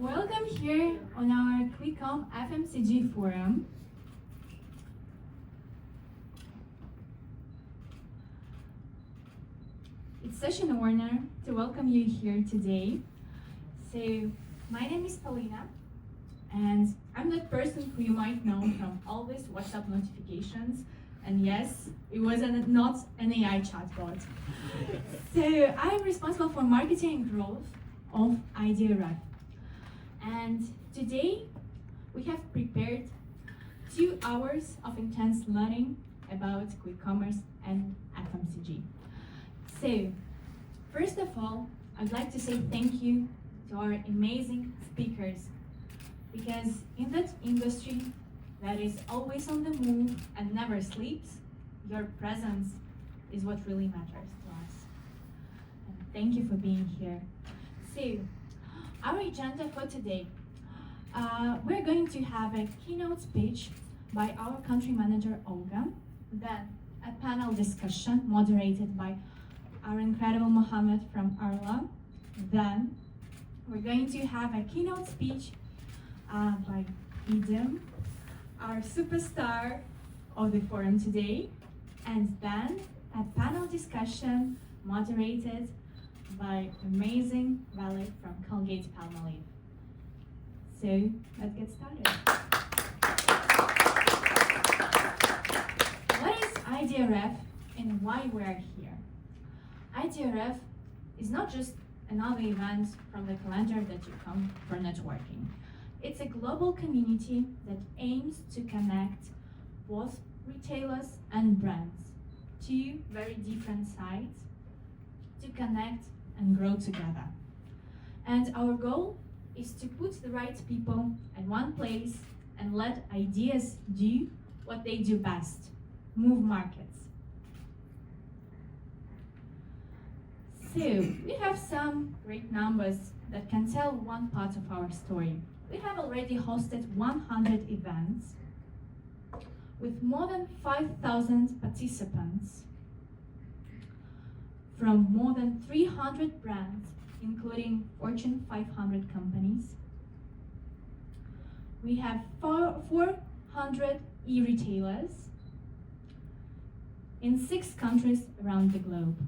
Welcome here on our QuickCom FMCG forum. It's such an honor to welcome you here today. So, my name is Paulina, and I'm that person who you might know from all these WhatsApp notifications. And yes, it was not an AI chatbot. So, I'm responsible for marketing and growth of IDRF. And today, we have prepared 2 hours of intense learning about quick commerce and FMCG. So, first of all, I'd like to say thank you to our amazing speakers, because in that industry that is always on the move and never sleeps, your presence is what really matters to us. And thank you for being here. So, our agenda for today, we're going to have a keynote speech by our country manager, Olga, then a panel discussion moderated by our incredible Mohammed from Arla. Then we're going to have a keynote speech by Idem, our superstar of the forum today, and then a panel discussion moderated by amazing Valet from Colgate-Palmolive. So let's get started. What is IDRF and why we're here? IDRF is not just another event from the calendar that you come for networking. It's a global community that aims to connect both retailers and brands, 2 very different sides, to connect and grow together. And our goal is to put the right people in one place and let ideas do what they do best, move markets. So, we have some great numbers that can tell one part of our story. We have already hosted 100 events with more than 5,000 participants from more than 300 brands, including Fortune 500 companies. We have 400 e-retailers in 6 countries around the globe.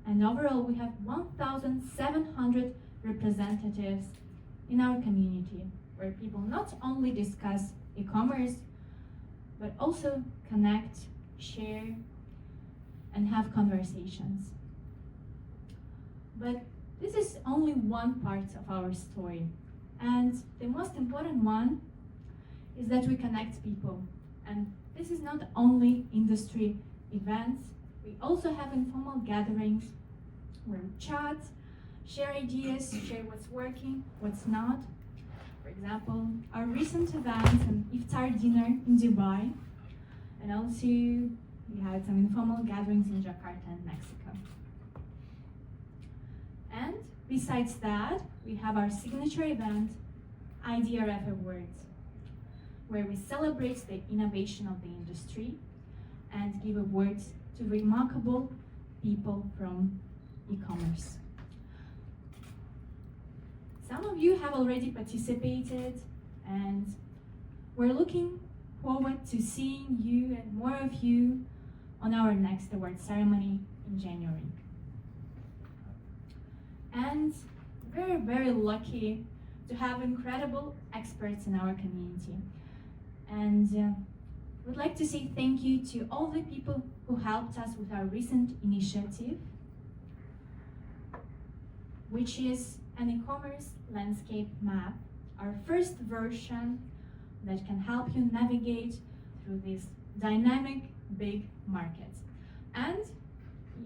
And overall, we have 1,700 representatives in our community, where people not only discuss e-commerce, but also connect, share, and have conversations. But this is only one part of our story. And the most important one is that we connect people. And this is not only industry events, we also have informal gatherings where we chat, share ideas, share what's working, what's not. For example, our recent event, an iftar dinner in Dubai, and also we had some informal gatherings in Jakarta and Mexico. And besides that, we have our signature event, IDRF Awards, where we celebrate the innovation of the industry and give awards to remarkable people from e-commerce. Some of you have already participated, and we're looking forward to seeing you and more of you on our next award ceremony in January. And we're very lucky to have incredible experts in our community. And we'd like to say thank you to all the people who helped us with our recent initiative, which is an e-commerce landscape map, our first version that can help you navigate through this dynamic, big market. And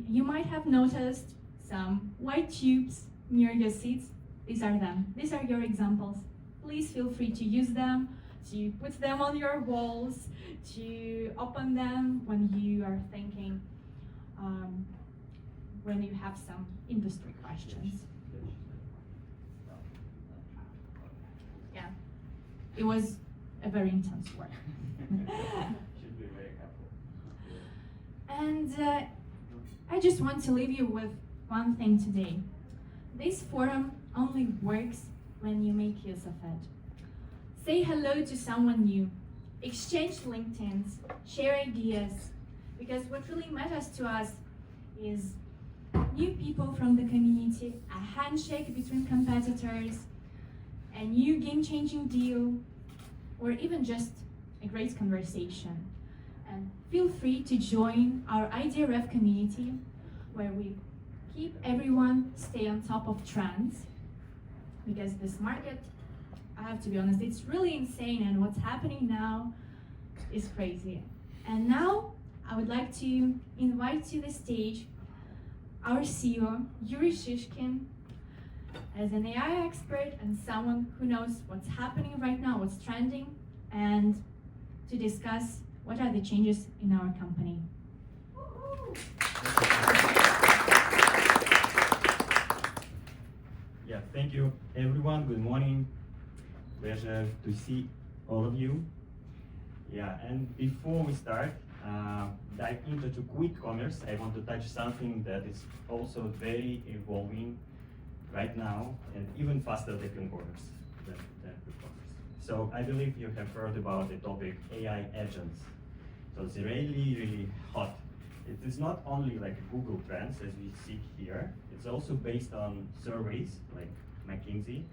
you might have noticed some white tubes near your seats. These are them. These are your examples. Please feel free to use them, to put them on your walls, to open them when you are thinking, when you have some industry questions. Yeah, it was a very intense work. Should be very helpful. And I just want to leave you with one thing today. this forum only works when you make use of it. Say hello to someone new, exchange LinkedIns, share ideas, because what really matters to us is new people from the community, a handshake between competitors, a new game-changing deal, or even just a great conversation. And feel free to join our IDRF community, where we keep everyone stay on top of trends, because this market, I have to be honest, it's really insane, and what's happening now is crazy. And now I would like to invite to the stage our CEO, Yuri Shishkin, as an AI expert and someone who knows what's happening right now, what's trending, and to discuss what are the changes in our company. Yeah, thank you everyone. Good morning. Pleasure to see all of you. Yeah, and before we start, dive into quick commerce, I want to touch something that is also very evolving right now and even faster than commerce. So I believe you have heard about the topic AI agents. So it's really hot. It is not only like Google Trends as we see here, it's also based on surveys like McKinsey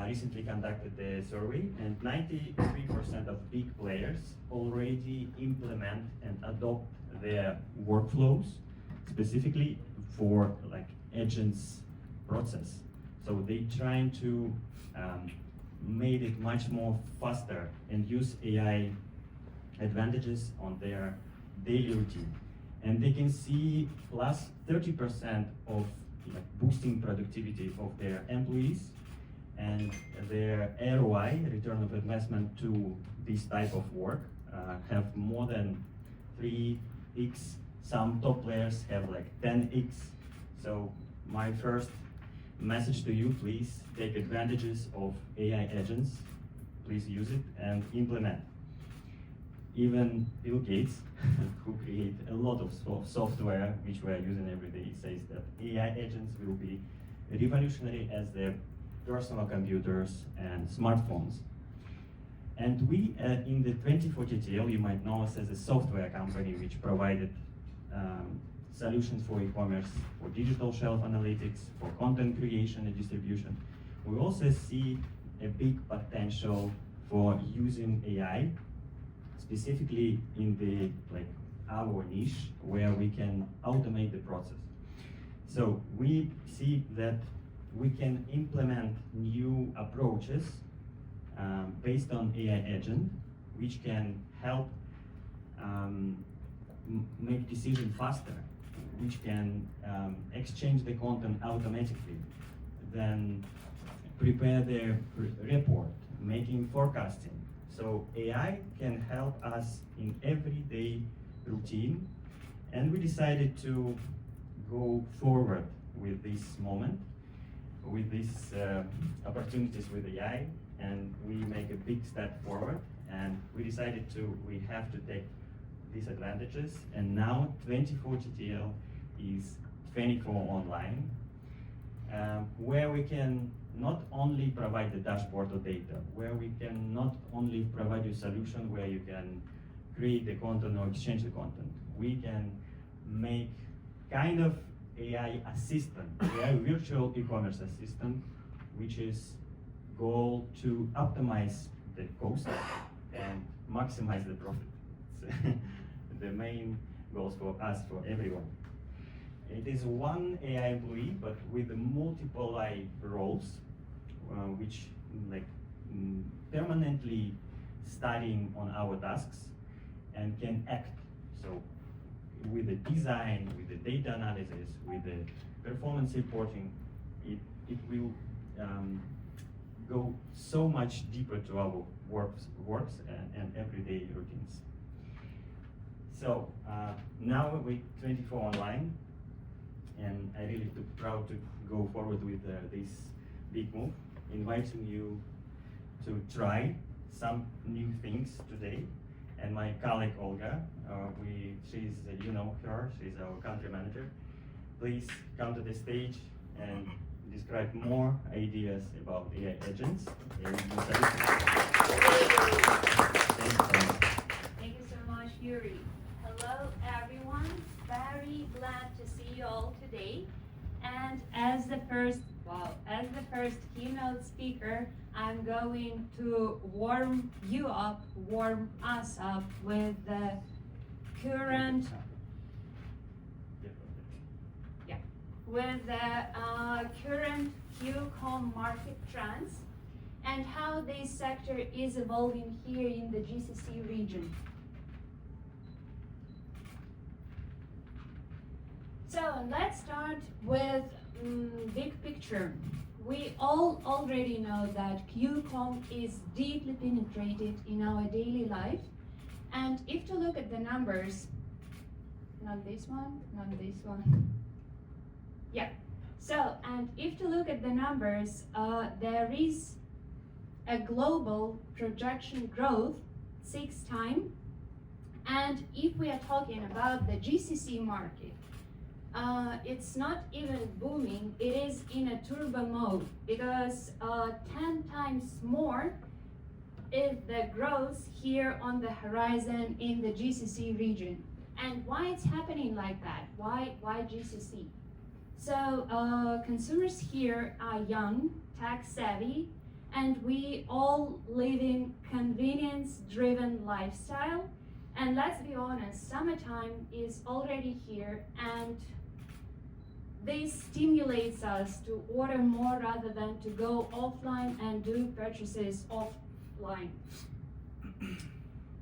recently conducted a survey, and 93% of big players already implement and adopt their workflows specifically for like agents process. So they trying to make it much more faster and use AI advantages on their daily routine. And they can see plus 30% of like boosting productivity of their employees, and their ROI, return of investment to this type of work, have more than 3x. Some top players have like 10x. So my first message to you, please take advantages of AI agents, please use it and implement. Even Bill Gates, who create a lot of software which we are using every day, says that AI agents will be revolutionary as the personal computers and smartphones. And we in the 2040 TL, you might know us as a software company which provided solutions for e-commerce, for digital shelf analytics, for content creation and distribution. We also see a big potential for using AI, specifically in the our niche where we can automate the process. So we see that we can implement new approaches based on AI agent, which can help make decision faster, which can exchange the content automatically, then prepare the report, making forecasting. So AI can help us in everyday routine, and we decided to go forward with this moment, with these opportunities with AI, and we make a big step forward, and we decided we have to take these advantages, and now 2040 TL is 24 online, where we can not only provide the dashboard of data, where we can not only provide you a solution where you can create the content or exchange the content. We can make kind of AI assistant, AI virtual e-commerce assistant, which is goal to optimize the cost and maximize the profit. It's the main goals for us, for everyone. It is one AI employee, but with multiple roles, which permanently studying on our tasks and can act. So with the design, with the data analysis, with the performance reporting, it will go so much deeper to our works and everyday routines. So now we're 24 online, and I really feel proud to go forward with this big move, inviting you to try some new things today. And my colleague Olga, you know her, she's our country manager. Please come to the stage and describe more ideas about AI agents. Thank you Thank you so much, Yuri. Hello, everyone. Very glad to see you all today. And as the first keynote speaker, I'm going to warm us up with the current QCOM market trends and how this sector is evolving here in the GCC region. So let's start with big picture. We all already know that QCOM is deeply penetrated in our daily life. And if to look at the numbers, not this one. Yeah. So, and if to look at the numbers, there is a global projection growth 6 times. And if we are talking about the GCC market, it's not even booming, it is in a turbo mode because 10 times more is the growth here on the horizon in the GCC region. And why it's happening like that? Why GCC? So consumers here are young, tech savvy, and we all live in convenience-driven lifestyle. And let's be honest, summertime is already here, and this stimulates us to order more rather than to go offline and do purchases offline.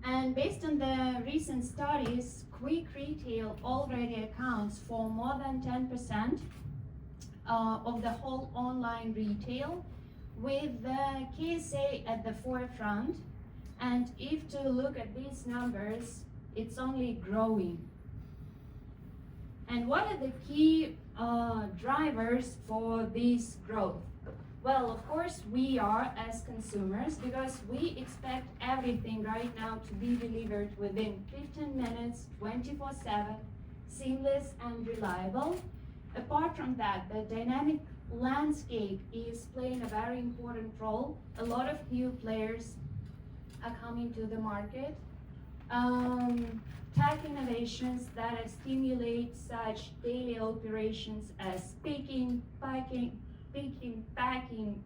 And based on the recent studies, quick retail already accounts for more than 10% of the whole online retail, with the KSA at the forefront. And if to look at these numbers, it's only growing. And what are the key drivers for this growth? Well, of course, we are as consumers, because we expect everything right now to be delivered within 15 minutes, 24/7, seamless and reliable. Apart from that, the dynamic landscape is playing a very important role. A lot of new players are coming to the market. Tech innovations that stimulate such daily operations as picking, packing,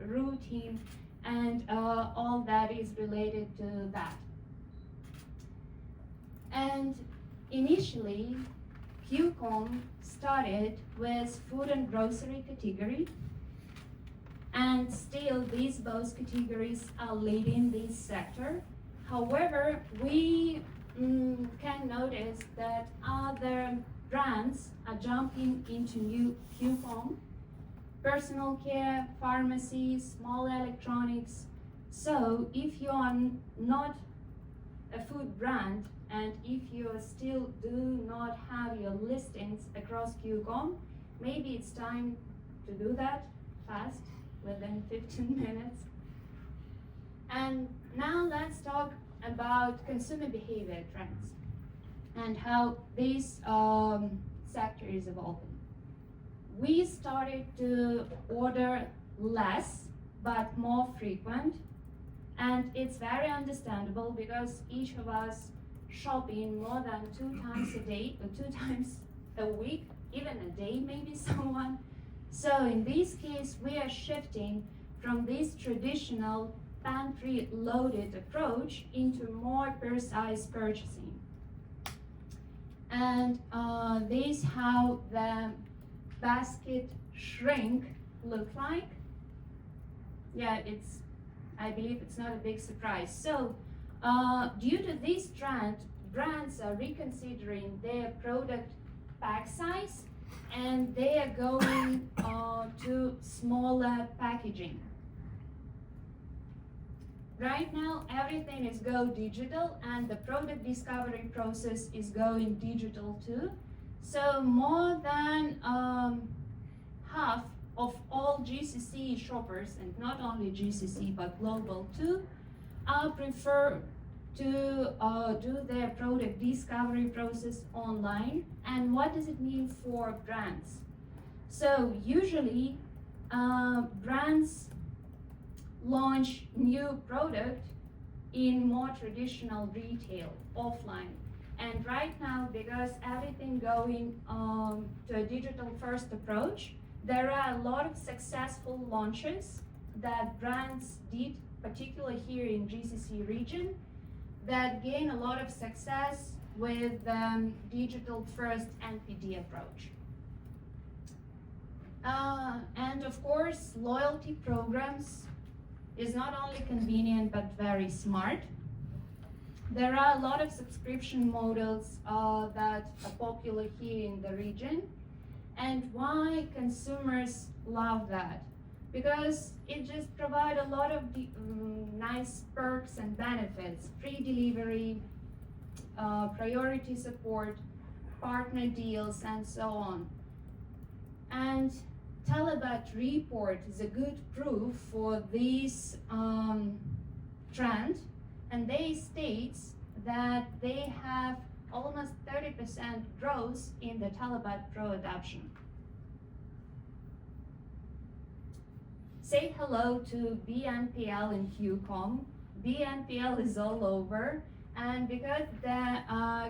routing, and all that is related to that. And initially, QCOM started with food and grocery category, and still these both categories are leading this sector. However, we can notice that other brands are jumping into new QCOM: personal care, pharmacies, small electronics. So if you are not a food brand, and if you still do not have your listings across QCOM, maybe it's time to do that fast, within 15 minutes. And now let's talk about consumer behavior trends and how this sector is evolving. We started to order less but more frequent, and it's very understandable because each of us shopping more than 2 times a day or 2 times a week, even a day maybe someone. So in this case, we are shifting from this traditional pantry loaded approach into more precise purchasing. And this how the basket shrink look like. Yeah, I believe it's not a big surprise. So due to this trend, brands are reconsidering their product pack size, and they are going to smaller packaging. Right now, everything is go digital, and the product discovery process is going digital too. So more than half of all GCC shoppers, and not only GCC but global too, prefer to do their product discovery process online. And what does it mean for brands? So usually brands launch new product in more traditional retail, offline. And right now, because everything going to a digital first approach, there are a lot of successful launches that brands did, particularly here in GCC region, that gain a lot of success with digital first NPD approach. And of course, loyalty programs is not only convenient but very smart. There are a lot of subscription models that are popular here in the region. And why consumers love that? Because it just provides a lot of nice perks and benefits, free delivery, priority support, partner deals, and so on. And Talabat report is a good proof for this trend, and they states that they have almost 30% growth in the Talabat Pro adoption. Say hello to BNPL in QCOM. BNPL is all over, and because the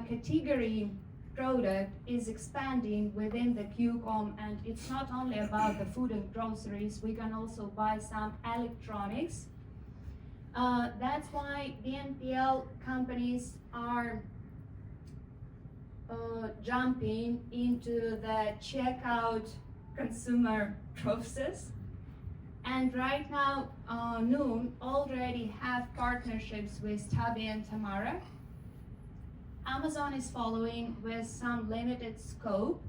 category product is expanding within the QCOM, and it's not only about the food and groceries, we can also buy some electronics. That's why BNPL companies are jumping into the checkout consumer process. And right now, Noon already have partnerships with Tabi and Tamara. Amazon is following with some limited scope.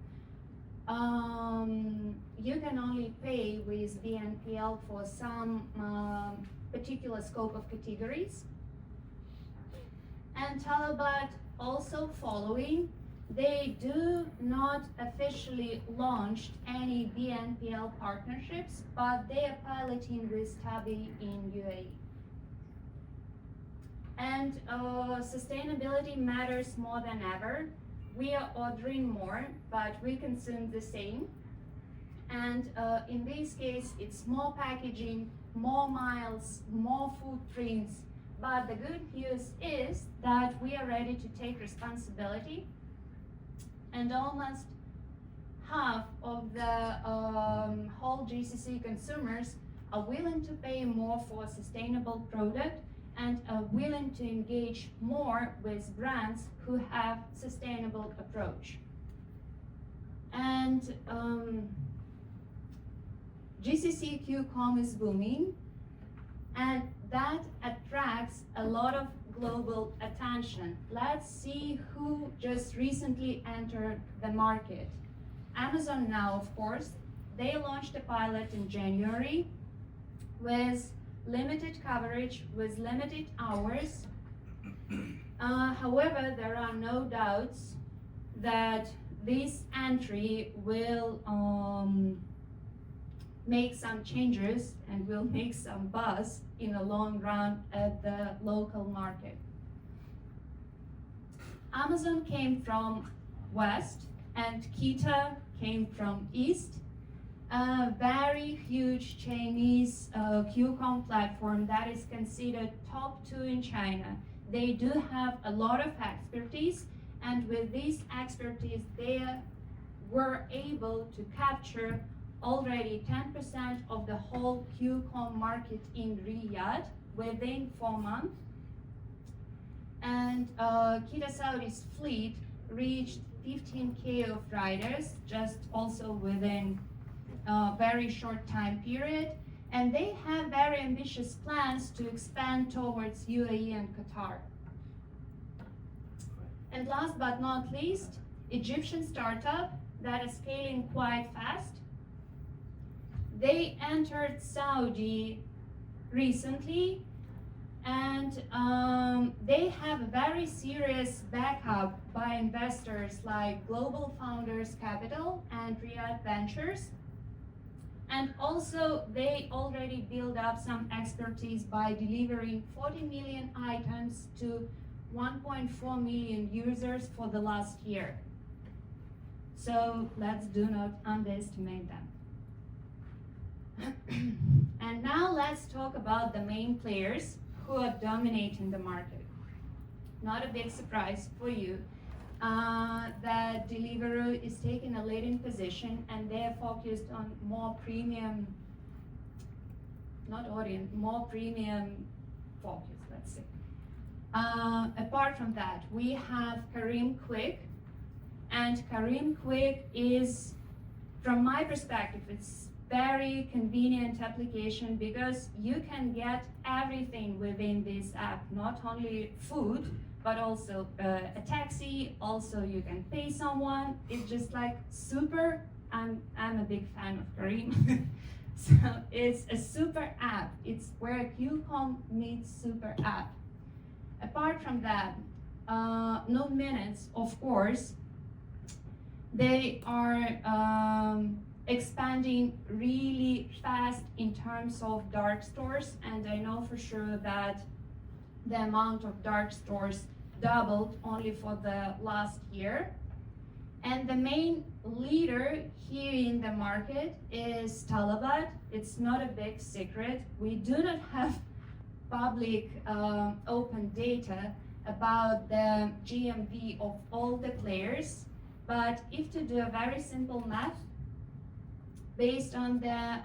You can only pay with BNPL for some particular scope of categories. And Talabat also following. They do not officially launch any BNPL partnerships, but they are piloting with Tabi in UAE. And sustainability matters more than ever. We are ordering more, but we consume the same. And in this case, it's more packaging, more miles, more footprints. But the good news is that we are ready to take responsibility. And almost half of the whole GCC consumers are willing to pay more for a sustainable product and are willing to engage more with brands who have sustainable approach. And GCC QCOM is booming, and that attracts a lot of global attention. Let's see who just recently entered the market. Amazon now, of course, they launched a pilot in January with limited coverage, with limited hours. However, there are no doubts that this entry will make some changes and will make some buzz in the long run at the local market. Amazon came from west and Kita came from east. A very huge Chinese QCOM platform that is considered top 2 in China. They do have a lot of expertise, and with this expertise they were able to capture already 10% of the whole QCOM market in Riyadh within 4 months. And Kita Saudi's fleet reached 15K of riders just also within a very short time period. And they have very ambitious plans to expand towards UAE and Qatar. And last but not least, Egyptian startup that is scaling quite fast. They entered Saudi recently, and they have a very serious backup by investors like Global Founders Capital and Riyadh Ventures. And also they already built up some expertise by delivering 40 million items to 1.4 million users for the last year. So let's do not underestimate them. And now let's talk about the main players who are dominating the market. Not a big surprise for you that Deliveroo is taking a leading position, and they're focused on more premium, not audience, more premium focus, let's say. Apart from that, we have Kareem Quick, and Kareem Quick is, from my perspective, it's very convenient application because you can get everything within this app, not only food, but also a taxi, also you can pay someone. It's just like super, I'm a big fan of Kareem. So it's a super app. It's where QCOM meets super app. Apart from that, Noon Minutes, of course, they are expanding really fast in terms of dark stores, and I know for sure that the amount of dark stores doubled only for the last year. And the main leader here in the market is Talabat. It's not a big secret. We do not have public open data about the GMV of all the players, but if to do a very simple math, based on the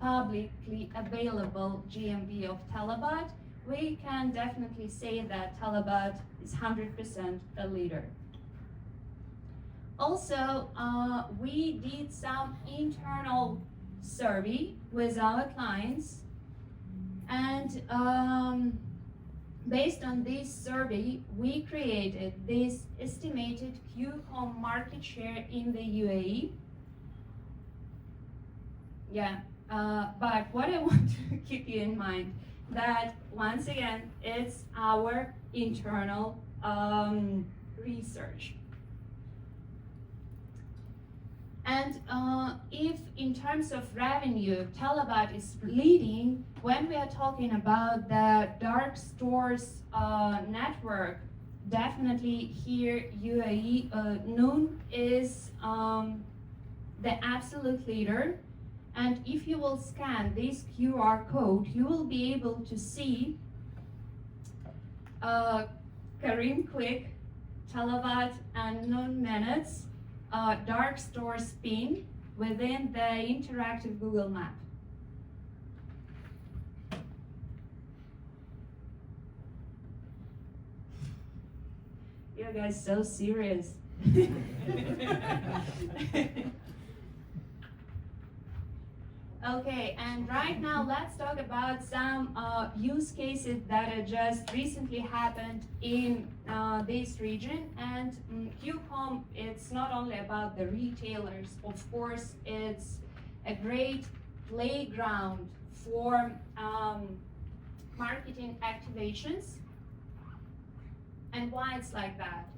publicly available GMV of Talabat, we can definitely say that Talabat is 100% a leader. Also, we did some internal survey with our clients, and based on this survey, we created this estimated QCOM market share in the UAE. Yeah, but what I want to keep you in mind that once again, it's our internal research. And if in terms of revenue, Talabat is leading, when we are talking about the dark stores network, definitely here UAE Noon is the absolute leader. And if you will scan this QR code, you will be able to see Kareem Quick, Talabat, and Noon Minutes dark store spin within the interactive Google map. You guys so serious. Okay, and right now let's talk about some use cases that just recently happened in this region. And QCOM, it's not only about the retailers, of course, it's a great playground for marketing activations. And why it's like that?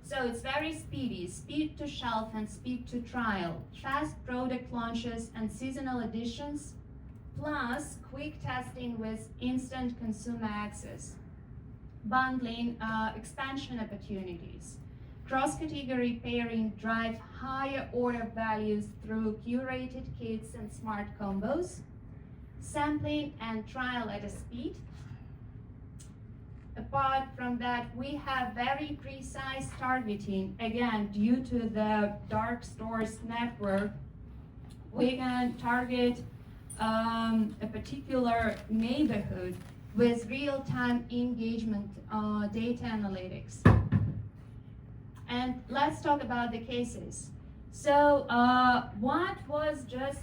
So it's very speedy, speed to shelf and speed to trial, fast product launches and seasonal additions, plus quick testing with instant consumer access, bundling, expansion opportunities, cross-category pairing drive higher order values through curated kits and smart combos, sampling and trial at a speed. Apart from that, we have very precise targeting. Again, due to the dark stores network, we can target a particular neighborhood with real-time engagement data analytics. And let's talk about the cases. So what was just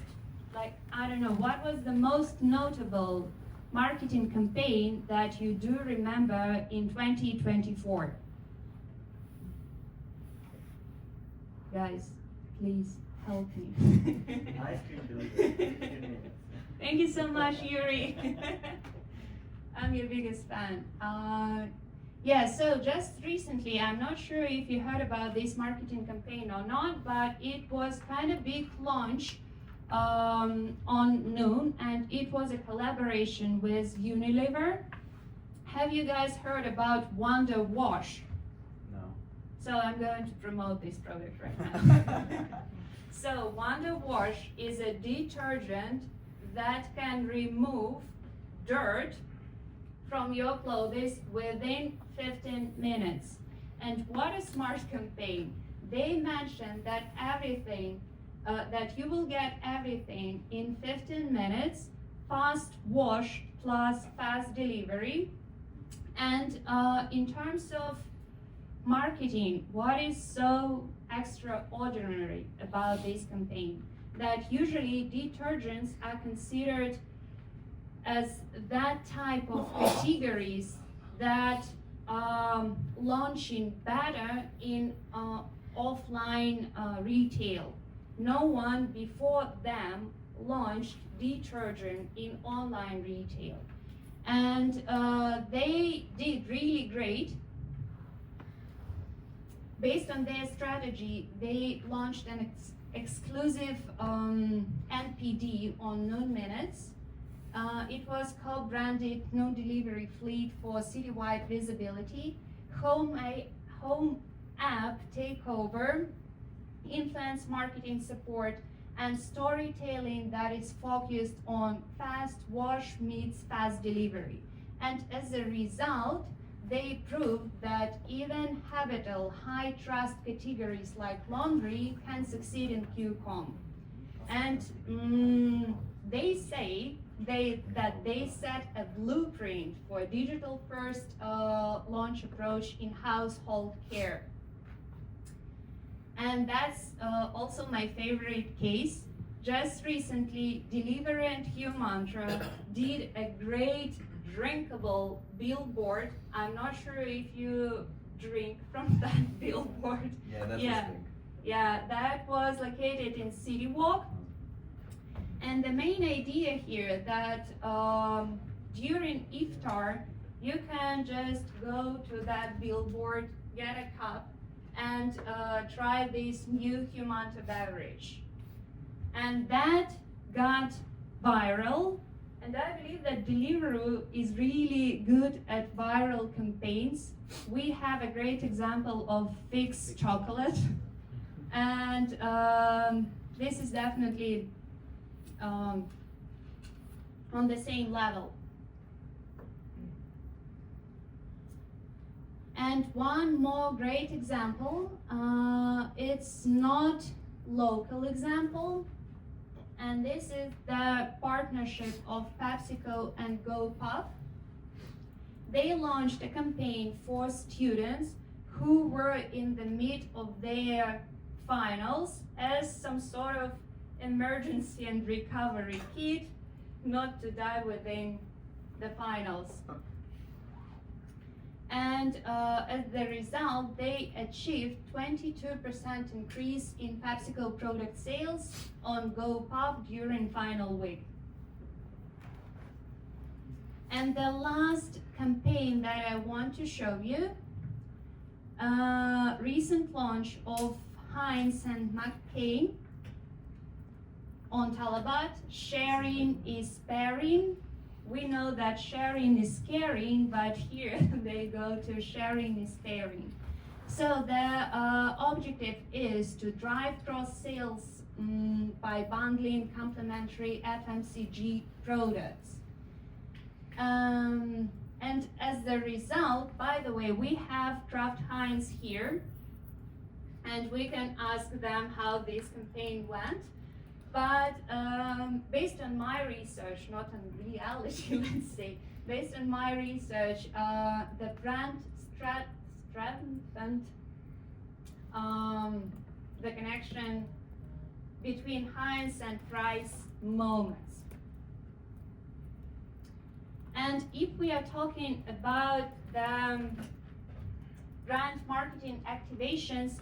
like, I don't know, what was the most notable marketing campaign that you do remember in 2024? Guys, please help me. Ice cream delivery. Thank you so much, Yuri. I'm your biggest fan. Yeah, so just recently, I'm not sure if you heard about this marketing campaign or not, but it was kind of big launch on Noon, and it was a collaboration with Unilever. Have you guys heard about Wonder Wash? No. So I'm going to promote this product right now. So Wonder Wash is a detergent that can remove dirt from your clothes within 15 minutes. And what a smart campaign. They mentioned that that you will get everything in 15 minutes, fast wash plus fast delivery. And in terms of marketing, what is so extraordinary about this campaign? That usually detergents are considered as that type of categories that launching better in offline retail. No one before them launched detergent in online retail. And they did really great. Based on their strategy, they launched an exclusive NPD on Noon Minutes. It was co-branded No Delivery Fleet for citywide visibility, home app takeover, influence marketing support, and storytelling that is focused on fast wash meets fast delivery. And as a result, they proved that even habitual high trust categories like laundry can succeed in QCOM. And they say that they set a blueprint for a digital first launch approach in household care. And that's also my favorite case. Just recently, Delivery and Hugh Mantra did a great drinkable billboard. I'm not sure if you drink from that billboard. Yeah, that's Yeah. Yeah, that was located in City Walk. And the main idea here that during iftar, you can just go to that billboard, get a cup, and try this new Hugh Mantra beverage. And that got viral. And I believe that Deliveroo is really good at viral campaigns. We have a great example of Fix Chocolate. And this is definitely on the same level. And one more great example, it's not local example, and this is the partnership of PepsiCo and GoPuff. They launched a campaign for students who were in the mid of their finals as some sort of emergency and recovery kit, not to die within the finals. And as the result, they achieved 22% increase in PepsiCo product sales on GoPuff during final week. And the last campaign that I want to show you, recent launch of Heinz and McCain on Talabat, sharing is pairing. We know that sharing is caring, but here they go to sharing is pairing. So the objective is to drive cross sales by bundling complementary FMCG products. And as the result, by the way, we have Kraft Heinz here, and we can ask them how this campaign went. But based on my research, not on reality, let's say, based on my research, the brand strengthened the connection between Heinz and Fry's moments. And if we are talking about the brand marketing activations,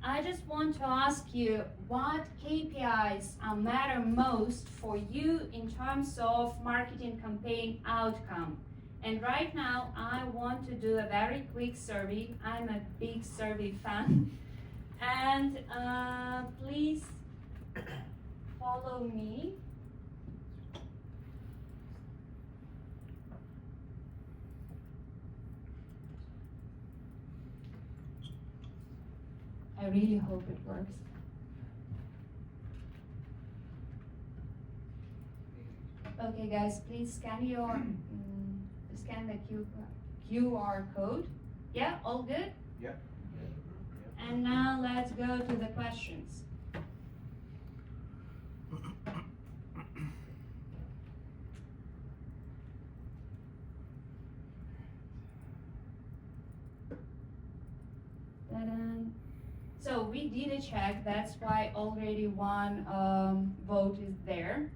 I just want to ask you what KPIs matter most for you in terms of marketing campaign outcome. And right now, I want to do a very quick survey. I'm a big survey fan. And please follow me. I really hope it works. Okay, guys, please scan scan the QR code. Yeah, all good? Yeah. And now let's go to the questions. Ta-da. So we did a check, that's why already one vote is there.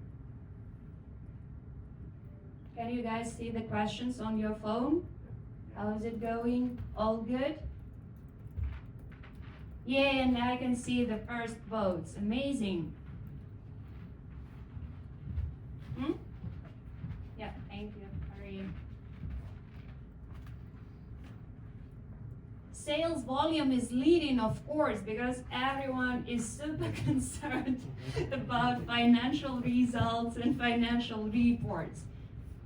Can you guys see the questions on your phone? How is it going? All good? Yeah, and I can see the first votes. Amazing. Yeah, thank you. Hurry. Sales volume is leading, of course, because everyone is super concerned about financial results and financial reports.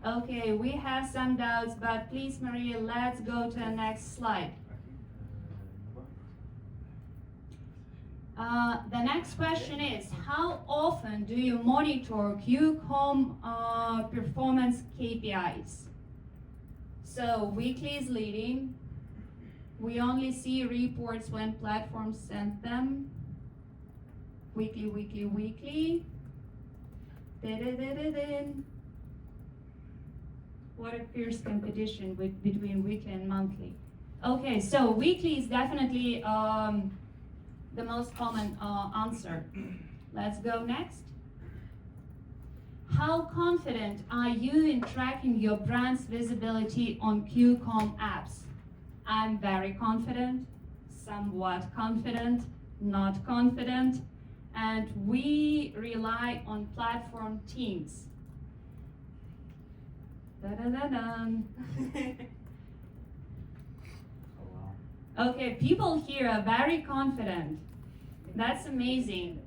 Okay, we have some doubts, but please, Maria, let's go to the next slide. The next question is, how often do you monitor QCOM performance KPIs? So weekly is leading. We only see reports when platforms send them. Weekly, weekly, weekly. Da-da-da-da-da. What a fierce competition between weekly and monthly. Okay, so weekly is definitely the most common answer. Let's go next. How confident are you in tracking your brand's visibility on QCOM apps? I'm very confident, somewhat confident, not confident, and we rely on platform teams. Da-da-da-dun. Okay, people here are very confident. That's amazing.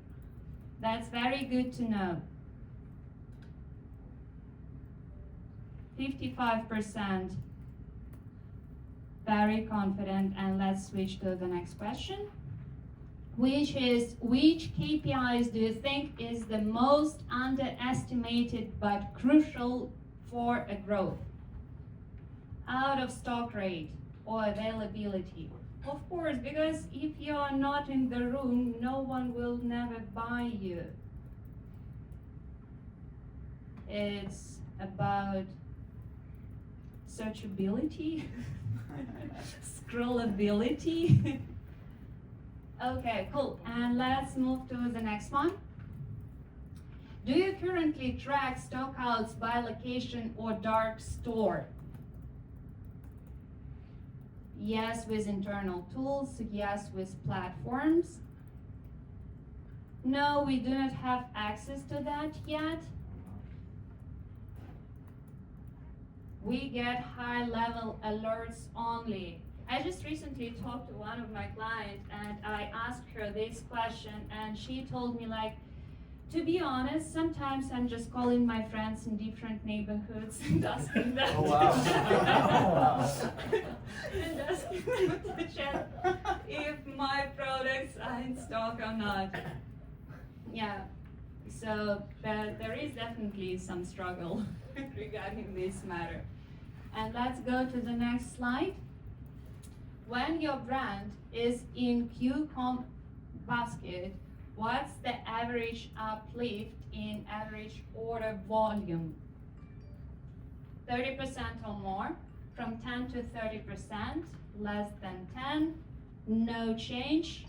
That's very good to know. 55%. Very confident, and let's switch to the next question, which is, which KPIs do you think is the most underestimated but crucial for a growth? Out of stock rate or availability? Of course, because if you are not in the room, no one will never buy you. It's about searchability, scrollability. Okay, cool. And let's move to the next one. Do you currently track stockouts by location or dark store? Yes, with internal tools. Yes, with platforms. No, we do not have access to that yet. We get high-level alerts only. I just recently talked to one of my clients and I asked her this question and she told me, like, to be honest, sometimes I'm just calling my friends in different neighborhoods and asking them, Oh, wow. and asking them to check if my products are in stock or not. Yeah, so there is definitely some struggle regarding this matter. And let's go to the next slide. When your brand is in QCOM basket, what's the average uplift in average order volume? 30% or more, from 10 to 30%, less than 10, no change.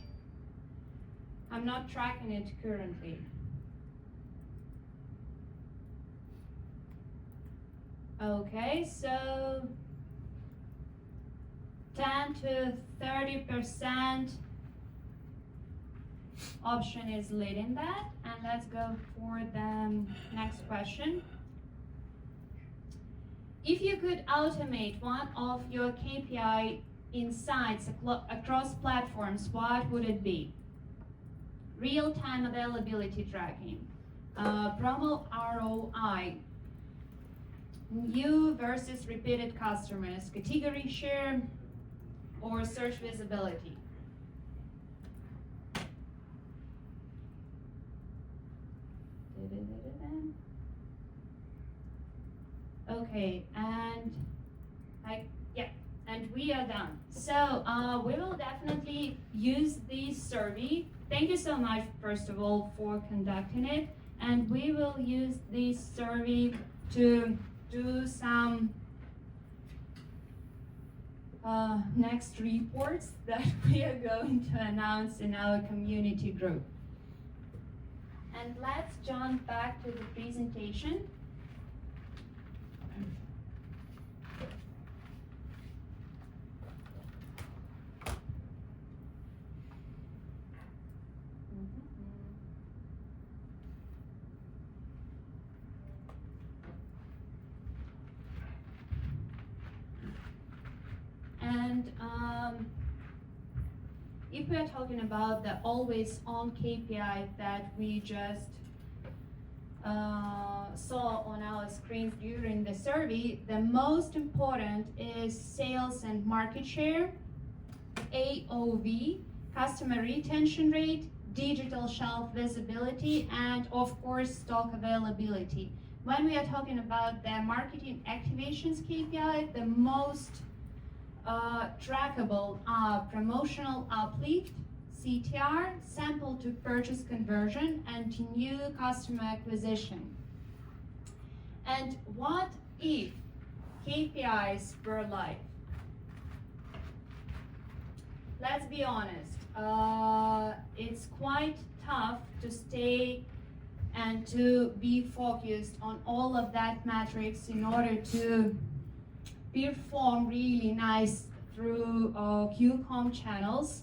I'm not tracking it currently. Okay, so 10 to 30% option is leading that. And let's go for the next question. If you could automate one of your KPI insights across platforms, what would it be? Real-time availability tracking, promo ROI, new versus repeated customers, category share, or search visibility. Okay, and and we are done. So we will definitely use this survey. Thank you so much, first of all, for conducting it. And we will use this survey to do some next reports that we are going to announce in our community group. And let's jump back to the presentation. And if we are talking about the always on KPI that we just saw on our screens during the survey, the most important is sales and market share, AOV, customer retention rate, digital shelf visibility, and of course stock availability. When we are talking about the marketing activations KPI, the most trackable are promotional uplift, CTR, sample to purchase conversion, and new customer acquisition. And what if KPIs were live? Let's be honest, it's quite tough to stay and to be focused on all of that metrics in order to perform really nice through QCOM channels,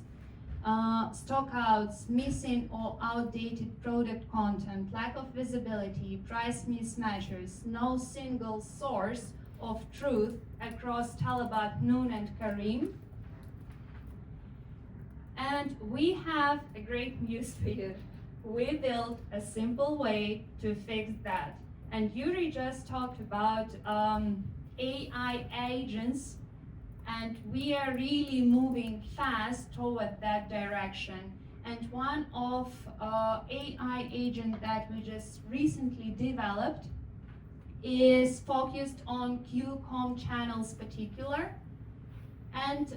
stockouts, missing or outdated product content, lack of visibility, price mismatches, no single source of truth across Talabat, Noon, and Karim. And we have a great news for you. We built a simple way to fix that. And Yuri just talked about AI agents, and we are really moving fast toward that direction. And one of AI agent that we just recently developed is focused on QCOM channels particular. And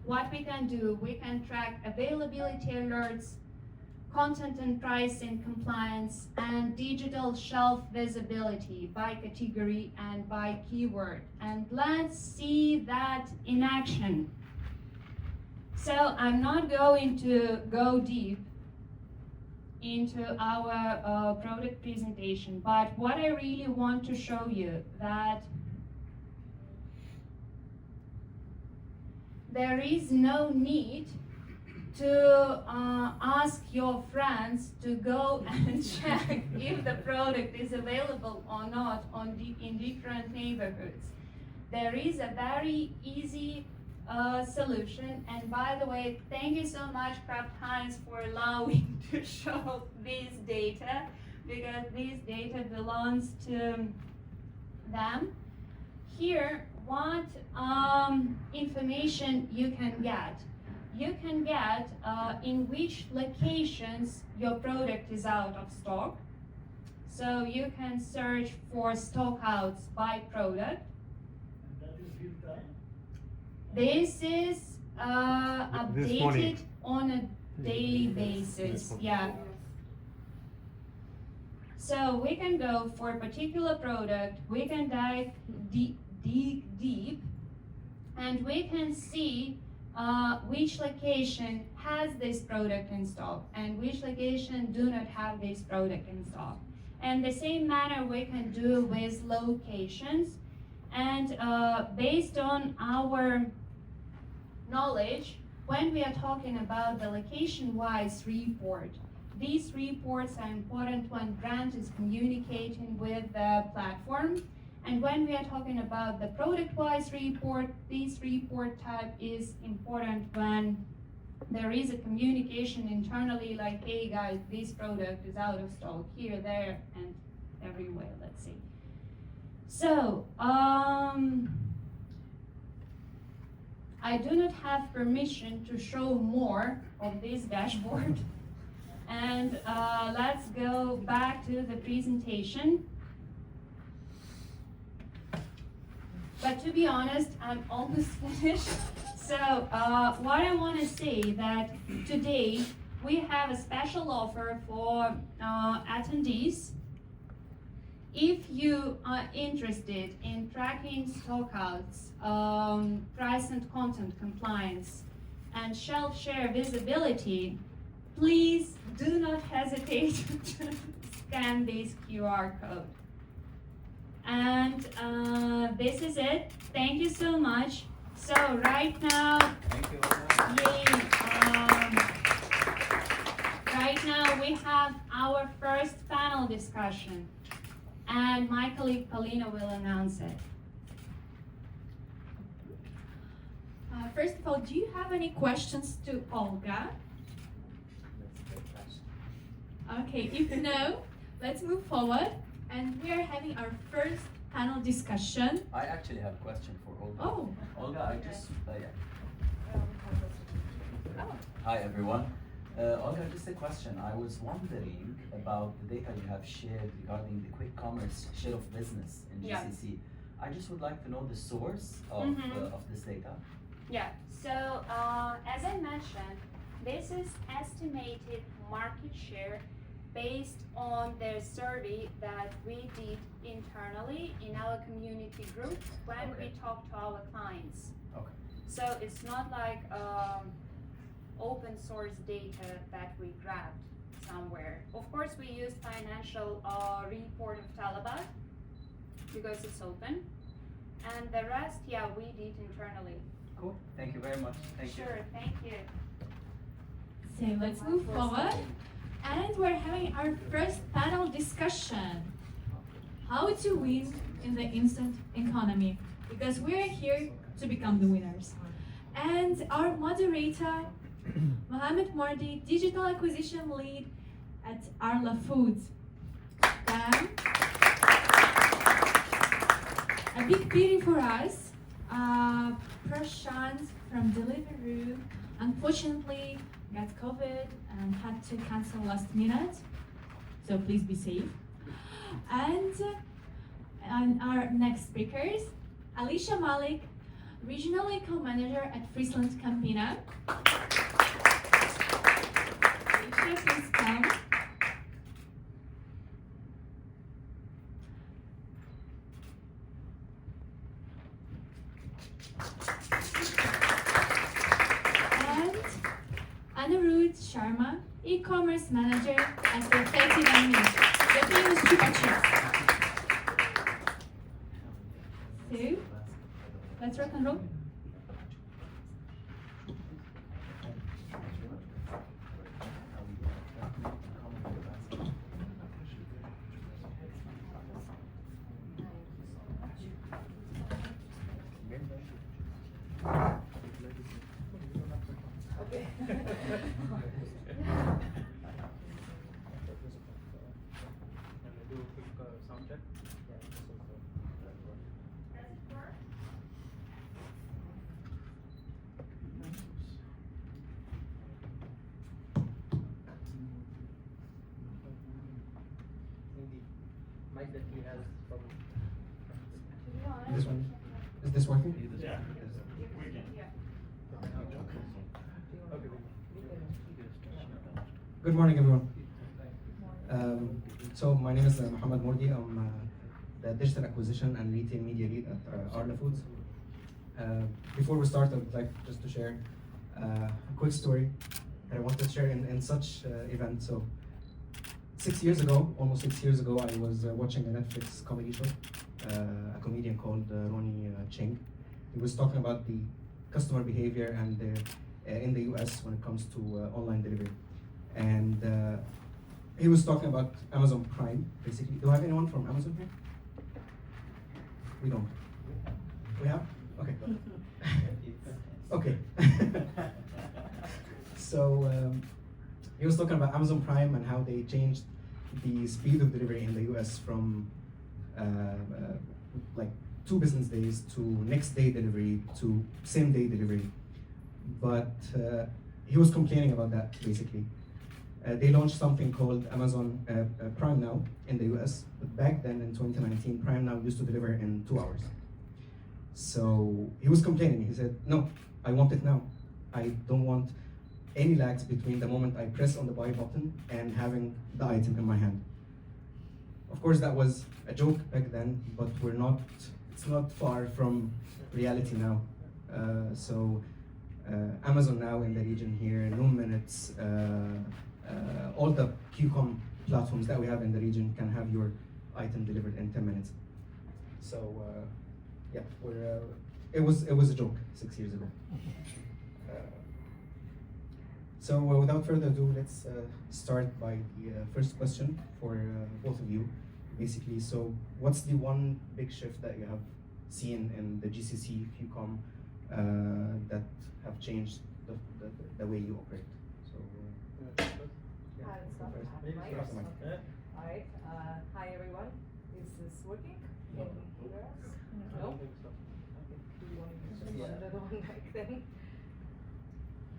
what we can do, we can track availability alerts, content and pricing compliance, and digital shelf visibility by category and by keyword. And let's see that in action. So I'm not going to go deep into our product presentation, but what I really want to show you that there is no need to ask your friends to go and check if the product is available or not in different neighborhoods. There is a very easy solution, and by the way, thank you so much, Kraft Heinz, for allowing to show this data, because this data belongs to them. Here, what information you can get. You can get in which locations your product is out of stock. So you can search for stockouts by product. And that is real time? This is updated on a daily basis. Yeah. So we can go for a particular product, we can dive deep, and we can see which location has this product in stock and which location do not have this product in stock. And the same manner we can do with locations. And based on our knowledge, when we are talking about the location-wise report, these reports are important when brand is communicating with the platform. And when we are talking about the product-wise report, this report type is important when there is a communication internally, like, hey guys, this product is out of stock here, there, and everywhere, let's see. So, I do not have permission to show more of this dashboard. And let's go back to the presentation. but to be honest, I'm almost finished. So what I want to say that today we have a special offer for attendees. If you are interested in tracking stockouts, price and content compliance, and shelf share visibility, please do not hesitate to scan this QR code. And this is it. Thank you so much. So right now, right now we have our first panel discussion, and my colleague Paulina will announce it. First of all, do you have any questions to Olga? Okay, if no, let's move forward. And we are having our first panel discussion. I actually have a question for Olga. Oh. Olga, I just, Hi everyone. Olga, just a question. I was wondering about the data you have shared regarding the quick commerce share of business in Yeah. GCC. I just would like to know the source of, of this data. Yeah, so as I mentioned, this is estimated market share based on the survey that we did internally in our community group when we talked to our clients. Okay. So it's not like open source data that we grabbed somewhere. Of course, we use financial report of Talabat because it's open. And the rest, yeah, we did internally. Cool. Thank you very much. Thank you. Sure, thank you. So let's move forward. And we're having our first panel discussion. How to win in the instant economy. Because we're here to become the winners. And our moderator, Mohammed Mordi, Digital Acquisition Lead at Arla Foods. Then, a big pity for us, Prashant from Deliveroo unfortunately got COVID and had to cancel last minute, so please be safe. And our next speakers, Alicia Malik, Regional Eco Manager at Friesland Campina. Alicia, please come. Anirudh Sharma, E-commerce Manager at the 31 Minutes, the famous Chupa Chups. So, let's rock and roll. Mic that he has from This one. Is this working? Yeah, we can. Good morning, everyone. So my name is Mohammed Mordi. I'm the Digital Acquisition and Retail Media Lead at Arla Foods. Before we start, I would like just to share a quick story that I wanted to share in such event. So 6 years ago, almost 6 years ago, I was watching a Netflix comedy show, a comedian called Ronnie Cheng. He was talking about the customer behavior and in the US when it comes to online delivery. And he was talking about Amazon Prime, basically. Do I have anyone from Amazon here? We don't. We have? Okay. Okay. So he was talking about Amazon Prime and how they changed the speed of delivery in the US from like 2 business days to next day delivery to same day delivery. But he was complaining about that basically. They launched something called Amazon Prime Now in the US, but back then in 2019, Prime Now used to deliver in 2 hours. So he was complaining. He said, "No, I want it now. I don't want any lags between the moment I press on the buy button and having the item in my hand." Of course, that was a joke back then, but it's not far from reality now. Amazon now in the region here, Noon Minutes, all the QCOM platforms that we have in the region can have your item delivered in 10 minutes. So yeah, it was a joke 6 years ago. So without further ado, let's start by the first question for both of you. Basically, so what's the one big shift that you have seen in the GCC QCOM that have changed the way you operate? So yeah. Alright, hi everyone. Is this working? Can you hear us? No? Okay. Do you want to use another one mic then?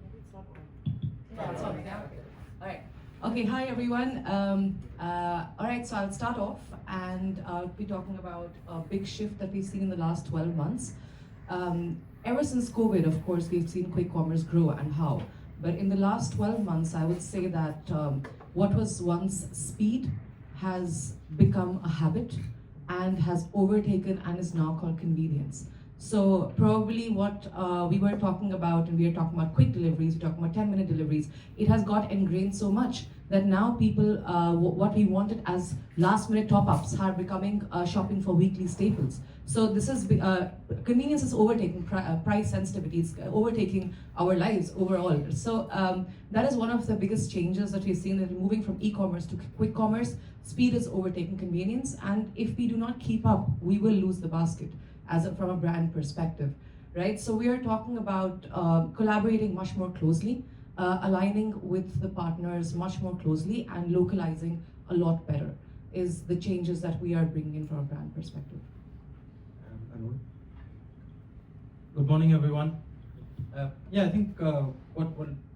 Maybe it's not on. No, it's on now. Alright. Okay, hi everyone. Alright, so I'll start off and I'll be talking about a big shift that we've seen in the last 12 months. Ever since COVID, of course, we've seen quick commerce grow and how. But in the last 12 months, I would say that what was once speed has become a habit and has overtaken and is now called convenience. So probably what we were talking about, and we are talking about quick deliveries, we're talking about 10-minute deliveries, it has got ingrained so much that now people, what we wanted as last-minute top-ups are becoming shopping for weekly staples. So this is, convenience is overtaking price sensitivity, it's overtaking our lives overall. So that is one of the biggest changes that we've seen, that we're moving from e-commerce to quick commerce. Speed is overtaking convenience, and if we do not keep up, we will lose the basket from a brand perspective, right? So we are talking about collaborating much more closely, aligning with the partners much more closely, and localizing a lot better is the changes that we are bringing in from a brand perspective. Anur? Good morning, everyone. Yeah, I think what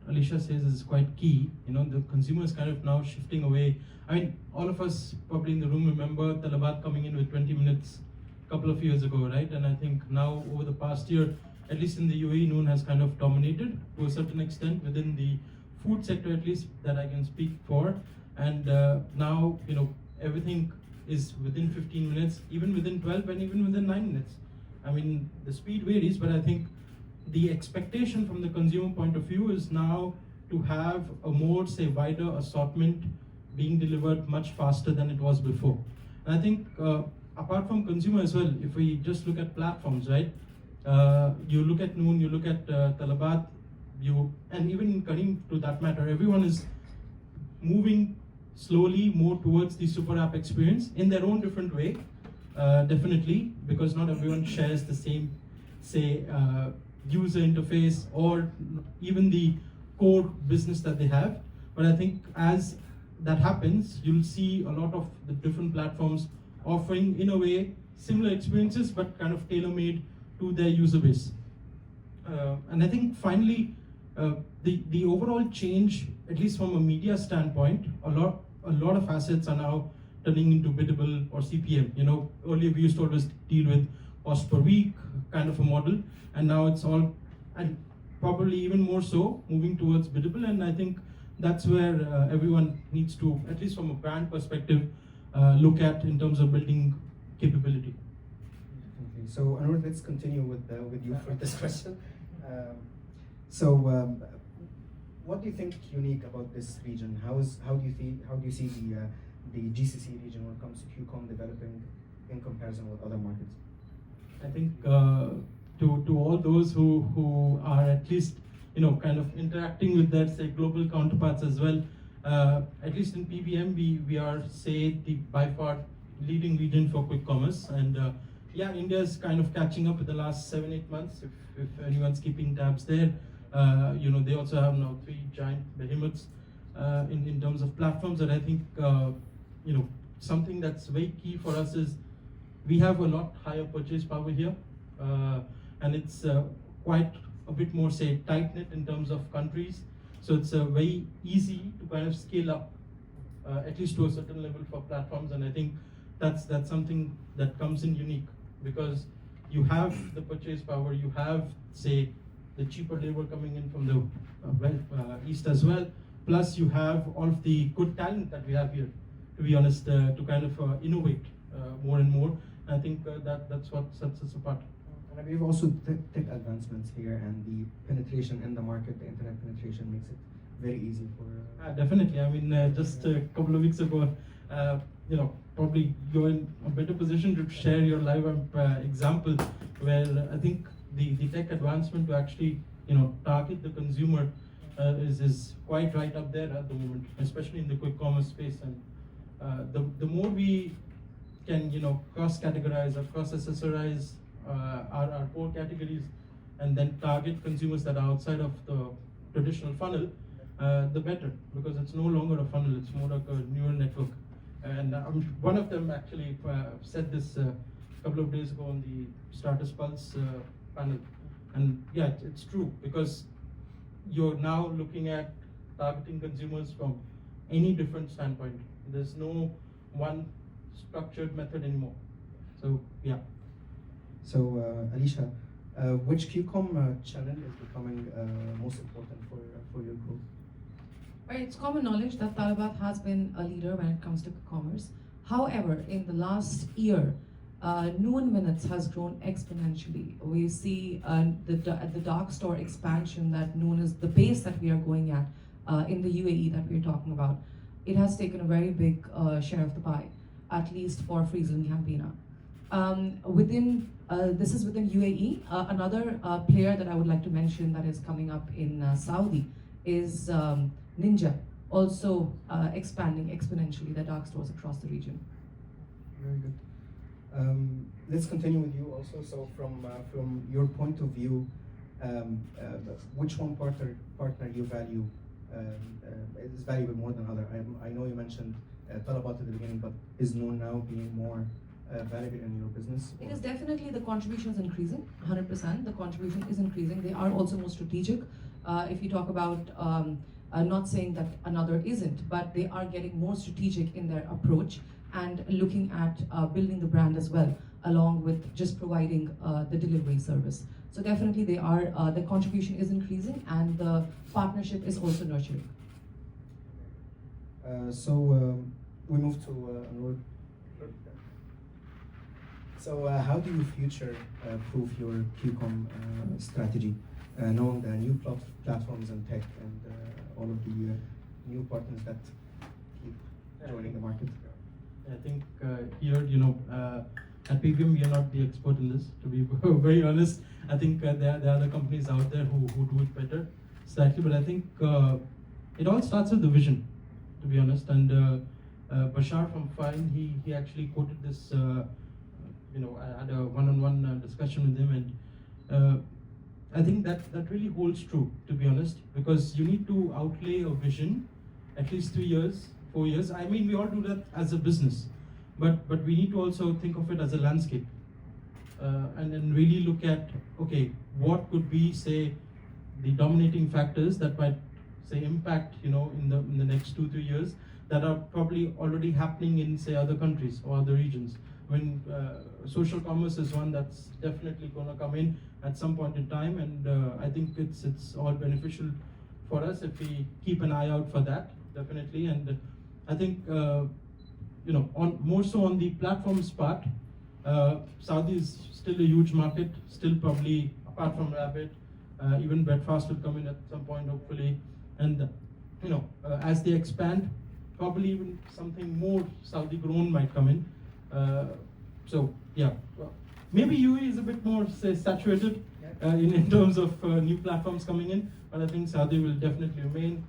Alicia says is quite key. You know, the consumer is kind of now shifting away. I mean, all of us probably in the room remember Talabat coming in with 20 minutes a couple of years ago, right? And I think now over the past year, at least in the UAE, Noon has kind of dominated to a certain extent within the food sector, at least that I can speak for. And now, you know, everything is within 15 minutes, even within 12 and even within 9 minutes. I mean, the speed varies, but I think the expectation from the consumer point of view is now to have a more, say, wider assortment being delivered much faster than it was before. And I think apart from consumer as well, if we just look at platforms, right? You look at Noon, you look at Talabat, and even Kareem to that matter, everyone is moving slowly more towards the super app experience in their own different way, definitely, because not everyone shares the same, say, user interface or even the core business that they have. But I think as that happens, you'll see a lot of the different platforms offering, in a way, similar experiences, but kind of tailor-made to their user base. And I think finally, the overall change, at least from a media standpoint, a lot of assets are now turning into biddable or CPM. You know, earlier we used to always deal with cost per week kind of a model, and now it's all, and probably even more so, moving towards biddable. And I think that's where everyone needs to, at least from a brand perspective, look at in terms of building capability. Definitely. So Anur, let's continue with you for this question. What do you think unique about this region? How do you see the GCC region when it comes to QCOM developing in comparison with other markets? I think to all those who are at least, you know, kind of interacting with their, say, global counterparts as well, at least in PBM, we are, say, the by far leading region for quick commerce. And yeah, India is kind of catching up with the last 7-8 months, if anyone's keeping tabs there. You know, they also have now 3 giant behemoths in terms of platforms. And I think, you know, something that's very key for us is we have a lot higher purchase power here. And it's quite a bit more, say, tight-knit in terms of countries. So it's very easy to kind of scale up, at least to a certain level for platforms. And I think that's something that comes in unique, because you have the purchase power, you have, say, the cheaper labor coming in from the east as well, plus you have all of the good talent that we have here, to be honest, to kind of innovate more and more. I think that's what sets us apart. And I believe also tech advancements here and the penetration in the market, the internet penetration makes it very easy for. Definitely. I mean, just a couple of weeks ago, probably you're in a better position to share your live example where I think the tech advancement to actually target the consumer is quite right up there at the moment, especially in the quick commerce space. And the more we can cross-categorize or cross-accessorize our core categories and then target consumers that are outside of the traditional funnel, the better, because it's no longer a funnel, it's more like a neural network. And one of them actually said this a couple of days ago on the Starters Pulse panel. And yeah, it's true, because you're now looking at targeting consumers from any different standpoint. There's no one structured method anymore. So yeah. So Alicia, which QCOM channel is becoming most important for your growth? Right, it's common knowledge that Talabat has been a leader when it comes to commerce. However, in the last year, Noon Minutes has grown exponentially. We see the dark store expansion that Noon is the base that we are going at in the UAE that we're talking about. It has taken a very big share of the pie, at least for Friesland Campina. This is within UAE. Another player that I would like to mention that is coming up in Saudi is Ninja, also expanding exponentially their dark stores across the region. Very good. Let's continue with you also. So from your point of view, which one partner you value is valuable more than other? I know you mentioned Talabat at the beginning, but is Noon now being more valuable in your business? It is definitely, the contribution is increasing, 100%. The contribution is increasing. They are also more strategic. If you talk about, not saying that another isn't, but they are getting more strategic in their approach and looking at building the brand as well, along with just providing the delivery service. So definitely they are, the contribution is increasing and the partnership is also nurturing. We move to Anur. So how do you future-proof your QCOM strategy, knowing the new platforms and tech and all of the new partners that keep joining the market? I think here, at PVM, we are not the expert in this, to be very honest. I think there are other companies out there who do it better, slightly, but I think it all starts with the vision, to be honest. And Bashar from Fine, he actually quoted this, I had a one-on-one discussion with him, and I think that really holds true, to be honest, because you need to outlay a vision, at least 3 years, 4 years. I mean, we all do that as a business, but we need to also think of it as a landscape, and then really look at, okay, what could be, say, the dominating factors that might, say, impact, in the next 2-3 years, that are probably already happening in, say, other countries or other regions. When social commerce is one that's definitely going to come in at some point in time, and I think it's all beneficial for us if we keep an eye out for that, definitely. And I think more so on the platforms part, Saudi is still a huge market, still probably apart from Rabbit, even Breadfast will come in at some point hopefully, and as they expand, probably even something more Saudi grown might come in. So yeah, maybe UAE is a bit more, say, saturated in terms of new platforms coming in, but I think Saudi will definitely remain.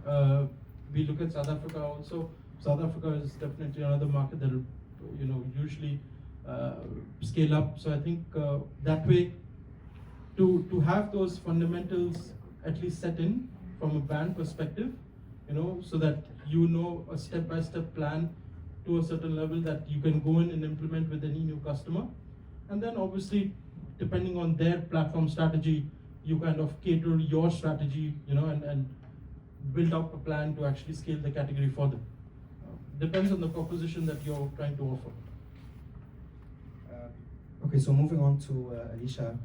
We look at South Africa also. South Africa is definitely another market that will usually scale up. So I think that way, to have those fundamentals at least set in from a brand perspective, so that a step-by-step plan to a certain level that you can go in and implement with any new customer. And then obviously, depending on their platform strategy, you kind of cater your strategy, and build up a plan to actually scale the category for them. Depends on the proposition that you're trying to offer. Okay, so moving on to Alicia.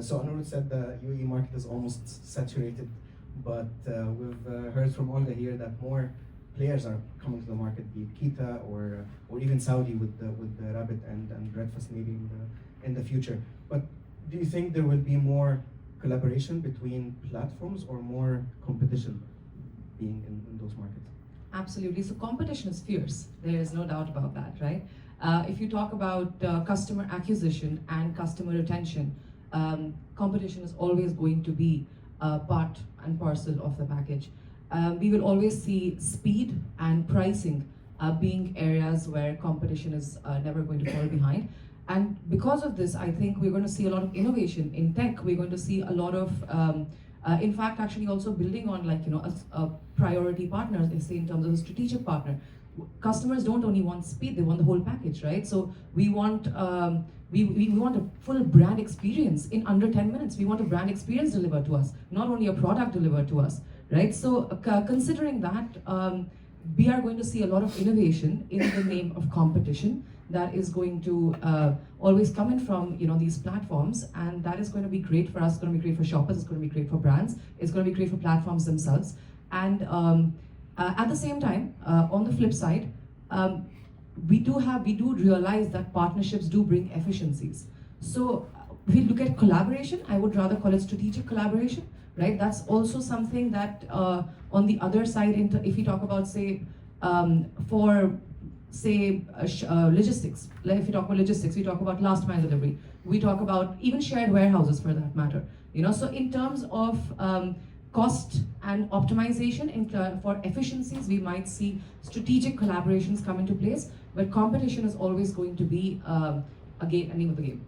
So Anur said the UAE market is almost saturated, but we've heard from Olga here that more players are coming to the market, be it Kita or even Saudi with the Rabbit and Breakfast maybe in the future. But do you think there will be more collaboration between platforms or more competition being in those markets? Absolutely. So competition is fierce. There is no doubt about that, right? If you talk about customer acquisition and customer retention, competition is always going to be part and parcel of the package. We will always see speed and pricing being areas where competition is never going to fall behind. And because of this, I think we're going to see a lot of innovation in tech. We're going to see a lot of, in fact, actually also building on a priority partner, say in terms of a strategic partner. Customers don't only want speed; they want the whole package, right? So we want we want a full brand experience in under 10 minutes. We want a brand experience delivered to us, not only a product delivered to us, right? So considering that, we are going to see a lot of innovation in the name of competition that is going to always come in from these platforms, and that is going to be great for us. It's going to be great for shoppers. It's going to be great for brands. It's going to be great for platforms themselves. And at the same time, on the flip side, we do realize that partnerships do bring efficiencies. So if we look at collaboration, I would rather call it strategic collaboration, right? That's also something that on the other side, if we talk about logistics, like if we talk about logistics, we talk about last mile delivery, we talk about even shared warehouses for that matter. So in terms of cost and optimization for efficiencies, we might see strategic collaborations come into place, but competition is always going to be a name of the game.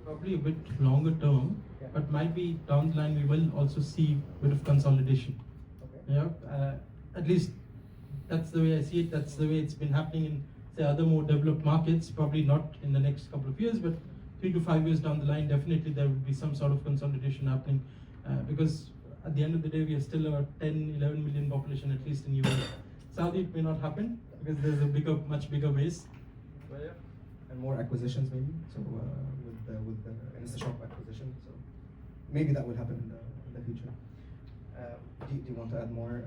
Probably a bit longer term, but might be down the line we will also see a bit of consolidation. Okay. At least that's the way I see it. That's the way it's been happening in say other more developed markets. Probably not in the next couple of years, but 3 to 5 years down the line, definitely there will be some sort of consolidation happening because at the end of the day, we are still a 10, 11 million population, at least in UAE. Saudi, it may not happen because there's a much bigger base. Well, yeah. And more acquisitions maybe. So with the InstaShop acquisition, so maybe that will happen in the future. Do you want to add more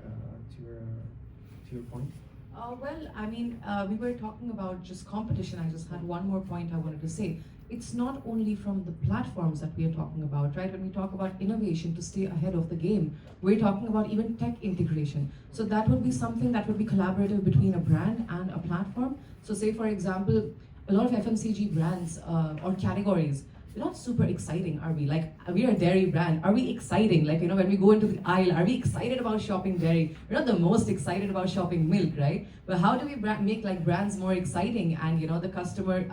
to your point? Well, I mean, we were talking about just competition. I just had one more point I wanted to say. It's not only from the platforms that we are talking about, right? When we talk about innovation to stay ahead of the game, we're talking about even tech integration. So that would be something that would be collaborative between a brand and a platform. So say, for example, a lot of FMCG brands or categories, they're not super exciting, are we? Like, we are a dairy brand. Are we exciting? Like, when we go into the aisle, are we excited about shopping dairy? We're not the most excited about shopping milk, right? But how do we make brands more exciting and, the customer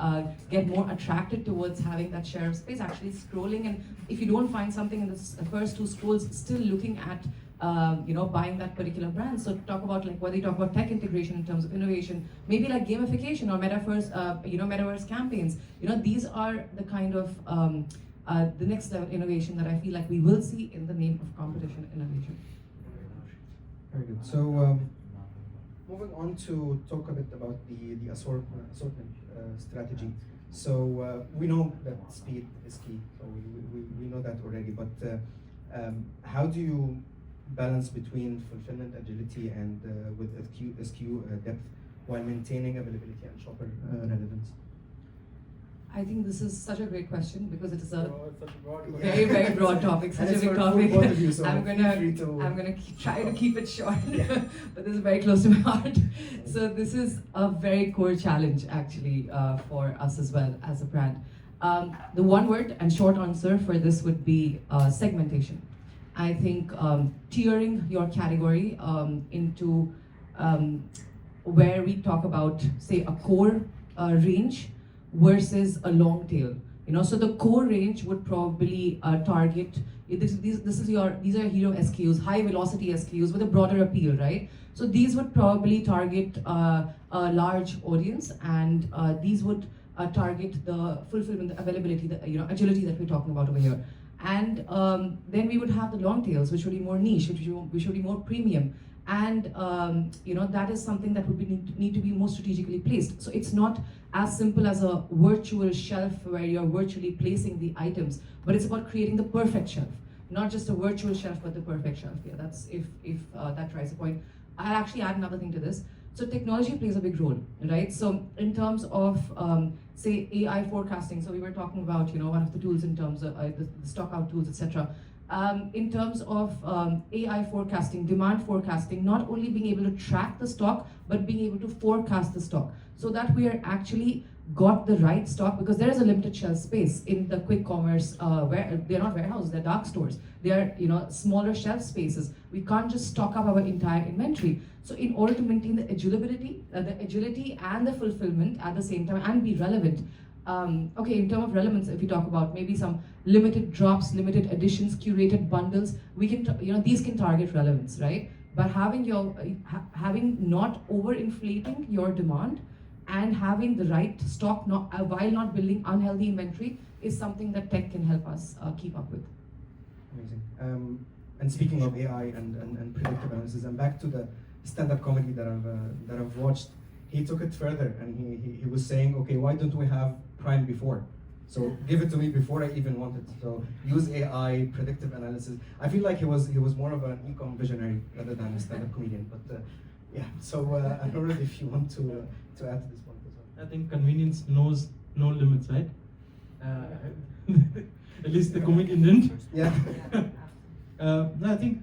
get more attracted towards having that share of space, actually scrolling, and if you don't find something in the first 2 scrolls, still looking at buying that particular brand. So talk about whether you talk about tech integration in terms of innovation, maybe like gamification or metaverse campaigns. These are the kind of the next level innovation that I feel like we will see in the name of competition innovation. Very good. So moving on to talk a bit about the assortment strategy. So we know that speed is key. So we know that already. But how do you balance between fulfillment agility and with SKU depth while maintaining availability and shopper relevance? I think this is such a great question because it is a broad very, very broad topic, such a big topic. I'm gonna try to keep it short, but this is very close to my heart. So this is a very core challenge actually for us as well as a brand. The one word and short answer for this would be segmentation. I think tiering your category into where we talk about, say, a core range versus a long tail. So the core range would probably target these are hero SKUs, high velocity SKUs with a broader appeal, right? So these would probably target a large audience, and these would target the fulfillment, the availability, the agility that we're talking about over here. And then we would have the long tails, which would be more niche, which would be more premium. and that is something that would need to be more strategically placed. So it's not as simple as a virtual shelf where you're virtually placing the items, but it's about creating the perfect shelf, not just a virtual shelf, but the perfect shelf. Yeah, that's if that tries a point. I'll actually add another thing to this. So technology plays a big role, right? So in terms of say AI forecasting, so we were talking about one of the tools in terms of the stock out tools, etc. In terms of AI forecasting, demand forecasting, not only being able to track the stock, but being able to forecast the stock, so that we are actually got the right stock, because there is a limited shelf space in the quick commerce where they're not warehouses, they're dark stores. They are smaller shelf spaces. We can't just stock up our entire inventory. So in order to maintain the agility and the fulfillment at the same time and be relevant, okay, in terms of relevance, if we talk about maybe some limited drops, limited editions, curated bundles, we can these can target relevance, right? But having not overinflating your demand and having the right stock while not building unhealthy inventory is something that tech can help us keep up with. Amazing. And speaking of AI and predictive analysis, and back to the stand-up comedy that I've watched, he took it further and he was saying, okay, why don't we have Prime before? So give it to me before I even want it. So use AI, predictive analysis. I feel like he was more of an e-com visionary rather than a stand-up comedian. But yeah, so I don't know if you want to add to this point as well. I think convenience knows no limits, right? At least the comedian didn't. Yeah. No, I think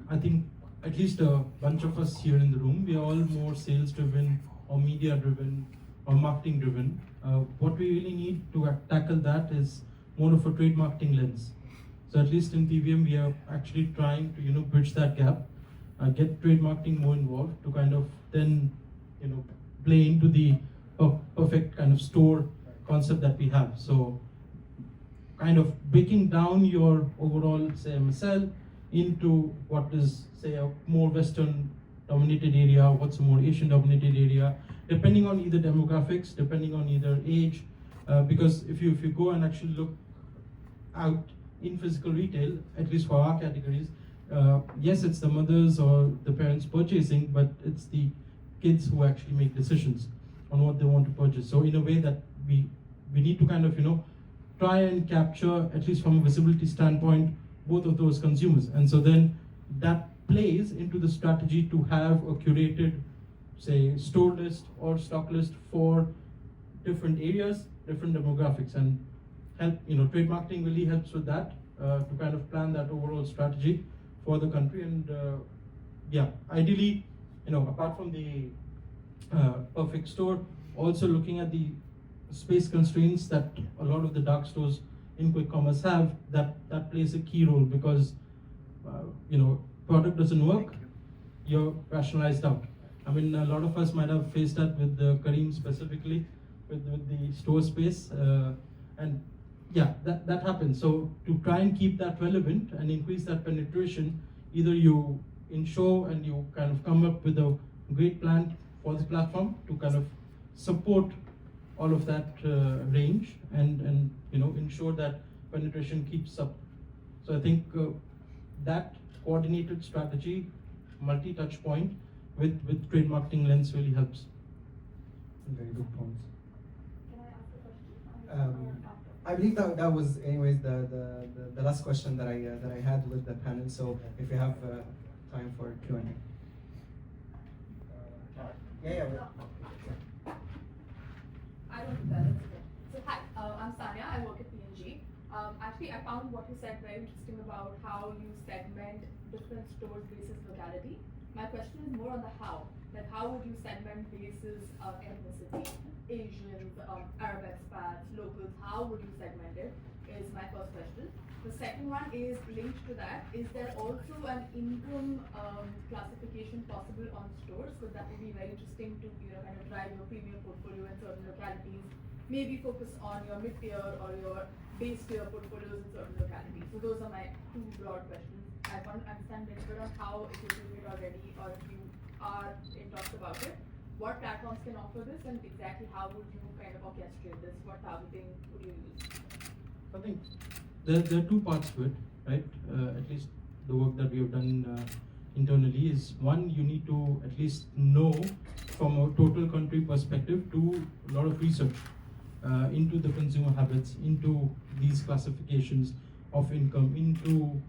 I think at least a bunch of us here in the room, we are all more sales driven or media driven or marketing driven. What we really need to tackle that is more of a trade marketing lens. So at least in PVM, we are actually trying to bridge that gap, get trade marketing more involved to kind of then play into the perfect kind of store concept that we have. So kind of breaking down your overall say MSL into what is say a more Western dominated area, what's a more Asian dominated area, depending on either demographics, depending on either age, because if you go and actually look out in physical retail, at least for our categories, yes, it's the mothers or the parents purchasing, but it's the kids who actually make decisions on what they want to purchase. So in a way that we need to kind of try and capture, at least from a visibility standpoint, both of those consumers. And so then that plays into the strategy to have a curated, say, store list or stock list for different areas, different demographics, and help, trade marketing really helps with that, to kind of plan that overall strategy for the country. And yeah, ideally, apart from the perfect store, also looking at the space constraints that a lot of the dark stores in quick commerce have, that plays a key role, because product doesn't work, you're rationalized out. I mean, a lot of us might have faced that with Kareem specifically, with the store space, and yeah, that happens. So to try and keep that relevant and increase that penetration, either you ensure and you kind of come up with a great plan for the platform to kind of support all of that range and ensure that penetration keeps up. So I think that coordinated strategy, multi-touch point with trade marketing lens really helps. Very good points. Can I ask a question? I believe that was, anyways, the last question that I had with the panel. So if you have time for Q&A. Yeah. I don't think that is okay. So hi, I'm Sanya. I work at P&G. Actually, I found what you said very interesting about how you segment different stores basis locality. My question is more on the how. Like, how would you segment basis ethnicity, Asians, Arab expats, locals? How would you segment it? Is my first question. The second one is linked to that. Is there also an income classification possible on stores? Because that would be very interesting to kind of drive your premium portfolio in certain localities. Maybe focus on your mid-tier or your base tier portfolios in certain localities. So those are my two broad questions. I want to understand a little bit on how, if you're doing it already or if you are in talks about it, what platforms can offer this and exactly how would you kind of orchestrate this? What targeting would you use? I think there are two parts to it, right? At least the work that we have done internally is, one, you need to at least know from a total country perspective, do a lot of research into the consumer habits, into these classifications of income, into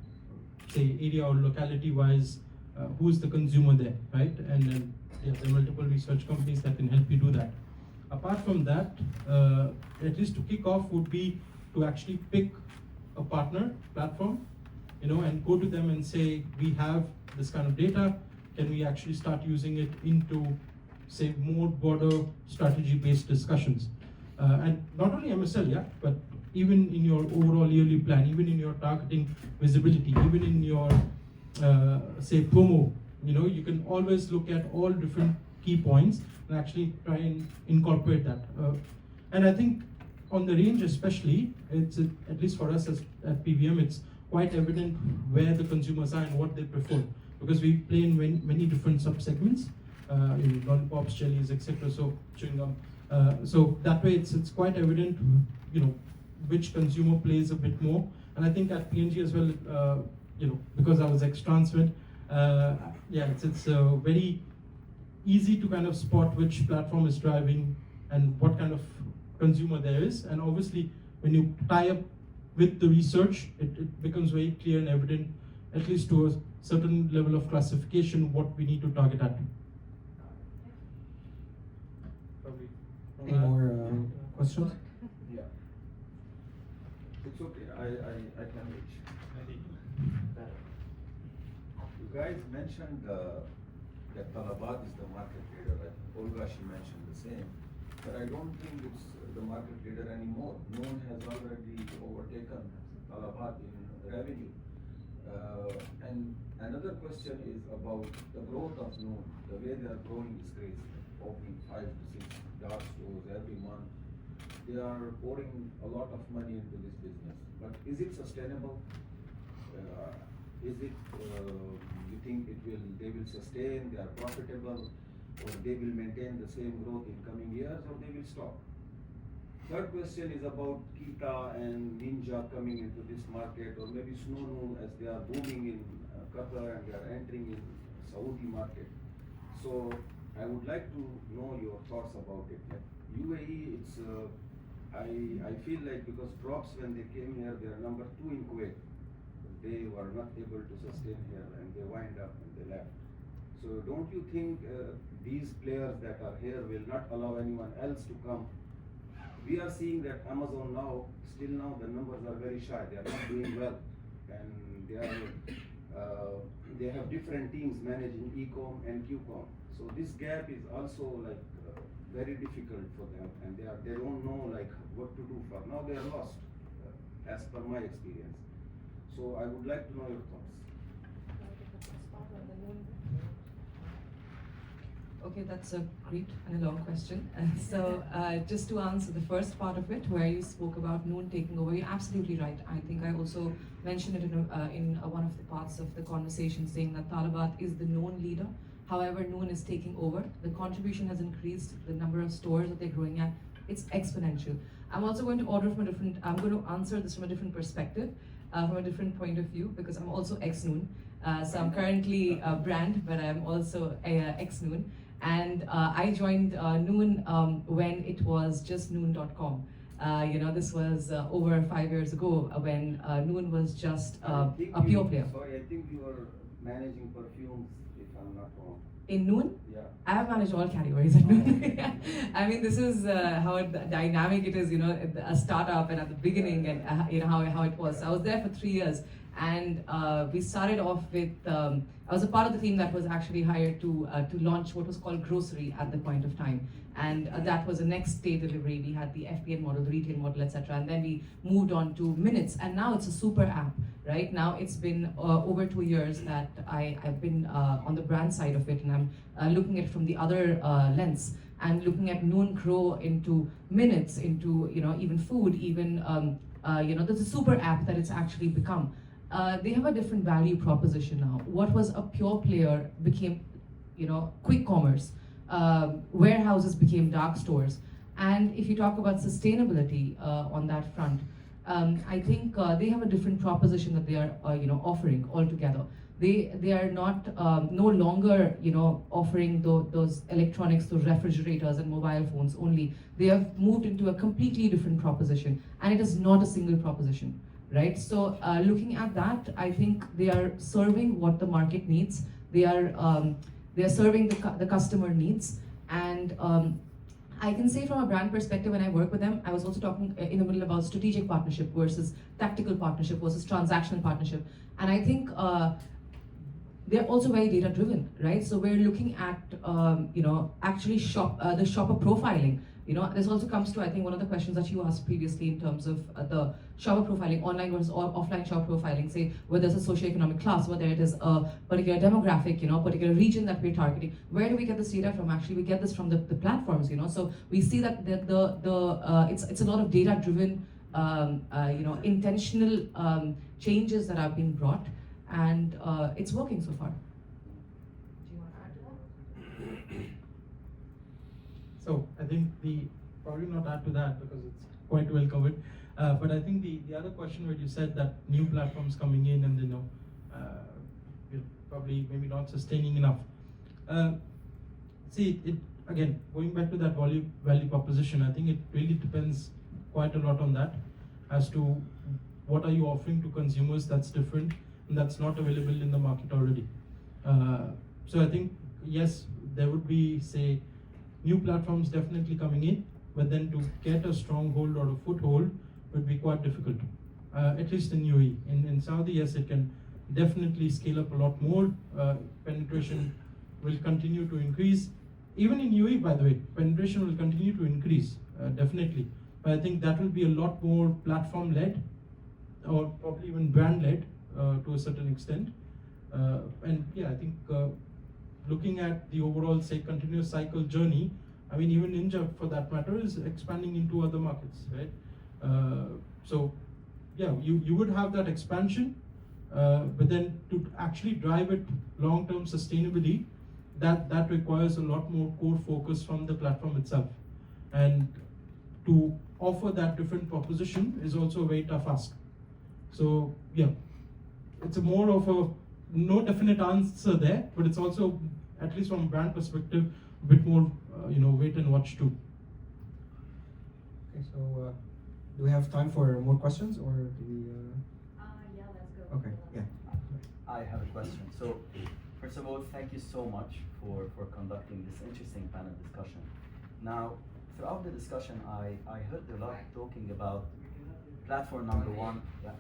say area or locality wise, who's the consumer there, right? And then there are multiple research companies that can help you do that. Apart from that, at least to kick off would be to actually pick a partner platform, and go to them and say, we have this kind of data, can we actually start using it into, say, more broader strategy-based discussions? And not only MSL, yeah, but even in your overall yearly plan, even in your targeting visibility, even in your, say, promo, you can always look at all different key points and actually try and incorporate that. And I think on the range especially, it's at least for us at PVM, it's quite evident where the consumers are and what they prefer, because we play in many different sub-segments, lollipops, jellies, etc. So chewing gum. So that way, it's quite evident, which consumer plays a bit more. And I think at P&G as well, because I was ex-Transmit, it's very easy to kind of spot which platform is driving and what kind of consumer there is. And obviously, when you tie up with the research, it becomes very clear and evident, at least to a certain level of classification, what we need to target at. Any more questions? Yeah. It's okay, I can reach. You guys mentioned that Talabat is the market leader. Olga, she mentioned the same. But I don't think it's the market leader anymore. Noon has already overtaken Talabat in revenue. And another question is about the growth of Noon. The way they are growing is crazy. Opening 5 to 6 dark stores every month. They are pouring a lot of money into this business. But is it sustainable? Is it, you think they will sustain, they are profitable, or they will maintain the same growth in coming years, or they will stop? Third question is about Kita and Ninja coming into this market, or maybe Snunu as they are booming in Qatar and they are entering in Saudi market. So I would like to know your thoughts about it. Like UAE, it's I feel like because Drops, when they came here, they are number 2 in Kuwait. They were not able to sustain here and they wind up and they left. So don't you think these players that are here will not allow anyone else to come? We are seeing that Amazon now, still now the numbers are very shy. They are not doing well, and they have different teams managing e-com and Q-com. So this gap is also like very difficult for them, and they don't know like what to do for now. They are lost, as per my experience. So I would like to know your thoughts. Okay, that's a great and a long question. So just to answer the first part of it, where you spoke about Noon taking over, you're absolutely right. I think I also mentioned it in one of the parts of the conversation, saying that Talabat is the known leader. However, Noon is taking over. The contribution has increased, the number of stores that they're growing at, it's exponential. I'm also going to I'm going to answer this from a different perspective, from a different point of view, because I'm also ex-Noon. So I'm currently a brand, but I'm also ex-Noon. And I joined Noon when it was just noon.com. This was over 5 years ago when Noon was just a pure player. Sorry, I think you were managing perfumes, if I'm not wrong. In Noon? Yeah. I have managed all categories at Noon. I mean, this is how dynamic it is, a startup and at the beginning, and how it was. So I was there for 3 years. And we started off with, I was a part of the team that was actually hired to launch what was called grocery at the point of time. And that was the next day delivery. We had the FBN model, the retail model, etc. And then we moved on to minutes. And now it's a super app, right? Now it's been over 2 years that I've been on the brand side of it. And I'm looking at it from the other lens. And looking at Noon grow into minutes, into even food, even there's a super app that it's actually become. They have a different value proposition now. What was a pure player became, quick commerce. Warehouses became dark stores. And if you talk about sustainability on that front, I think they have a different proposition that they are offering altogether. They are not no longer offering those electronics, those refrigerators and mobile phones only. They have moved into a completely different proposition, and it is not a single proposition, right? So looking at that, I think they are serving what the market needs. They are serving the customer needs, and I can say from a brand perspective, when I work with them, I was also talking in the middle about strategic partnership versus tactical partnership versus transactional partnership. And I think they're also very data driven, right? So we're looking at, actually the shopper profiling. This also comes to, I think, one of the questions that you asked previously in terms of the shopper profiling, online versus offline shopper profiling, say whether it's a socioeconomic class, whether it is a particular demographic, particular region that we're targeting. Where do we get this data from? Actually, we get this from the platforms, So we see that it's a lot of data driven, intentional changes that are being brought, and it's working so far. Do you want to add to that? So I think probably not add to that because it's quite well covered. But I think the other question where you said that new platforms coming in and we're probably maybe not sustaining enough. Again, going back to that value proposition, I think it really depends quite a lot on that as to what are you offering to consumers that's different and that's not available in the market already. So I think, yes, there would be, say, new platforms definitely coming in, but then to get a stronghold or a foothold would be quite difficult, at least in UAE. In Saudi, yes, it can definitely scale up a lot more. Penetration will continue to increase. Even in UAE, by the way, penetration will continue to increase, definitely. But I think that will be a lot more platform-led or probably even brand-led to a certain extent. And yeah, I think looking at the overall, say, continuous cycle journey, I mean, even Ninja, for that matter, is expanding into other markets, right? So, yeah, you would have that expansion, but then to actually drive it long-term sustainably, that requires a lot more core focus from the platform itself. And to offer that different proposition is also a very tough ask. So, yeah, it's a more of a no definite answer there, but it's also, at least from a brand perspective, a bit more, wait and watch too. Okay, so do we have time for more questions, or do we? Yeah, let's go. Okay, yeah. I have a question. So, first of all, thank you so much for conducting this interesting panel discussion. Now, throughout the discussion, I heard a lot talking about platform number one. Yeah.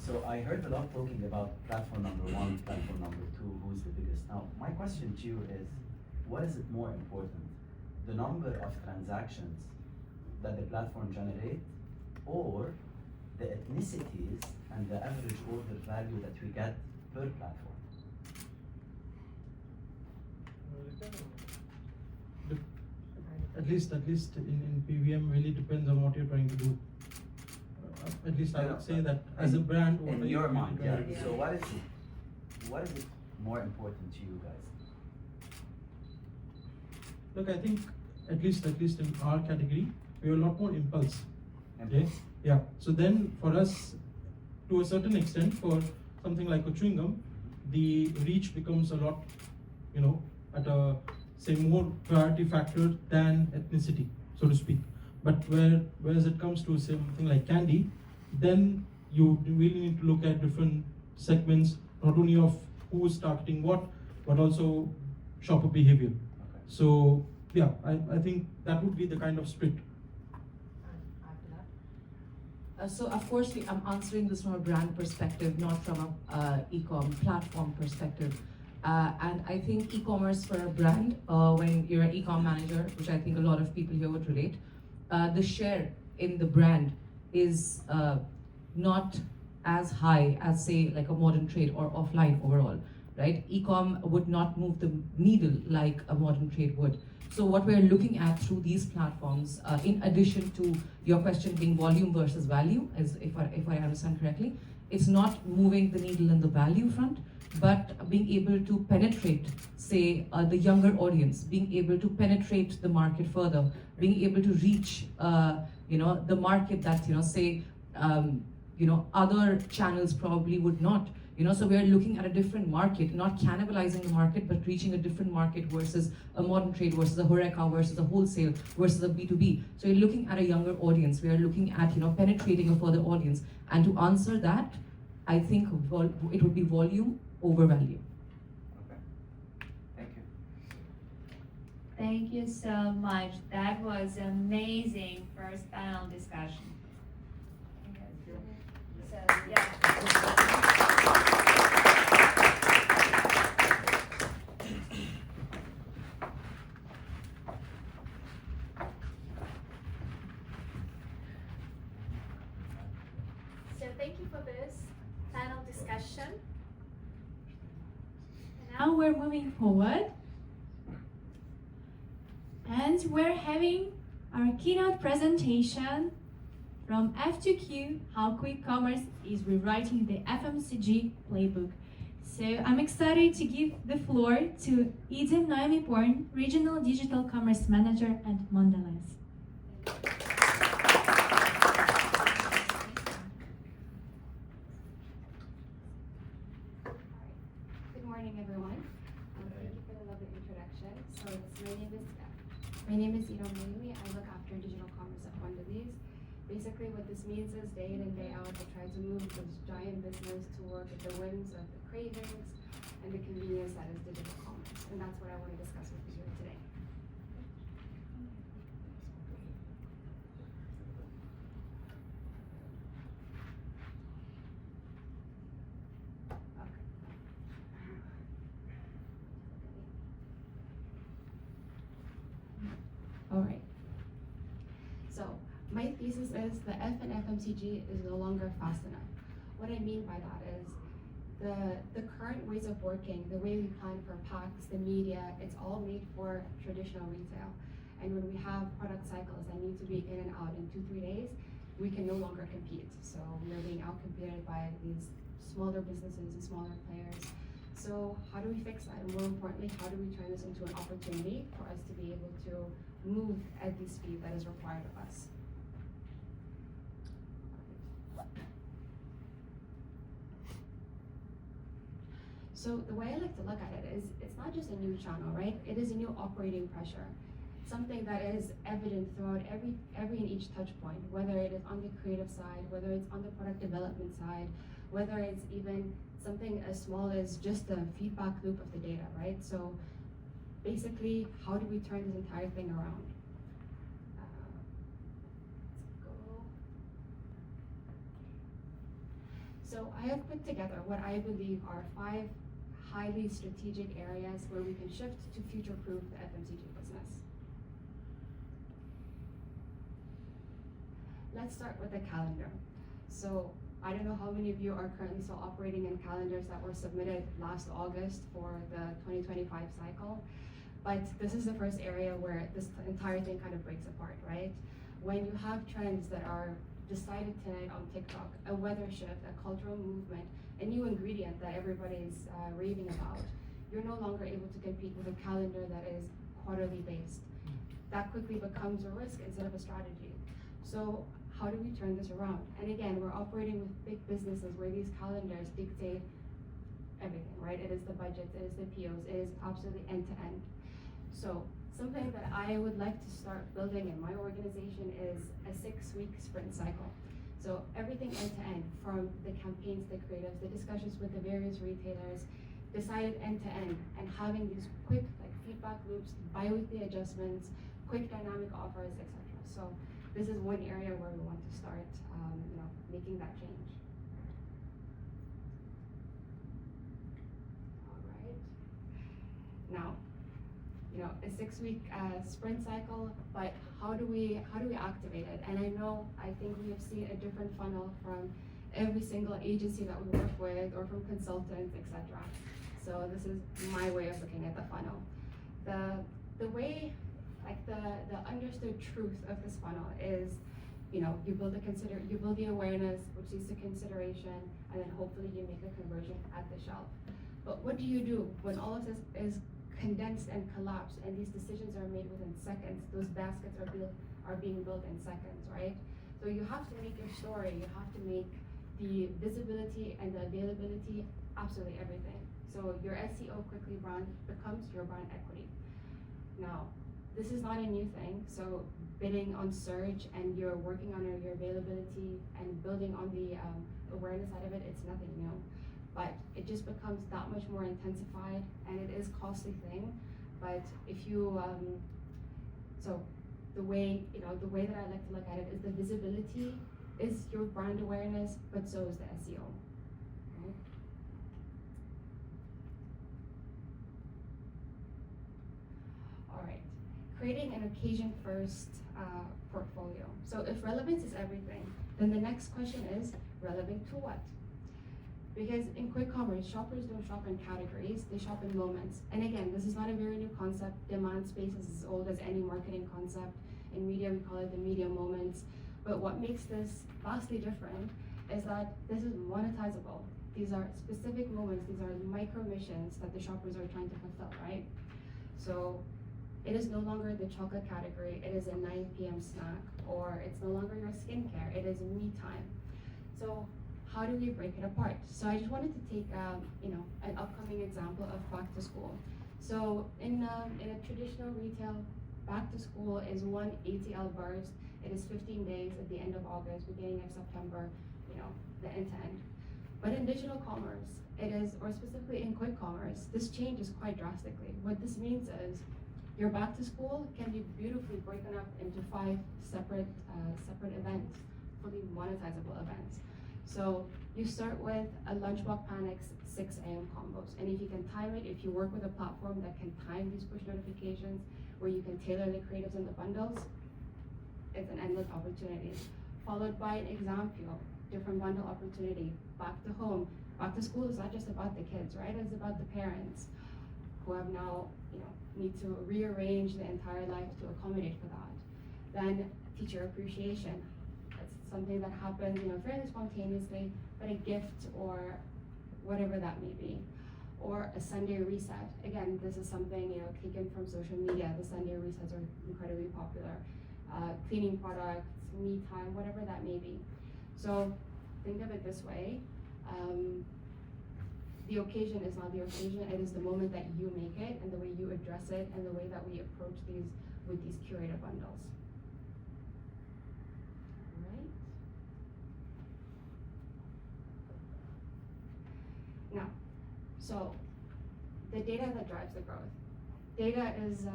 So I heard a lot talking about platform number one, platform number two, who's the biggest. Now, my question to you is, what is it more important? The number of transactions that the platform generates, or the ethnicities and the average order value that we get per platform? At least in PVM really depends on what you're trying to do. At least I would say that as a brand. In your mind, yeah. So what is it more important to you guys? Look, I think at least in our category, we have a lot more impulse. Impulse? Okay? Yeah. So then for us, to a certain extent, for something like a chewing gum, the reach becomes a lot, at a, say, more priority factor than ethnicity, so to speak. But whereas it comes to something like candy, then you really need to look at different segments, not only of who is targeting what, but also shopper behavior. Okay. So yeah, I think that would be the kind of split. So of course, I'm answering this from a brand perspective, not from a e-com platform perspective. And I think e-commerce for a brand, when you're an e-com manager, which I think a lot of people here would relate, the share in the brand is not as high as, say, like a modern trade or offline overall, right? E-com would not move the needle like a modern trade would. So what we're looking at through these platforms, in addition to your question being volume versus value, as if I understand correctly, it's not moving the needle in the value front, but being able to penetrate, say, the younger audience, being able to penetrate the market further, being able to reach, the market that, say, other channels probably would not. So we are looking at a different market, not cannibalizing the market, but reaching a different market versus a modern trade, versus a HoReCa, versus a wholesale, versus a B2B. So you're looking at a younger audience. We are looking at, penetrating a further audience. And to answer that, I think it would be volume over value. Okay. Thank you. Thank you so much. That was amazing first panel discussion. So, yeah. So thank you for this panel discussion. And now we're moving forward. And we're having our keynote presentation from F2Q, how quick commerce is rewriting the FMCG playbook. So I'm excited to give the floor to Eden Naomi-Born, Regional Digital Commerce Manager at Mondelez. Good morning, everyone. Thank you for the lovely introduction. So my name is Eden Naomi. I look after digital commerce at Mondelez. Basically, what this means is day in and day out, I try to move this giant business to work with the whims of the cravings and the convenience that is digital commerce. And that's what I want to discuss with you here today. All right. So my thesis is the F in FMCG is no longer fast enough. What I mean by that is the current ways of working, the way we plan for packs, the media, it's all made for traditional retail. And when we have product cycles that need to be in and out in 2-3 days, we can no longer compete. So we're being outcompeted by these smaller businesses and smaller players. So how do we fix that? And more importantly, how do we turn this into an opportunity for us to be able to move at the speed that is required of us? So the way I like to look at it is, it's not just a new channel, right? It is a new operating pressure. Something that is evident throughout every and each touch point, whether it is on the creative side, whether it's on the product development side, whether it's even something as small as just the feedback loop of the data, right? So basically, how do we turn this entire thing around? Let's go. So I have put together what I believe are 5 highly strategic areas where we can shift to future-proof the FMCG business. Let's start with the calendar. So I don't know how many of you are currently still operating in calendars that were submitted last August for the 2025 cycle, but this is the first area where this entire thing kind of breaks apart, right? When you have trends that are decided tonight on TikTok, a weather shift, a cultural movement, a new ingredient that everybody's raving about, you're no longer able to compete with a calendar that is quarterly based. That quickly becomes a risk instead of a strategy. So how do we turn this around? And again, we're operating with big businesses where these calendars dictate everything, right? It is the budgets, it is the POs, it is absolutely end to end. So something that I would like to start building in my organization is a 6-week sprint cycle. So everything end to end, from the campaigns, the creatives, the discussions with the various retailers, decided end to end, and having these quick feedback loops, bi-weekly adjustments, quick dynamic offers, etc. So this is one area where we want to start, making that change. All right. Now, a 6-week sprint cycle, but how do we activate it? And I think we have seen a different funnel from every single agency that we work with, or from consultants, etc. So this is my way of looking at the funnel. The way, the understood truth of this funnel is, you build the awareness, which leads to consideration, and then hopefully you make a conversion at the shelf. But what do you do when all of this is condensed and collapsed and these decisions are made within seconds? Those baskets are being built in seconds, right? So you have to make your story, you have to make the visibility and the availability absolutely everything. So your SEO quickly brand becomes your brand equity. Now, this is not a new thing, so bidding on search and you're working on your availability and building on the awareness side of it, it's nothing new. But it just becomes that much more intensified, and it is a costly thing. But if you, so the way that I like to look at it is the visibility is your brand awareness, but so is the SEO. Okay? All right, creating an occasion-first portfolio. So if relevance is everything, then the next question is relevant to what? Because in quick commerce, shoppers don't shop in categories, they shop in moments. And again, this is not a very new concept. Demand space is as old as any marketing concept. In media, we call it the media moments. But what makes this vastly different is that this is monetizable. These are specific moments, these are micro missions that the shoppers are trying to fulfill, right? So it is no longer the chocolate category, it is a 9 p.m. snack, or it's no longer your skincare, it is me time. So how do we break it apart? So I just wanted to take an upcoming example of back to school. So in a traditional retail, back to school is one ATL burst. It is 15 days at the end of August, beginning of September, the end to end. But in digital commerce, it is, or specifically in quick commerce, this changes quite drastically. What this means is your back to school can be beautifully broken up into 5 separate events, fully monetizable events. So you start with a Lunchbox Panics 6 a.m. combos. And if you can time it, if you work with a platform that can time these push notifications, where you can tailor the creatives and the bundles, it's an endless opportunity. Followed by an exam fuel, different bundle opportunity, back to home. Back to school is not just about the kids, right? It's about the parents who have now, need to rearrange the entire life to accommodate for that. Then teacher appreciation. It's something that happens, fairly spontaneously, but a gift or whatever that may be. Or a Sunday reset. Again, this is something, taken from social media. The Sunday resets are incredibly popular. Cleaning products, me time, whatever that may be. So think of it this way. The occasion is not the occasion, it is the moment that you make it and the way you address it and the way that we approach these with these curated bundles. Right? Now, so the data that drives the growth. Data is,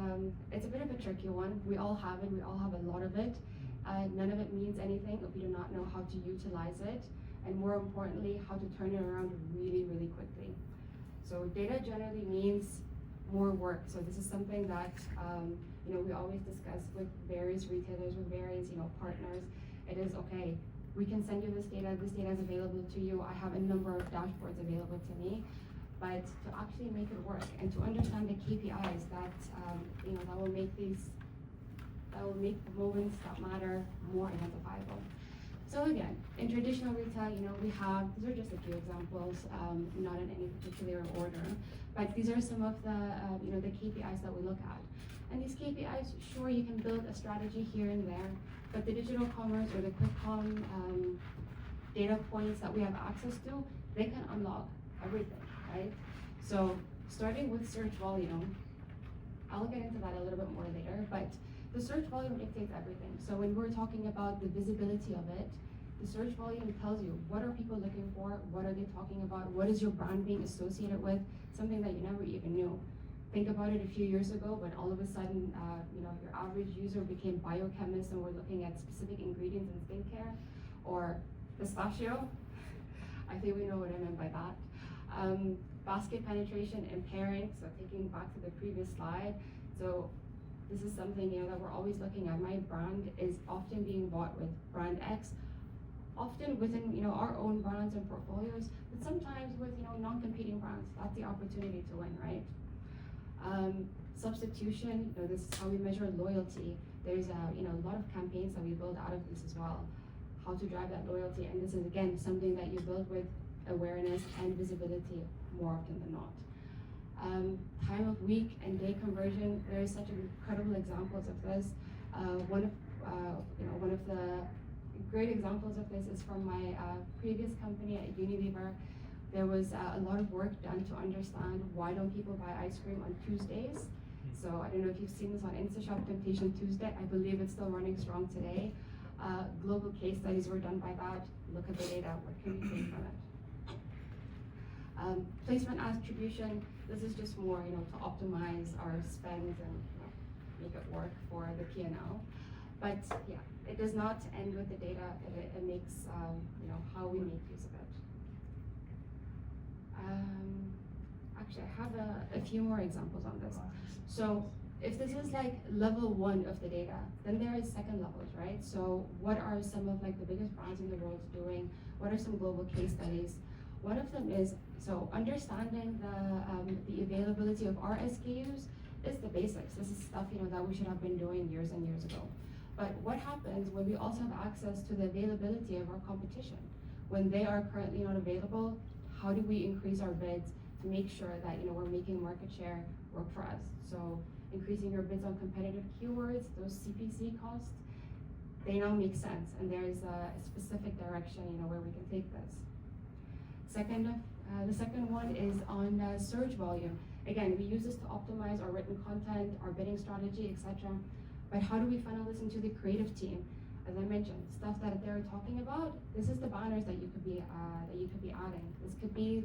it's a bit of a tricky one. We all have it, we all have a lot of it. None of it means anything if we do not know how to utilize it, and more importantly, how to turn it around really, really quickly. So data generally means more work. So this is something that we always discuss with various retailers, with various partners. It is okay, we can send you this data is available to you. I have a number of dashboards available to me. But to actually make it work and to understand the KPIs that that will make the moments that matter more identifiable. So again, in traditional retail, we have, these are just a few examples, not in any particular order, but these are some of the the KPIs that we look at. And these KPIs, sure, you can build a strategy here and there, but the digital commerce or the quick com data points that we have access to, they can unlock everything, right? So starting with search volume, I'll get into that a little bit more later, but the search volume dictates everything. So when we're talking about the visibility of it, the search volume tells you what are people looking for, what are they talking about, what is your brand being associated with, something that you never even knew. Think about it a few years ago when all of a sudden, your average user became biochemist and we're looking at specific ingredients in skincare, or pistachio. I think we know what I meant by that. Basket penetration and pairing, so taking back to the previous slide. So this is something that we're always looking at. My brand is often being bought with brand X, often within our own brands and portfolios, but sometimes with non-competing brands. That's the opportunity to win, right? Substitution, this is how we measure loyalty. There's a lot of campaigns that we build out of this as well. How to drive that loyalty, and this is again something that you build with awareness and visibility more often than not. Time of week and day conversion, there is such incredible examples of this. One of the great examples of this is from my previous company at Unilever. There was a lot of work done to understand why don't people buy ice cream on Tuesdays. So I don't know if you've seen this on InstaShop Temptation Tuesday. I believe it's still running strong today. Global case studies were done by that. Look at the data. What can we take from it? Placement attribution. This is just more, to optimize our spends and make it work for the P&L. But yeah, it does not end with the data. It makes how we make use of it. Actually, I have a few more examples on this. So if this is like level 1 of the data, then there is second levels, right? So what are some of like the biggest brands in the world doing? What are some global case studies? One of them is, so understanding the availability of our SKUs is the basics. This is stuff that we should have been doing years and years ago. But what happens when we also have access to the availability of our competition? When they are currently not available, how do we increase our bids to make sure that we're making market share work for us? So increasing your bids on competitive keywords, those CPC costs, they now make sense, and there's a specific direction where we can take this. The second one is on search volume. Again, we use this to optimize our written content, our bidding strategy, etc. But how do we funnel this into the creative team? As I mentioned, stuff that they're talking about, this is the banners that you could be adding. This could be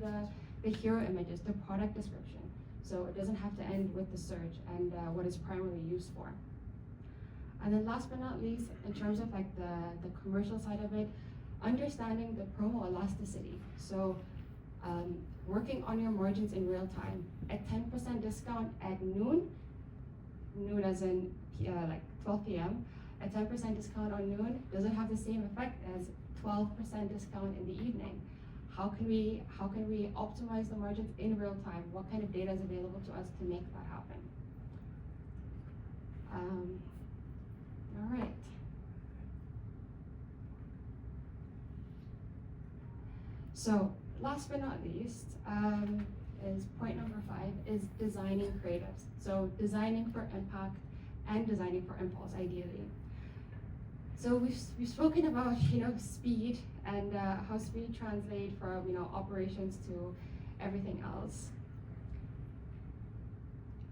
the hero images, the product description. So it doesn't have to end with the search and what it's primarily used for. And then last but not least, in terms of like the commercial side of it, understanding the promo elasticity. So working on your margins in real time. A 10% discount at noon as in like 12 p.m., a 10% discount on noon doesn't have the same effect as 12% discount in the evening. How can we optimize the margins in real time? What kind of data is available to us to make that happen? All right. So last but not least, is point number 5 is designing creatives. So designing for impact and designing for impulse, ideally. So we've spoken about speed and how speed translates from operations to everything else.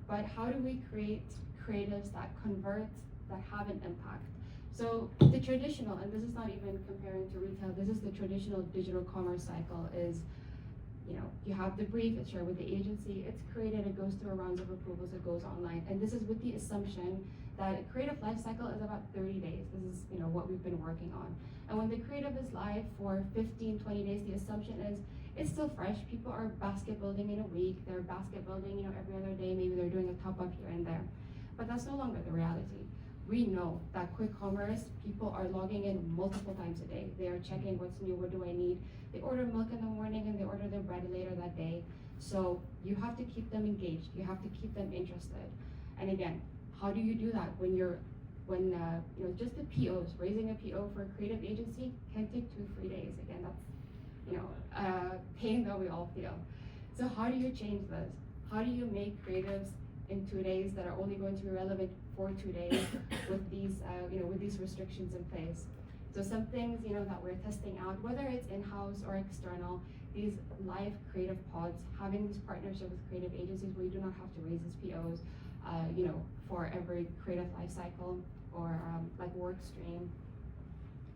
But how do we create creatives that convert, that have an impact? So the traditional, and this is not even comparing to retail, this is the traditional digital commerce cycle is, you have the brief, it's shared with the agency, it's created, it goes through a rounds of approvals, it goes online. And this is with the assumption that a creative life cycle is about 30 days. This is what we've been working on. And when the creative is live for 15, 20 days, the assumption is it's still fresh. People are basket building in a week, they're basket building every other day, maybe they're doing a top up here and there. But that's no longer the reality. We know that quick commerce, people are logging in multiple times a day. They are checking what's new, what do I need. They order milk in the morning and they order their bread later that day. So you have to keep them engaged. You have to keep them interested. And again, how do you do that when just the POs, raising a PO for a creative agency can take 2-3 days. Again, that's pain that we all feel. So how do you change this? How do you make creatives in 2 days that are only going to be relevant for 2 days with these restrictions in place? So some things that we're testing out, whether it's in-house or external, these live creative pods, having this partnership with creative agencies where you do not have to raise these POs, for every creative life cycle or like work stream.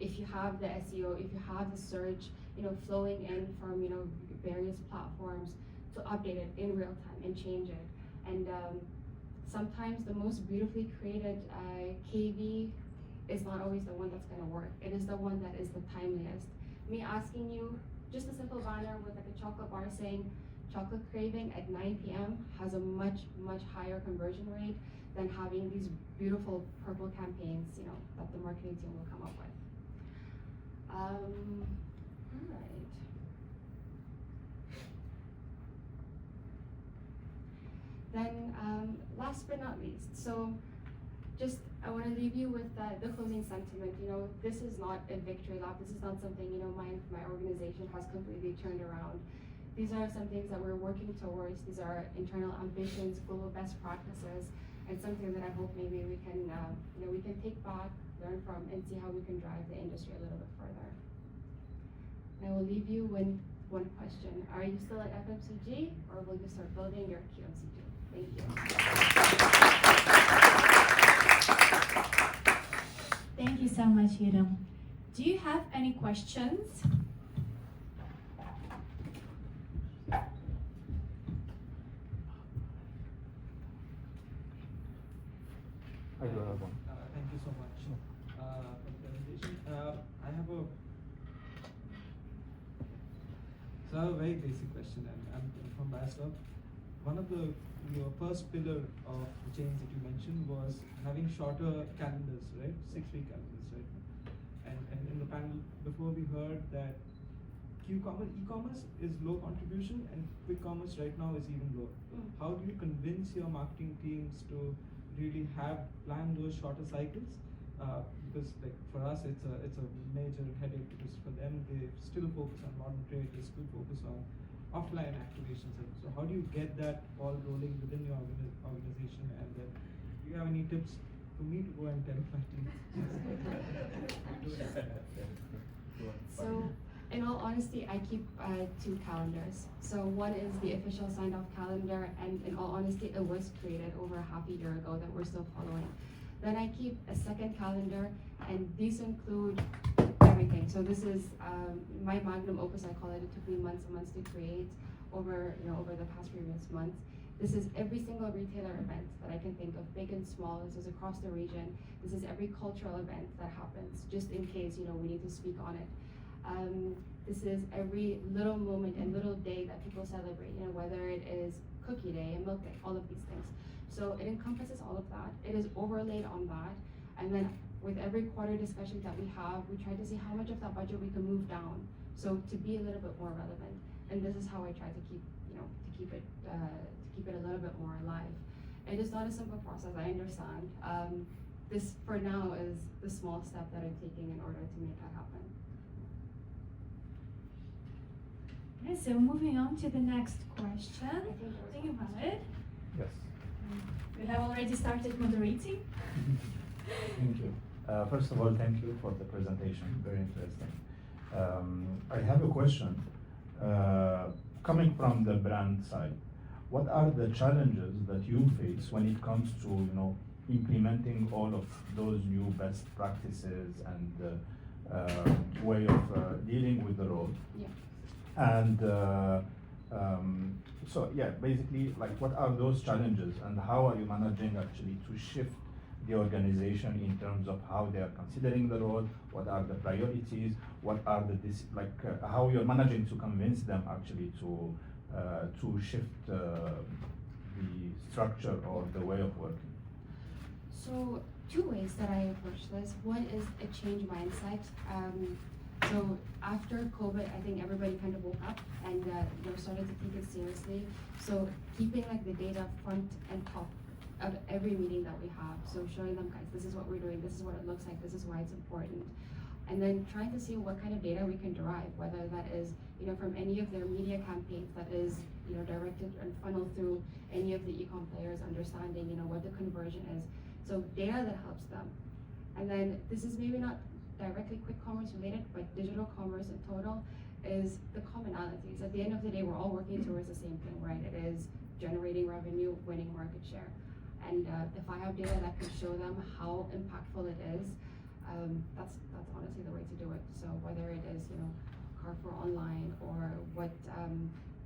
If you have the SEO, if you have the search, flowing in from various platforms, to update it in real time and change it. And sometimes the most beautifully created KV is not always the one that's going to work. It is the one that is the timeliest. Me asking you, just a simple banner with like a chocolate bar saying chocolate craving at 9 p.m. has a much, much higher conversion rate than having these beautiful purple campaigns, that the marketing team will come up with. All right. Then last but not least, so just I want to leave you with the closing sentiment. You know, this is not a victory lap. This is not something, you know, my organization has completely turned around. These are some things that we're working towards. These are internal ambitions, global best practices, and something that I hope maybe we can, you know, we can take back, learn from, and see how we can drive the industry a little bit further. And I will leave you with one question. Are you still at FMCG, or will you start building your QMCG? Thank you. Thank you so much, Hiram. Do you have any questions? I do have one. Thank you so much for the presentation. I have a very basic question, and I'm from Basel. One of your first pillar of the change that you mentioned was having shorter calendars, right? 6-week calendars, right? And in the panel before, we heard that e-commerce is low contribution, and quick commerce right now is even lower. How do you convince your marketing teams to really plan those shorter cycles? Because like for us, it's a major headache, because for them they still focus on modern trade, they still focus on offline activations. And so how do you get that ball rolling within your organization? And then do you have any tips for me to go and tell my team? So, in all honesty, I keep 2 calendars. So one is the official signed off calendar, and in all honesty, it was created over a half a year ago that we're still following. Then I keep a second calendar, and these include everything. So this is my magnum opus, I call it. It took me months and months to create over the past previous months. This is every single retailer event that I can think of, big and small. This is across the region. This is every cultural event that happens, just in case, you know, we need to speak on it. This is every little moment and little day that people celebrate, you know, whether it is cookie day and milk day, all of these things. So it encompasses all of that. It is overlaid on that. And then with every quarter discussion that we have, we try to see how much of that budget we can move down. So to be a little bit more relevant. And this is how I try to keep, you know, to keep it a little bit more alive. It is not a simple process, I understand. This for now is the small step that I'm taking in order to make that happen. Okay, so moving on to the next question. Think about it. Yes. We have already started moderating. Thank you. First of all, thank you for the presentation. Very interesting. I have a question. Coming from the brand side, what are the challenges that you face when it comes to, you know, implementing all of those new best practices and way of dealing with the role? Yeah. And so yeah, basically, like, what are those challenges, and how are you managing actually to shift the organization in terms of how they are considering the role? What are the priorities? What are the how you're managing to convince them actually to shift the structure or the way of working? So 2 ways that I approach this. One is a change mindset. So after COVID, I think everybody kind of woke up and started to take it seriously. So keeping like the data front and top of every meeting that we have. So showing them, guys, this is what we're doing, this is what it looks like, this is why it's important. And then trying to see what kind of data we can derive, whether that is, you know, from any of their media campaigns that is, you know, directed and funneled through any of the e-com players, understanding, you know, what the conversion is. So data that helps them. And then this is maybe not directly quick commerce related, but digital commerce in total is the commonalities. At the end of the day, we're all working towards the same thing, right? It is generating revenue, winning market share. And if I have data that can show them how impactful it is, that's honestly the way to do it. So whether it is, you know, Carrefour online, or what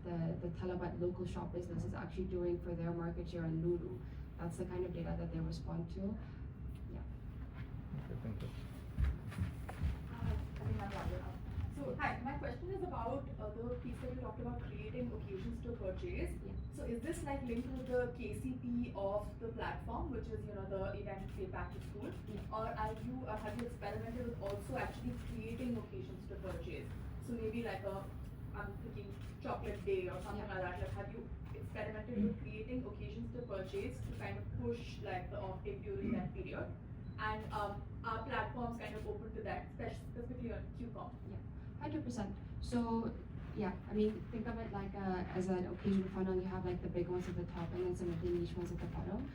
the Talabat local shop business is actually doing for their market share in Lulu, that's the kind of data that they respond to. Yeah. Okay, thank you. So hi, my question is about the piece that you talked about, creating occasions to purchase. Yeah. So is this like linked with the KCP of the platform, which is, you know, the event say back to school, or have you experimented with also actually creating occasions to purchase? So maybe like I'm thinking chocolate day or something like that. Like, have you experimented with creating occasions to purchase to kind of push like the offtake during that period. And our platform's kind of open to that, specifically on QCOM. Yeah, 100%. So, yeah, I mean, think of it like as an occasion funnel. You have like the big ones at the top and then some of the niche ones at the bottom.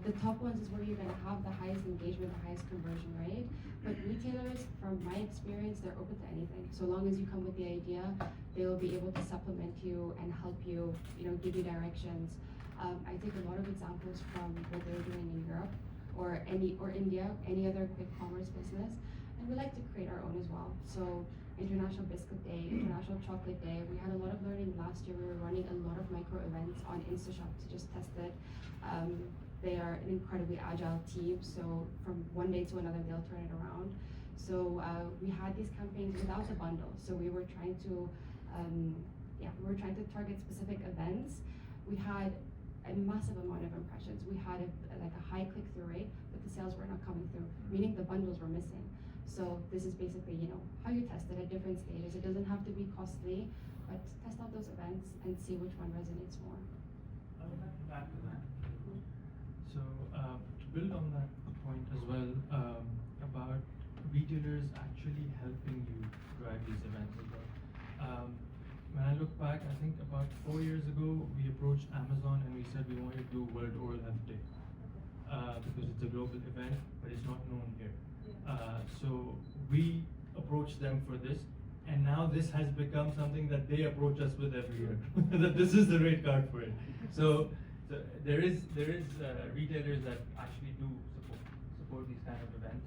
The top ones is where you're going to have the highest engagement, the highest conversion rate. But retailers, from my experience, they're open to anything. So long as you come with the idea, they will be able to supplement you and help you, give you directions. I take a lot of examples from what they're doing in Europe or India, any other quick commerce business. And we like to create our own as well. So International Biscuit Day, International Chocolate Day. We had a lot of learning last year. We were running a lot of micro events on InstaShop to just test it. They are an incredibly agile team, so from one day to another, they'll turn it around. So we had these campaigns without the bundle. So we were trying to, target specific events. We had a massive amount of impressions. We had a high click-through rate, but the sales were not coming through, meaning the bundles were missing. So this is basically, how you test it at different stages. It doesn't have to be costly, but test out those events and see which one resonates more. I would like to add to that. So to build on that point as well, about retailers actually helping you drive these events as well. When I look back, I think about 4 years ago, we approached Amazon and we said we wanted to do World Oral Health Day because it's a global event, but it's not known here. So we approached them for this, and now this has become something that they approach us with every year. That this is the rate card for it. So there is retailers that actually do support these kind of events.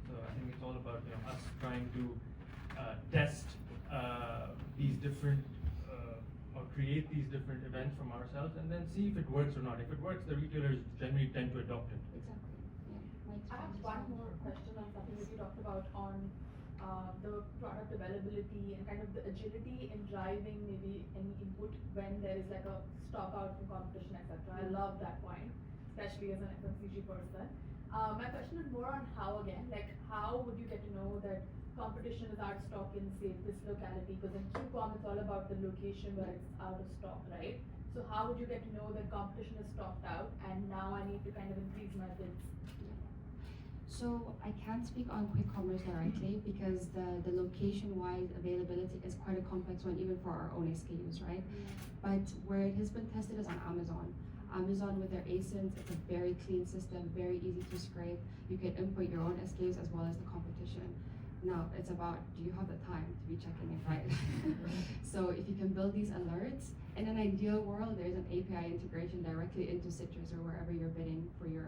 So I think it's all about us trying to test these different or create these different events from ourselves, and then see if it works or not. If it works, the retailers generally tend to adopt it. Exactly. Yeah. I have one more question on something that you talked about on the product availability and kind of the agility in driving maybe any input when there is like a stock out from competition, etc. I love that point, especially as an FMCG person. My question is more on how again, like how would you get to know that competition is out of stock in say this locality? Because in QCOM it's all about the location where it's out of stock, right? So how would you get to know that competition is stocked out and now I need to kind of increase my bids? So I can't speak on quick commerce directly because the location-wise availability is quite a complex one even for our own SKUs, right? But where it has been tested is on Amazon. Amazon with their ASINs, it's a very clean system, very easy to scrape. You can input your own SKUs as well as the competition. Now it's about, do you have the time to be checking it, right? So if you can build these alerts, in an ideal world, there's an API integration directly into Citrus or wherever you're bidding for your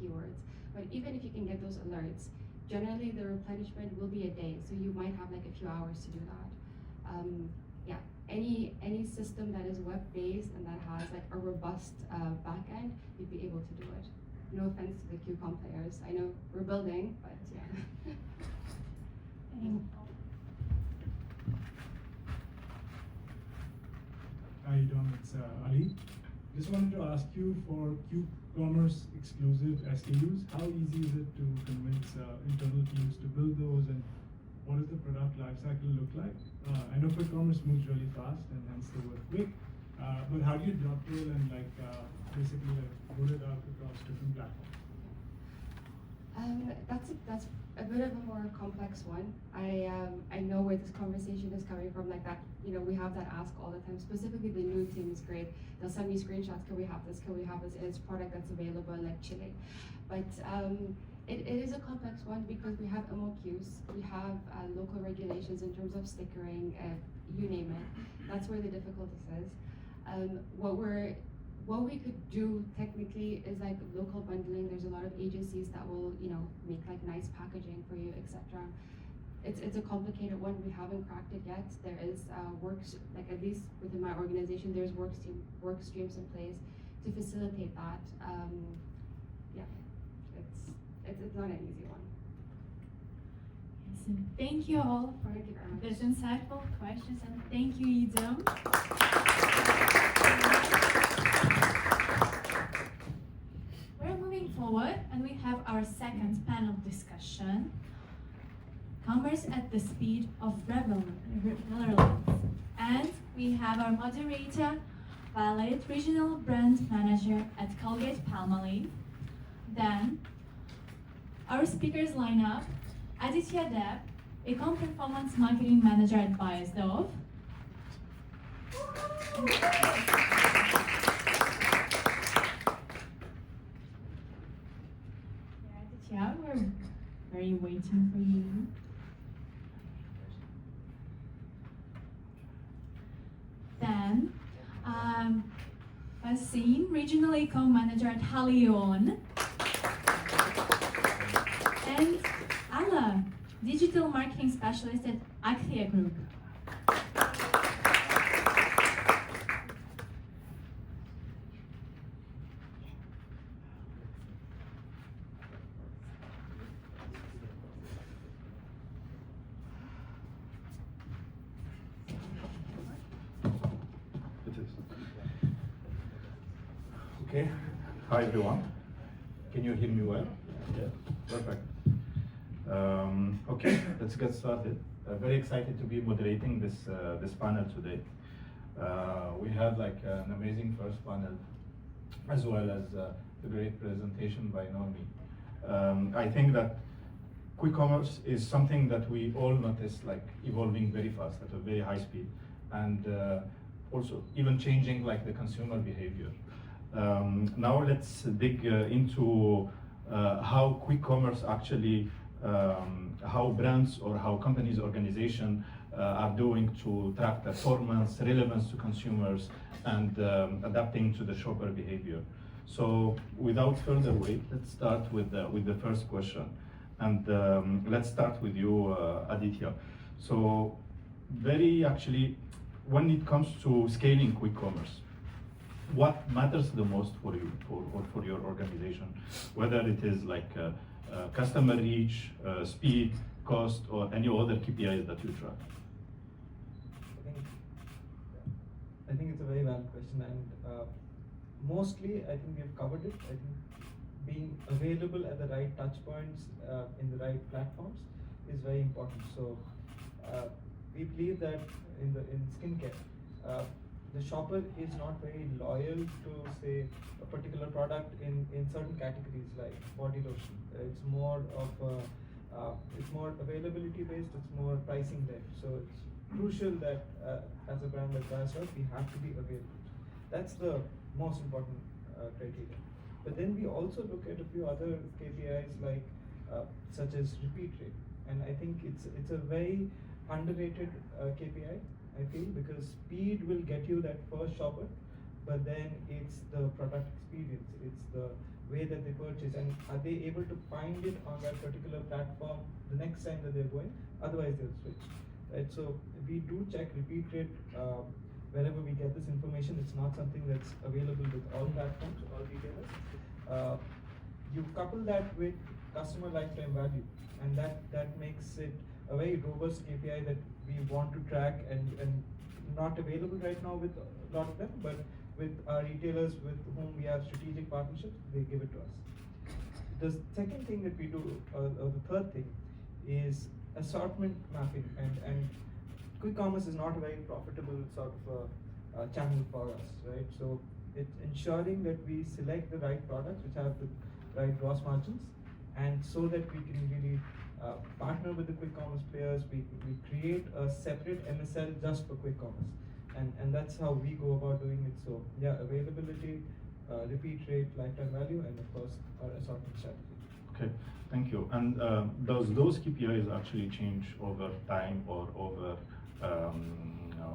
keywords. But even if you can get those alerts, generally the replenishment will be a day, so you might have like a few hours to do that. Any system that is web-based and that has like a robust backend, you'd be able to do it. No offense to the QCOM players, I know we're building, but yeah. Hi Dom, it's Ali. Just wanted to ask you for Q-commerce exclusive SKUs, how easy is it to convince internal teams to build those, and what does the product lifecycle look like? I know quick commerce moves really fast and hence the word quick, but how do you dovetail and basically roll it out across different platforms? That's a bit of a more complex one. I know where this conversation is coming from, like that, we have that ask all the time. Specifically, the new team is great. They'll send me screenshots, can we have this, can we have this, and it's a product that's available in like Chile. But it is a complex one because we have MOQs, we have local regulations in terms of stickering, you name it. That's where the difficulty is. What we could do technically is like local bundling. There's a lot of agencies that will, make like nice packaging for you, etc. It's a complicated one. We haven't cracked it yet. There is like at least within my organization, there's work streams in place to facilitate that. It's not an easy one. Yes, and thank you all for those insightful questions, and thank you, Idom. We're moving forward, and we have our second panel discussion. Commerce at the speed of relevance. And we have our moderator, Violet, Regional Brand Manager at Colgate-Palmolive. Then, our speakers lineup: Aditya Deb, Ecom Performance Marketing Manager at Bayersdorf. Aditya, we're very waiting for you. Then, Basim, Regional Ecom Manager at Halion. And Ala, Digital Marketing Specialist at Acthea Group. Okay. Hi everyone. Can you hear me well? Yeah. Perfect. Okay, let's get started. Very excited to be moderating this panel today. We had like an amazing first panel, as well as a great presentation by Naomi. I think that quick commerce is something that we all notice like evolving very fast at a very high speed, and also even changing like the consumer behavior. Now let's dig into how quick commerce actually, how brands or how companies, organizations are doing to track performance, relevance to consumers, and adapting to the shopper behavior. So without further wait, let's start with the first question. And let's start with you, Aditya. So when it comes to scaling quick commerce, what matters the most for you, for your organization, whether it is like customer reach, speed, cost, or any other KPIs that you track? I think it's a very valid question, and mostly I think we've covered it. I think being available at the right touch points in the right platforms is very important. So we believe that in skincare, the shopper is not very loyal to, say, a particular product in certain categories like body lotion. It's more of it's more availability based. It's more pricing led. So it's crucial that as a brand like Bayersdorf, we have to be available. That's the most important criteria. But then we also look at a few other KPIs like such as repeat rate, and I think it's a very underrated KPI. I feel, because speed will get you that first shopper, but then it's the product experience, it's the way that they purchase, and are they able to find it on that particular platform the next time that they're going? Otherwise, they'll switch. Right? So we do check repeat rate wherever we get this information. It's not something that's available with all platforms, all retailers. You couple that with customer lifetime value, and that makes it a very robust KPI that we want to track, and not available right now with a lot of them, but with our retailers with whom we have strategic partnerships, they give it to us. The second thing that we do, or the third thing, is assortment mapping, and quick commerce is not a very profitable sort of a channel for us, right? So it's ensuring that we select the right products which have the right gross margins, and so that we can really partner with the quick commerce players. We create a separate MSL just for quick commerce, and that's how we go about doing it. So yeah, availability, repeat rate, lifetime value, and of course our assortment strategy. Okay, thank you. And does those KPIs actually change over time or over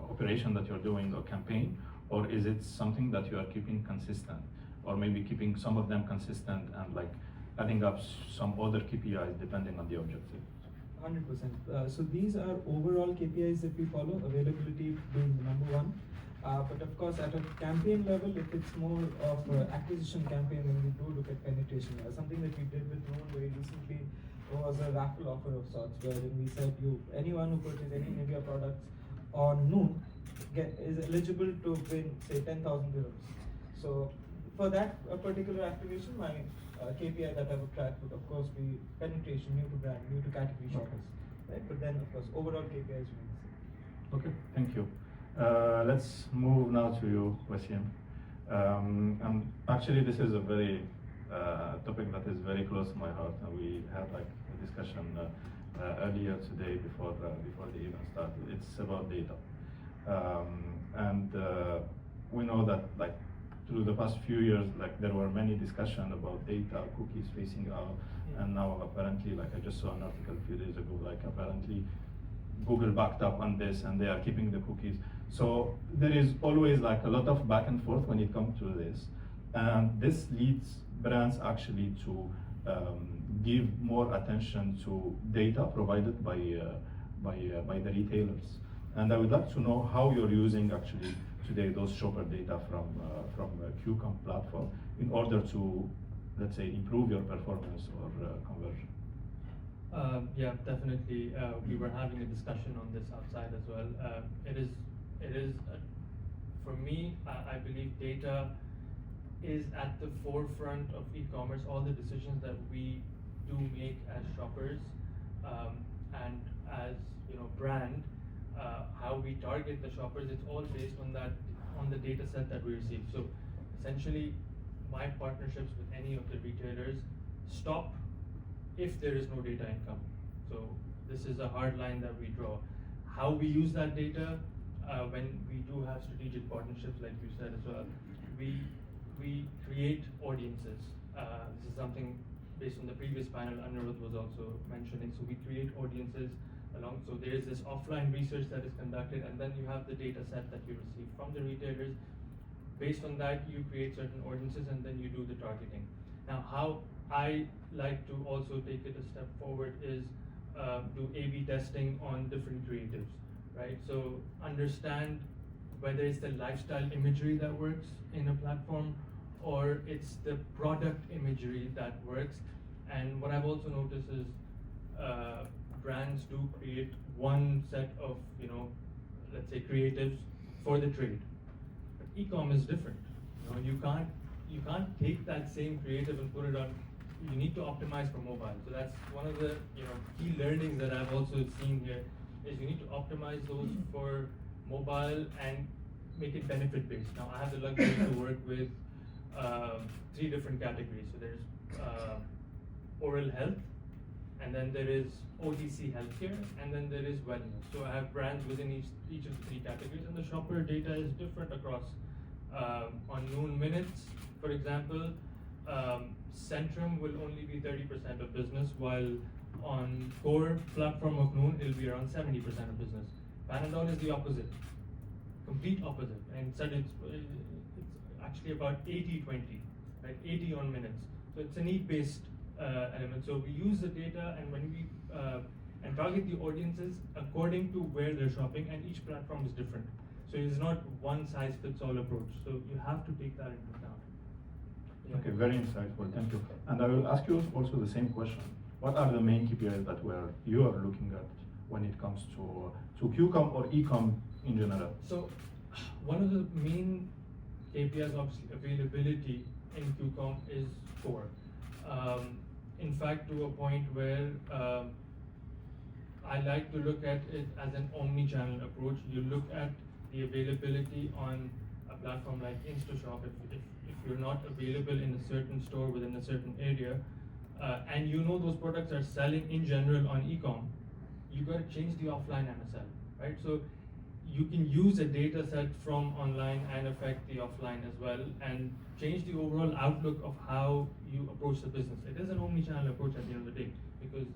operation that you're doing or campaign, or is it something that you are keeping consistent, or maybe keeping some of them consistent and like adding up some other KPIs depending on the objective? 100%. So these are overall KPIs that we follow, availability being the number one. But of course, at a campaign level, if it's more of an acquisition campaign, then we do look at penetration. Something that we did with Noon very recently was a raffle offer of sorts, wherein we said anyone who purchases any Nivea products on Noon is eligible to win, say, 10,000 dirhams. So for that particular activation, my KPI that I would track would of course be penetration, new to brand, new to category shoppers, right? But then of course overall KPIs remain the same. Okay, thank you. Let's move now to you, Wasim. Actually, this is a very topic that is very close to my heart, and we had like a discussion earlier today before the event started. It's about data, and we know that like through the past few years, like there were many discussions about data, cookies phasing out, and now apparently, like I just saw an article a few days ago, like apparently Google backed up on this and they are keeping the cookies. So there is always like a lot of back and forth when it comes to this. And this leads brands actually to give more attention to data provided by the retailers. And I would like to know how you're using actually today those shopper data from QCOM platform in order to, let's say, improve your performance or conversion. Yeah, definitely. We were having a discussion on this outside as well. It is for me, I believe data is at the forefront of e-commerce. All the decisions that we do make as shoppers and as brand, how we target the shoppers, it's all based on the data set that we receive. So essentially, my partnerships with any of the retailers stop if there is no data income. So this is a hard line that we draw. How we use that data when we do have strategic partnerships, like you said as well, we create audiences. This is something based on the previous panel Anirudh was also mentioning. So we create audiences along. So there is this offline research that is conducted, and then you have the data set that you receive from the retailers. Based on that, you create certain audiences, and then you do the targeting. Now, how I like to also take it a step forward is do A/B testing on different creatives, right? So understand whether it's the lifestyle imagery that works in a platform or it's the product imagery that works. And what I've also noticed is brands do create one set of, let's say creatives for the trade. But e-com is different. You can't take that same creative and put it on. You need to optimize for mobile. So that's one of the key learnings that I've also seen here is you need to optimize those for mobile and make it benefit based. Now I have the luxury to work with 3 different categories. So there's oral health, and then there is OTC healthcare, and then there is wellness. So I have brands within each of the 3 categories, and the shopper data is different across. On Noon Minutes, for example, Centrum will only be 30% of business, while on core platform of Noon, it'll be around 70% of business. Panadol is the opposite, complete opposite. And instead it's actually about 80-20, right? 80 on minutes. So it's a need-based element. So we use the data, and when we and target the audiences according to where they're shopping, and each platform is different. So it's not one size fits all approach. So you have to take that into account. Yeah. Okay, very insightful, thank you. And I will ask you also the same question. What are the main KPIs that you are looking at when it comes to QCOM or eCom in general? So one of the main KPIs, obviously availability in QCOM is core. In fact, to a point where I like to look at it as an omni-channel approach. You look at the availability on a platform like InstaShop. If you're not available in a certain store within a certain area, and those products are selling in general on e-com, you got to change the offline MSL, right? So you can use a data set from online and affect the offline as well, and change the overall outlook of how you approach the business. It is an omni-channel approach at the end of the day, because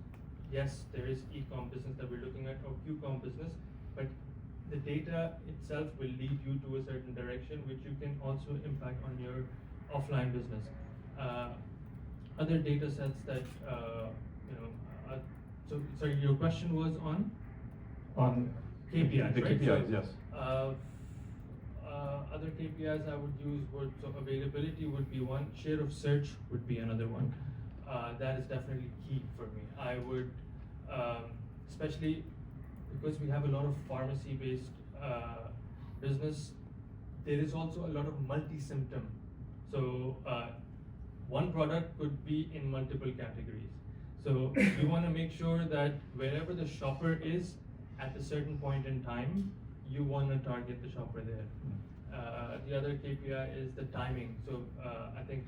yes, there is e-com business that we're looking at, or QCOM business, but the data itself will lead you to a certain direction, which you can also impact on your offline business. Other data sets that, so sorry, your question was on KPIs, the right? KPIs, So, yes. Other KPIs I would use so availability would be one, share of search would be another one. That is definitely key for me. I would, especially because we have a lot of pharmacy-based business, there is also a lot of multi-symptom. So one product could be in multiple categories. So you want to make sure that wherever the shopper is at a certain point in time, you want to target the shopper there. The other KPI is the timing. So I think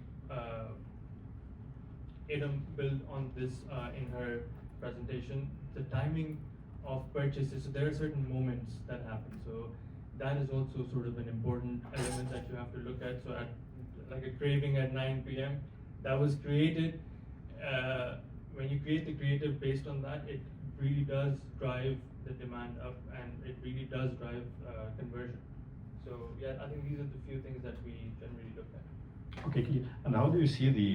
Adam built on this in her presentation. The timing of purchases. So there are certain moments that happen. So that is also sort of an important element that you have to look at. So at like a craving at 9 p.m. that was created. When you create the creative based on that, it really does drive the demand up, and it really does drive conversion. So yeah, I think these are the few things that we generally look at. Okay, and how do you see the,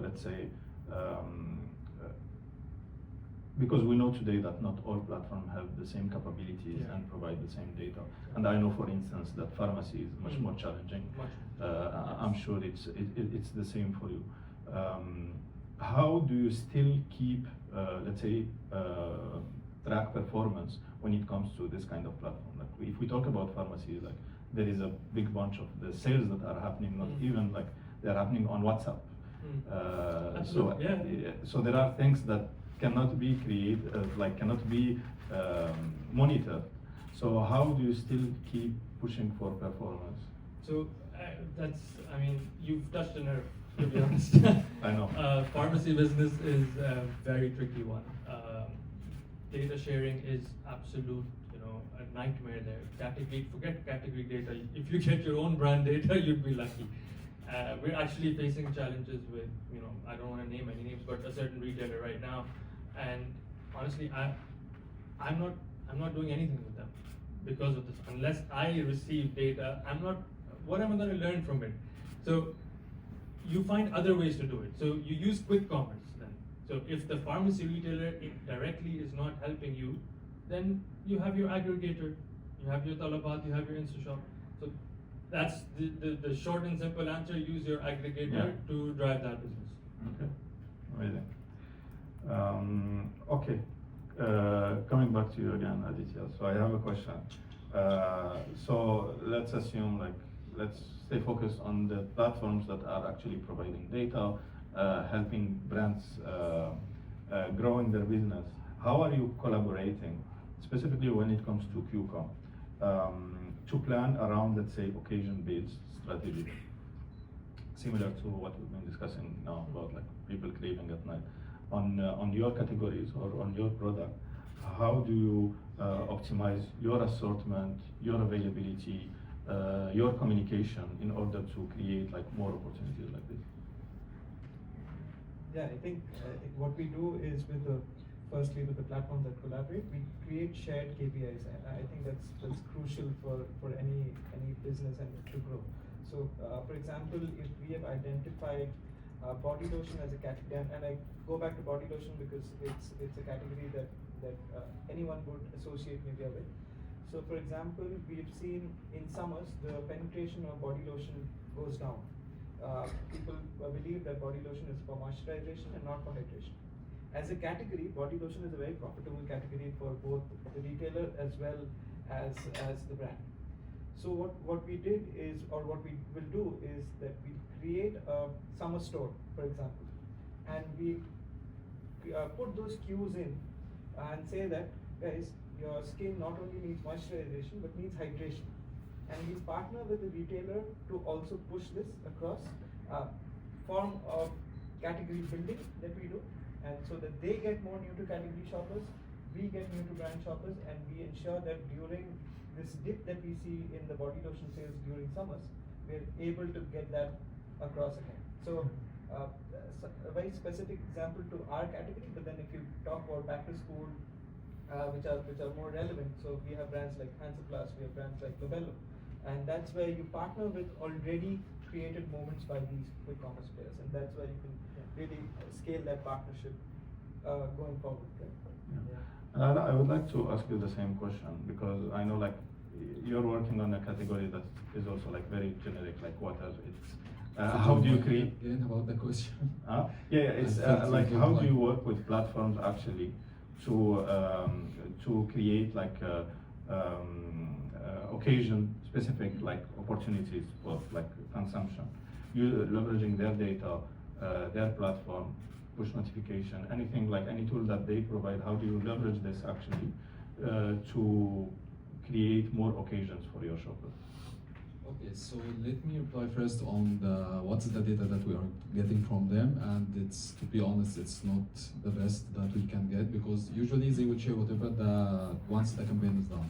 let's say, because we know today that not all platforms have the same capabilities and provide the same data. And I know, for instance, that pharmacy is much more challenging. I'm sure it's the same for you. How do you still keep, let's say, track performance when it comes to this kind of platform? Like, if we talk about pharmacy, like there is a big bunch of the sales that are happening, not even like they're happening on WhatsApp. So there are things that cannot be created, cannot be monitored. So how do you still keep pushing for performance? So that's, I mean, you've touched a nerve, to be honest. I know. Pharmacy business is a very tricky one. Data sharing is absolute, a nightmare there. Forget category data. If you get your own brand data, you'd be lucky. We're actually facing challenges with, I don't want to name any names, but a certain retailer right now. And honestly, I'm not doing anything with them because of this. Unless I receive data, what am I going to learn from it? So you find other ways to do it. So you use quick commerce then. So if the pharmacy retailer directly is not helping you, then you have your aggregator, you have your Talabat, you have your InstaShop. So that's the short and simple answer. Use your aggregator to drive that business. Okay, amazing. Okay, coming back to you again, Aditya. So I have a question. So let's assume, let's stay focused on the platforms that are actually providing data, helping brands growing their business. How are you collaborating, specifically when it comes to QCOM, to plan around, let's say, occasion-based strategy, similar to what we've been discussing now about like people craving at night? On your categories or on your product, how do you optimize your assortment, your availability, your communication in order to create like more opportunities like this? Yeah, I think what we do is firstly with the platforms that collaborate, we create shared KPIs. I think that's crucial for any business and to grow. So, for example, if we have identified body lotion as a category, and I go back to body lotion because it's a category that anyone would associate media with. So, for example, we've seen in summers the penetration of body lotion goes down. People believe that body lotion is for moisturization and not for hydration. As a category, body lotion is a very profitable category for both the retailer as well as the brand. So what we did is, or what we will do is that we create a summer store, for example, and we put those cues in and say that, guys, your skin not only needs moisturization but needs hydration. And we partner with the retailer to also push this across form of category building that we do, and so that they get more new to category shoppers, we get new to brand shoppers, and we ensure that during this dip that we see in the body lotion sales during summers, we're able to get that across again. So a very specific example to our category, but then if you talk about back to school, which are more relevant, so we have brands like Hansaplast, we have brands like Labello, and that's where you partner with already created moments by these quick commerce players, and that's where you can really scale that partnership going forward. Right? And I would like to ask you the same question, because I know like you're working on a category that is also like very generic, like water. It's how do you create? Again about the question. It's like how do you work with platforms actually to create like occasion specific like opportunities for like consumption, you leveraging their data, their platform, push notification, anything like any tool that they provide. How do you leverage this actually to create more occasions for your shopper? Okay, so let me reply first on what's the data that we are getting from them, and it's, to be honest, it's not the best that we can get, because usually they will share whatever once the campaign is done.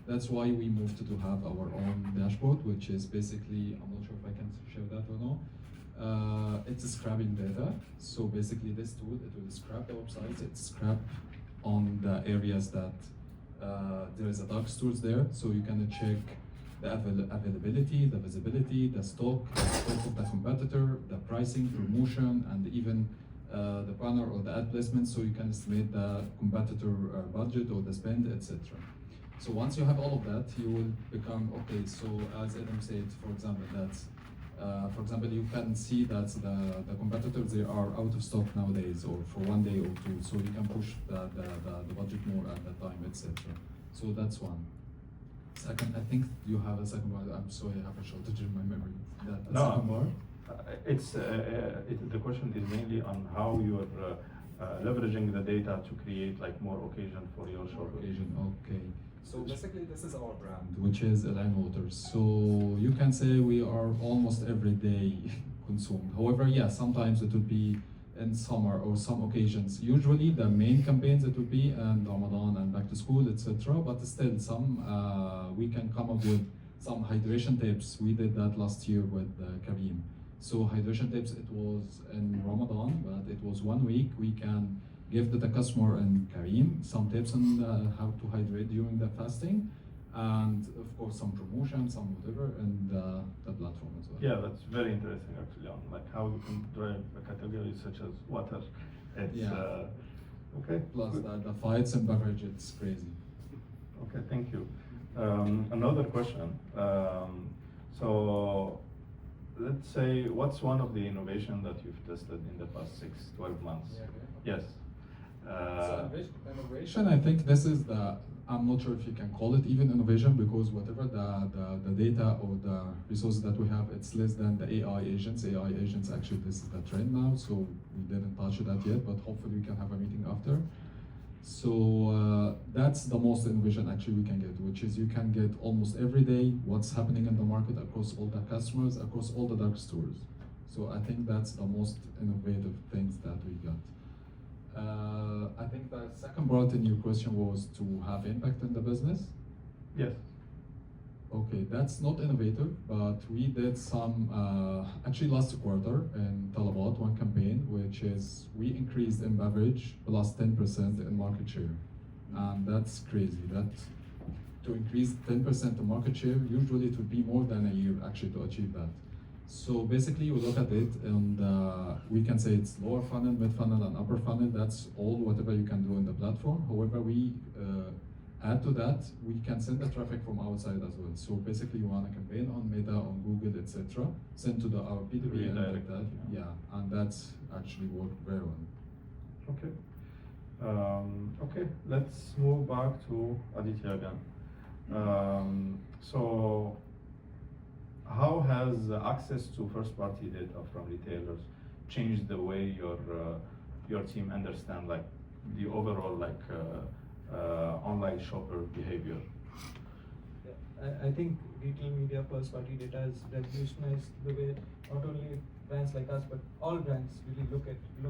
That's why we moved to have our own dashboard, which is basically, I'm not sure if I can share that or not. It's scrapping data. So basically this tool, it will scrap the websites, it's scrap on the areas that there is a dark stores there, so you can check the availability, the visibility, the stock of the competitor, the pricing, promotion, and even the banner or the ad placement, so you can estimate the competitor budget or the spend, etc. So once you have all of that, you will become, okay, so as Adam said, for example, that for example, you can see that the competitors, they are out of stock nowadays, or for 1 day or two, so you can push the budget more at that time, etc. So that's one. Second, I think you have a second one. I'm sorry, I have a shortage in my memory. The second bar? The question is mainly on how you are leveraging the data to create like more occasion for your shopper. Okay. So basically, this is our brand, which is Line Waters. So you can say we are almost every day consumed. However, yeah, sometimes it would be in summer or some occasions. Usually the main campaigns it would be in Ramadan and back to school, etc. But still some we can come up with some hydration tips. We did that last year with Kareem. So hydration tips, it was in Ramadan, but it was 1 week. We can give to the customer and Kareem some tips on how to hydrate during the fasting, and of course some promotion, some whatever, and the platform as well. Yeah, that's very interesting actually, on like how you can drive a category such as water. It's okay. Plus the fights and beverage, it's crazy. Okay, thank you. Another question. So let's say, what's one of the innovation that you've tested in the past 6-12 months? Yes. So innovation, I think this is I'm not sure if you can call it even innovation, because whatever the data or the resources that we have, it's less than the AI agents. AI agents, actually, this is the trend now, so we didn't touch that yet, but hopefully we can have a meeting after. So that's the most innovation actually we can get, which is you can get almost every day what's happening in the market across all the customers, across all the dark stores. So I think that's the most innovative things that we got. I think the second part in your question was to have impact in the business. Yes. Okay, that's not innovative, but we did some, actually last quarter in Talabat, one campaign, which is we increased in beverage plus 10% in market share. And that's crazy. That to increase 10% in market share, usually it would be more than a year actually to achieve that. So basically, we look at it, and we can say it's lower funnel, mid funnel, and upper funnel. That's all whatever you can do in the platform. However, we add to that, we can send the traffic from outside as well. So basically, you run a campaign on Meta, on Google, etc. Send to our P2P and like that. Yeah, and that's actually worked very well. Okay. Okay, let's move back to Aditya again. So, how has access to first-party data from retailers changed the way your team understand like the overall like online shopper behavior? I think retail media first-party data has revolutionized the way not only brands like us but all brands really look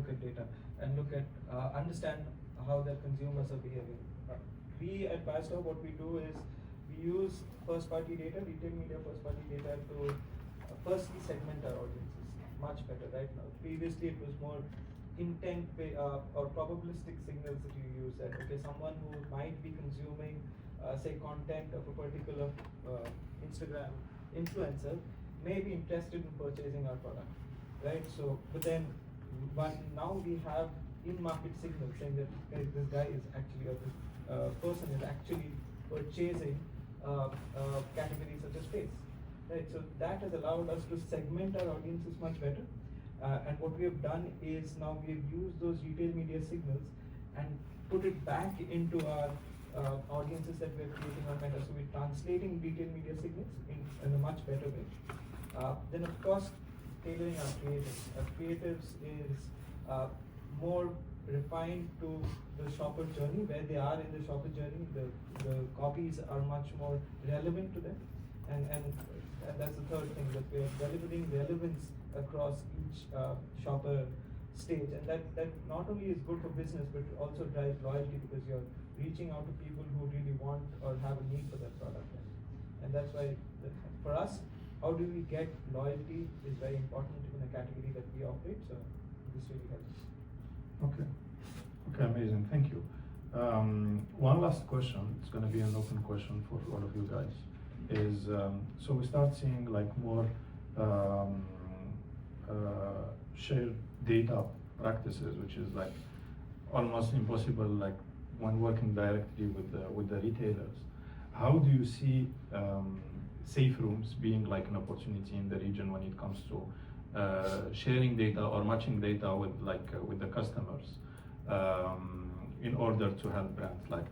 at data and look at understand how their consumers are behaving. We at Firestore, what we do is we use first-party data, retail media first-party data to firstly segment our audiences much better right now. Previously, it was more intent or probabilistic signals that you use. That okay, someone who might be consuming, say, content of a particular Instagram influencer may be interested in purchasing our product, right? So, but now we have in-market signals saying that this guy is actually, or this person is actually purchasing categories such as face, right? So that has allowed us to segment our audiences much better. And what we have done is now we have used those retail media signals and put it back into our audiences that we're creating on Meta. So we're translating retail media signals in a much better way. Then of course, tailoring our creatives. Our creatives is more refined to the shopper journey, where they are in the shopper journey. The copies are much more relevant to them, and that's the third thing, that we are delivering relevance across each shopper stage, and that not only is good for business but also drives loyalty, because you're reaching out to people who really want or have a need for that product, and that's why for us, how do we get loyalty is very important in a category that we operate. So this really helps. Okay. Okay, amazing. Thank you. One last question. It's going to be an open question for all of you guys. Is so we start seeing like more shared data practices, which is like almost impossible, like when working directly with the retailers. How do you see safe rooms being like an opportunity in the region when it comes to sharing data or matching data with with the customers in order to help brands like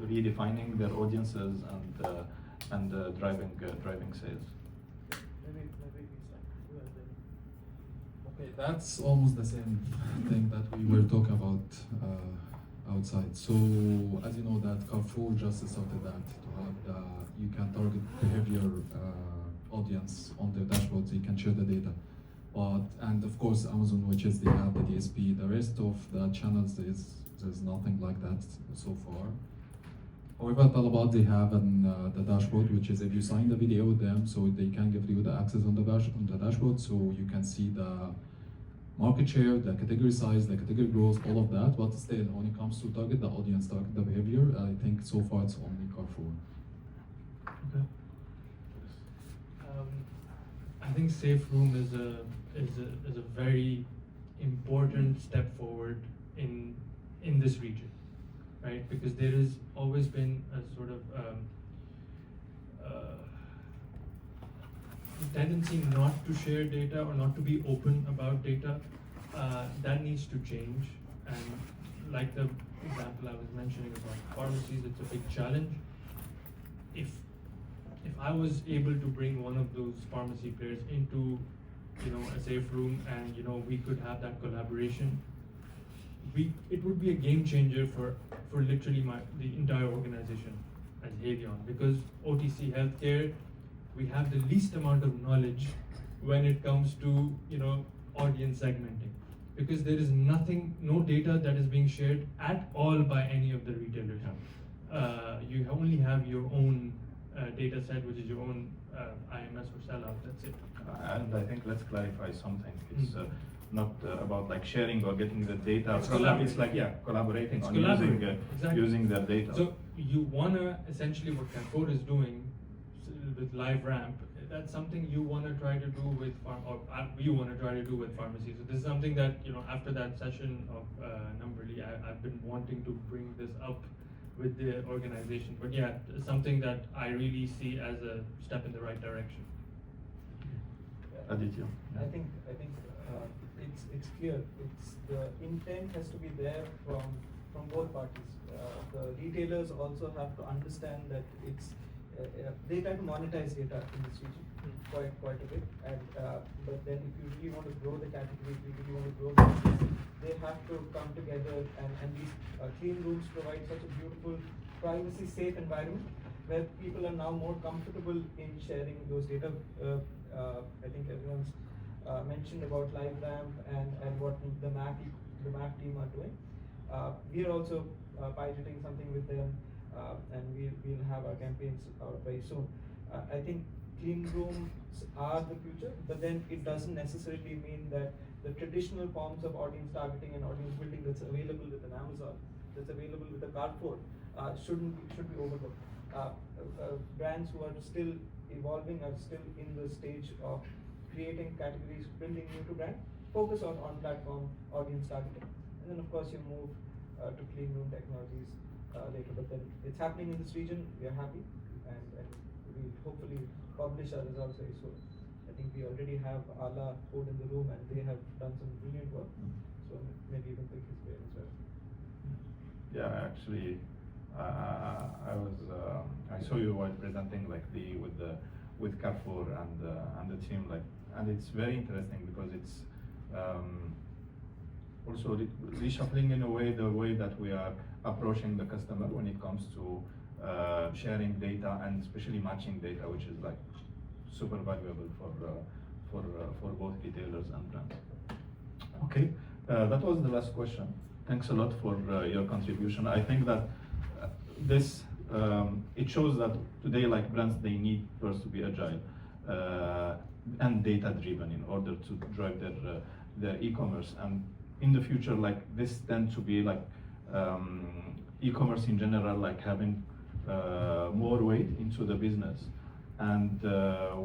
redefining their audiences and driving sales? Maybe Okay, that's almost the same thing that we were talking about outside. So as you know, that Carrefour just started that to have you can target behavior audience on their dashboard, so you can share the data. And of course Amazon, which is they have the DSP. The rest of the channels there's nothing like that so far. However, Talabat, they have the dashboard, which is if you sign the video with them, so they can give you the access on the dashboard, so you can see the market share, the category size, the category growth, all of that. But still, when it comes to target the audience, target the behavior, I think so far it's only Carrefour. Okay. I think safe room is a very important step forward in this region, right? Because there has always been a sort of tendency not to share data or not to be open about data. That needs to change. And like the example I was mentioning about pharmacies, it's a big challenge. If I was able to bring one of those pharmacy players into, a safe room, and we could have that collaboration, it would be a game changer for literally the entire organization as Helion, because OTC healthcare, we have the least amount of knowledge when it comes to audience segmenting, because there is no data that is being shared at all by any of the retailers. You only have your own data set, which is your own IMS or sellout. That's it. And I think let's clarify something. It's not about like sharing or getting the data. It's It's like collaborating It's on exactly. using their data. So you wanna essentially what Carrefour is doing with Live Ramp. That's something you wanna try to do with we wanna try to do with pharmacies. So this is something that after that session of Numberly, I've been wanting to bring this up with the organization. But yeah, something that I really see as a step in the right direction. Aditya. I think it's clear. It's the intent has to be there from both parties. The retailers also have to understand that they try to monetize data in this region quite a bit. And but then if you really want to grow the category, if you really want to grow the business, they have to come together, and these clean rooms provide such a beautiful, privacy safe environment where people are now more comfortable in sharing those data. I think everyone's mentioned about Live Ramp and what the MAC team are doing. We are also piloting something with them, and we'll have our campaigns out very soon. I think clean rooms are the future, but then it doesn't necessarily mean that the traditional forms of audience targeting and audience building that's available with an Amazon, that's available with a Carrefour, should be overlooked. Brands who are still evolving, are still in the stage of creating categories, building new to brand, focus on platform audience targeting, and then of course you move to clean room technologies later. But then it's happening in this region. We are happy, and we hopefully publish our results very soon. I think we already have Ala code in the room, and they have done some brilliant work. So maybe you can pick his brain as well. Yeah, actually, I saw you while presenting like with Carrefour and the team, and it's very interesting because it's also reshuffling in a way the way that we are approaching the customer when it comes to sharing data and especially matching data, which is like super valuable for both retailers and brands. Okay, that was the last question. Thanks a lot for your contribution. I think that this it shows that today, like brands, they need first to be agile and data driven in order to drive their e-commerce. And in the future, like this tends to be like e-commerce in general, like having more weight into the business. And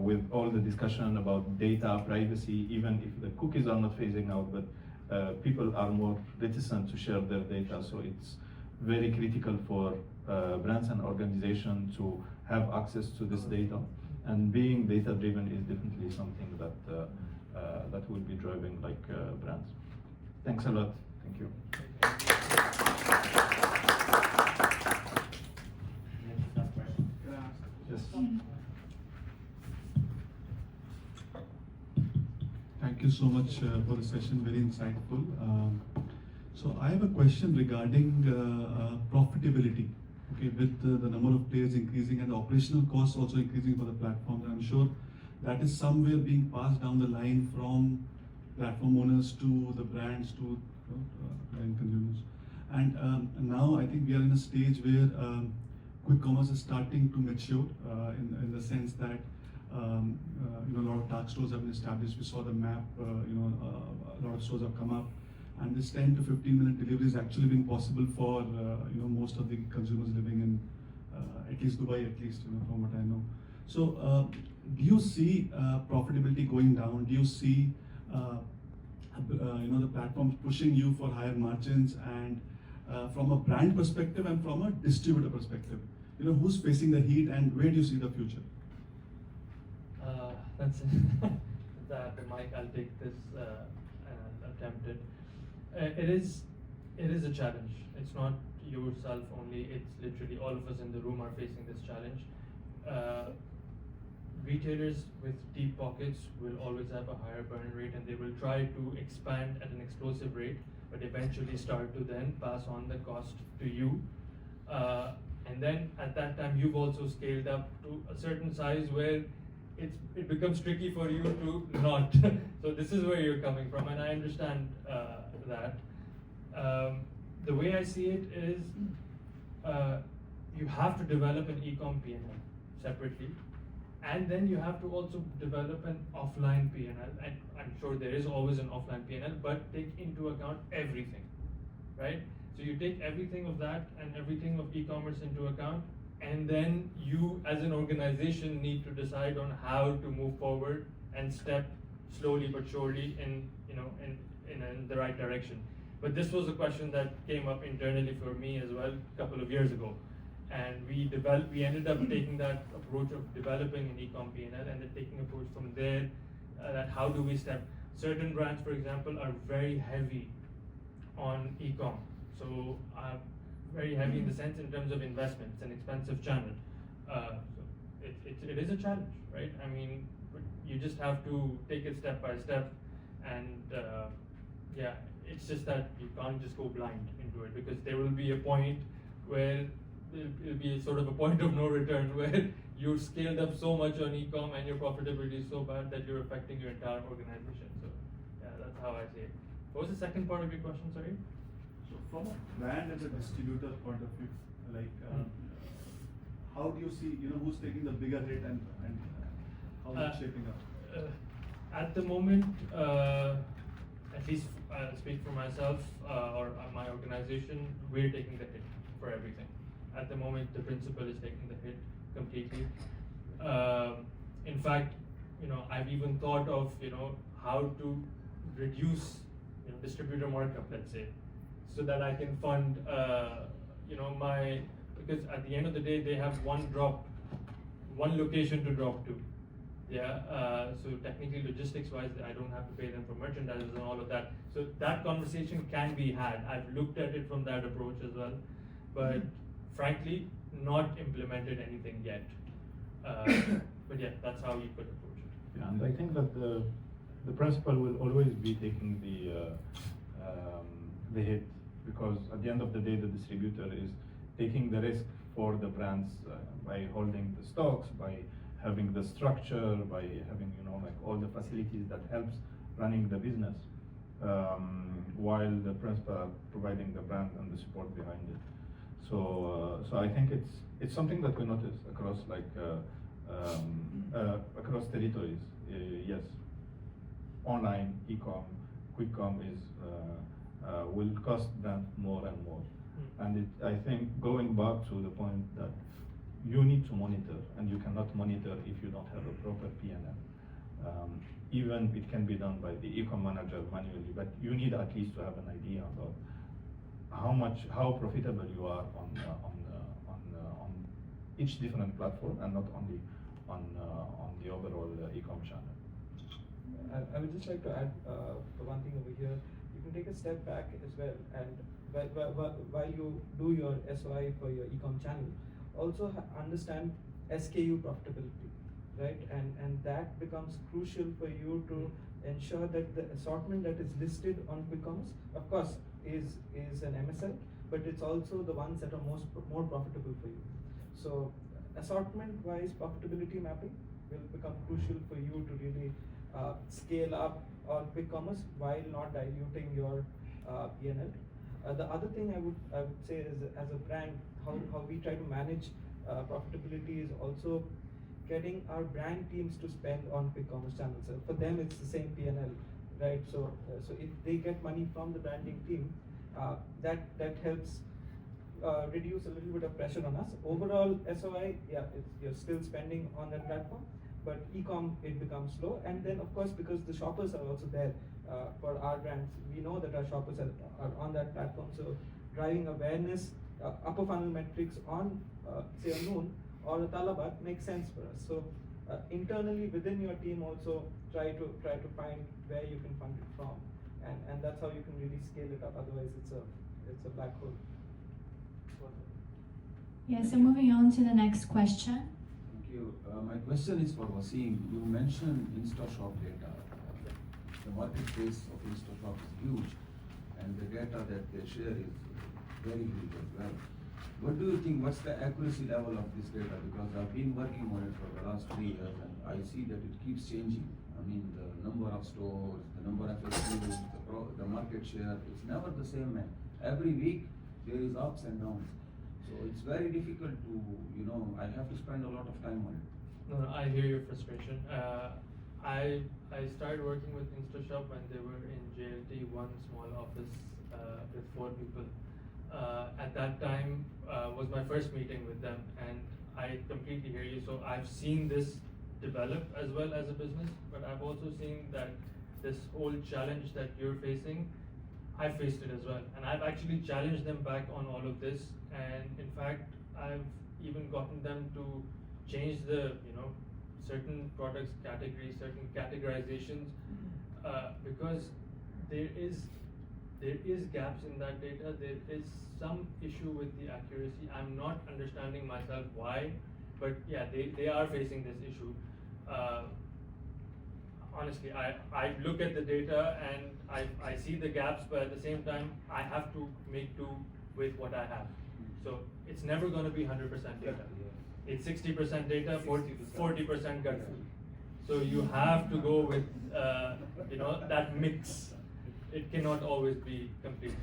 with all the discussion about data privacy, even if the cookies are not phasing out, but people are more reticent to share their data. So it's very critical for brands and organizations to have access to this data. And being data driven is definitely something that that will be driving like brands. Thanks a lot. Thank you. Yes. Thank you so much for the session, very insightful. So I have a question regarding profitability. Okay, with the number of players increasing and the operational costs also increasing for the platforms, I'm sure that is somewhere being passed down the line from platform owners to the brands to end consumers. And now I think we are in a stage where quick commerce is starting to mature in the sense that a lot of dark stores have been established. We saw the map, a lot of stores have come up, and this 10 to 15-minute delivery is actually being possible for most of the consumers living in at least Dubai, at least from what I know. So do you see profitability going down? Do you see the platforms pushing you for higher margins? And from a brand perspective and from a distributor perspective, who's facing the heat and where do you see the future? That's the mic. I'll take this and attempt it. It is a challenge. It's not yourself only. It's literally all of us in the room are facing this challenge. Retailers with deep pockets will always have a higher burn rate, and they will try to expand at an explosive rate, but eventually start to then pass on the cost to you. And then at that time, you've also scaled up to a certain size where it becomes tricky for you to not. So this is where you're coming from, and I understand that. The way I see it is, you have to develop an e-com P&L separately, and then you have to also develop an offline P&L. And I'm sure there is always an offline P&L, but take into account everything, right? So you take everything of that and everything of e-commerce into account, and then you as an organization need to decide on how to move forward and step slowly but surely in the right direction. But this was a question that came up internally for me as well a couple of years ago, and we ended up taking that approach of developing an e-com P&L and then taking approach from there, that how do we step. Certain brands, for example, are very heavy on e-com, so very heavy in the sense in terms of investment. It's an expensive channel. So it is a challenge, right? I mean, you just have to take it step by step, and yeah, it's just that you can't just go blind into it, because there will be a point where it'll be sort of a point of no return where you've scaled up so much on e-com and your profitability is so bad that you're affecting your entire organization. So yeah, that's how I see it. What was the second part of your question, sorry? So from a brand and a distributor point of view, like how do you see, who's taking the bigger hit and how is it shaping up? At the moment, at least speak for myself or my organization, we're taking the hit for everything. At the moment, the principal is taking the hit completely. In fact, I've even thought of how to reduce distributor markup, let's say, so that I can fund because at the end of the day they have one location to drop to. Yeah, so technically logistics wise I don't have to pay them for merchandise and all of that. So that conversation can be had. I've looked at it from that approach as well, but frankly not implemented anything yet. But yeah, that's how you could approach it. Yeah, and I think that the principal will always be taking the the hit, because at the end of the day, the distributor is taking the risk for the brands by holding the stocks, by having the structure, by having like all the facilities that helps running the business, while the principal providing the brand and the support behind it. So I think it's something that we notice across across territories. Yes, online e-com, quick com is will cost them more and more. And I think going back to the point that you need to monitor, and you cannot monitor if you don't have a proper P&L. Even it can be done by the e-com manager manually, but you need at least to have an idea about how profitable you are on each different platform, and not only on the overall e-com channel. I would just like to add one thing over here. You can take a step back as well, and while you do your SOI for your e-com channel, also understand SKU profitability, right? And that becomes crucial for you to ensure that the assortment that is listed on quick commerce, of course, is an MSL, but it's also the ones that are more profitable for you. So assortment-wise profitability mapping will become crucial for you to really scale up on quick commerce while not diluting your P&L. The other thing I would say is, as a brand, how we try to manage profitability is also getting our brand teams to spend on quick commerce channels. So for them, it's the same P&L, right? So if they get money from the branding team, that helps reduce a little bit of pressure on us. Overall, SOI, yeah, you're still spending on that platform, but e-com, it becomes slow. And then, of course, because the shoppers are also there for our brands, we know that our shoppers are on that platform. So driving awareness, upper funnel metrics on, say, a Noon or a Talabat makes sense for us. So internally within your team also try to find where you can fund it from, and that's how you can really scale it up. Otherwise, it's a black hole. Yeah. So moving on to the next question. Thank you. My question is for Wasim. You mentioned InstaShop data. The marketplace of InstaShop is huge, and the data that they share is very huge as well. What do you think, what's the accuracy level of this data? Because I've been working on it for the last 3 years, and I see that it keeps changing. I mean, the number of stores, the number of SKUs, the market share, it's never the same, man. Every week there is ups and downs. So it's very difficult to, I have to spend a lot of time on it. No, I hear your frustration. I started working with InstaShop when they were in JLT, one small office with 4 people. At that time was my first meeting with them, and I completely hear you. So I've seen this develop as well as a business, but I've also seen that this whole challenge that you're facing, I faced it as well, and I've actually challenged them back on all of this. And in fact, I've even gotten them to change the certain products categories, certain categorizations, because there is gaps in that data. There is some issue with the accuracy. I'm not understanding myself why, but yeah, they are facing this issue. Honestly, I look at the data and I see the gaps, but at the same time, I have to make do with what I have. So it's never going to be 100% data. It's 60% data, 40% gut feel. So you have to go with that mix. It cannot always be complete.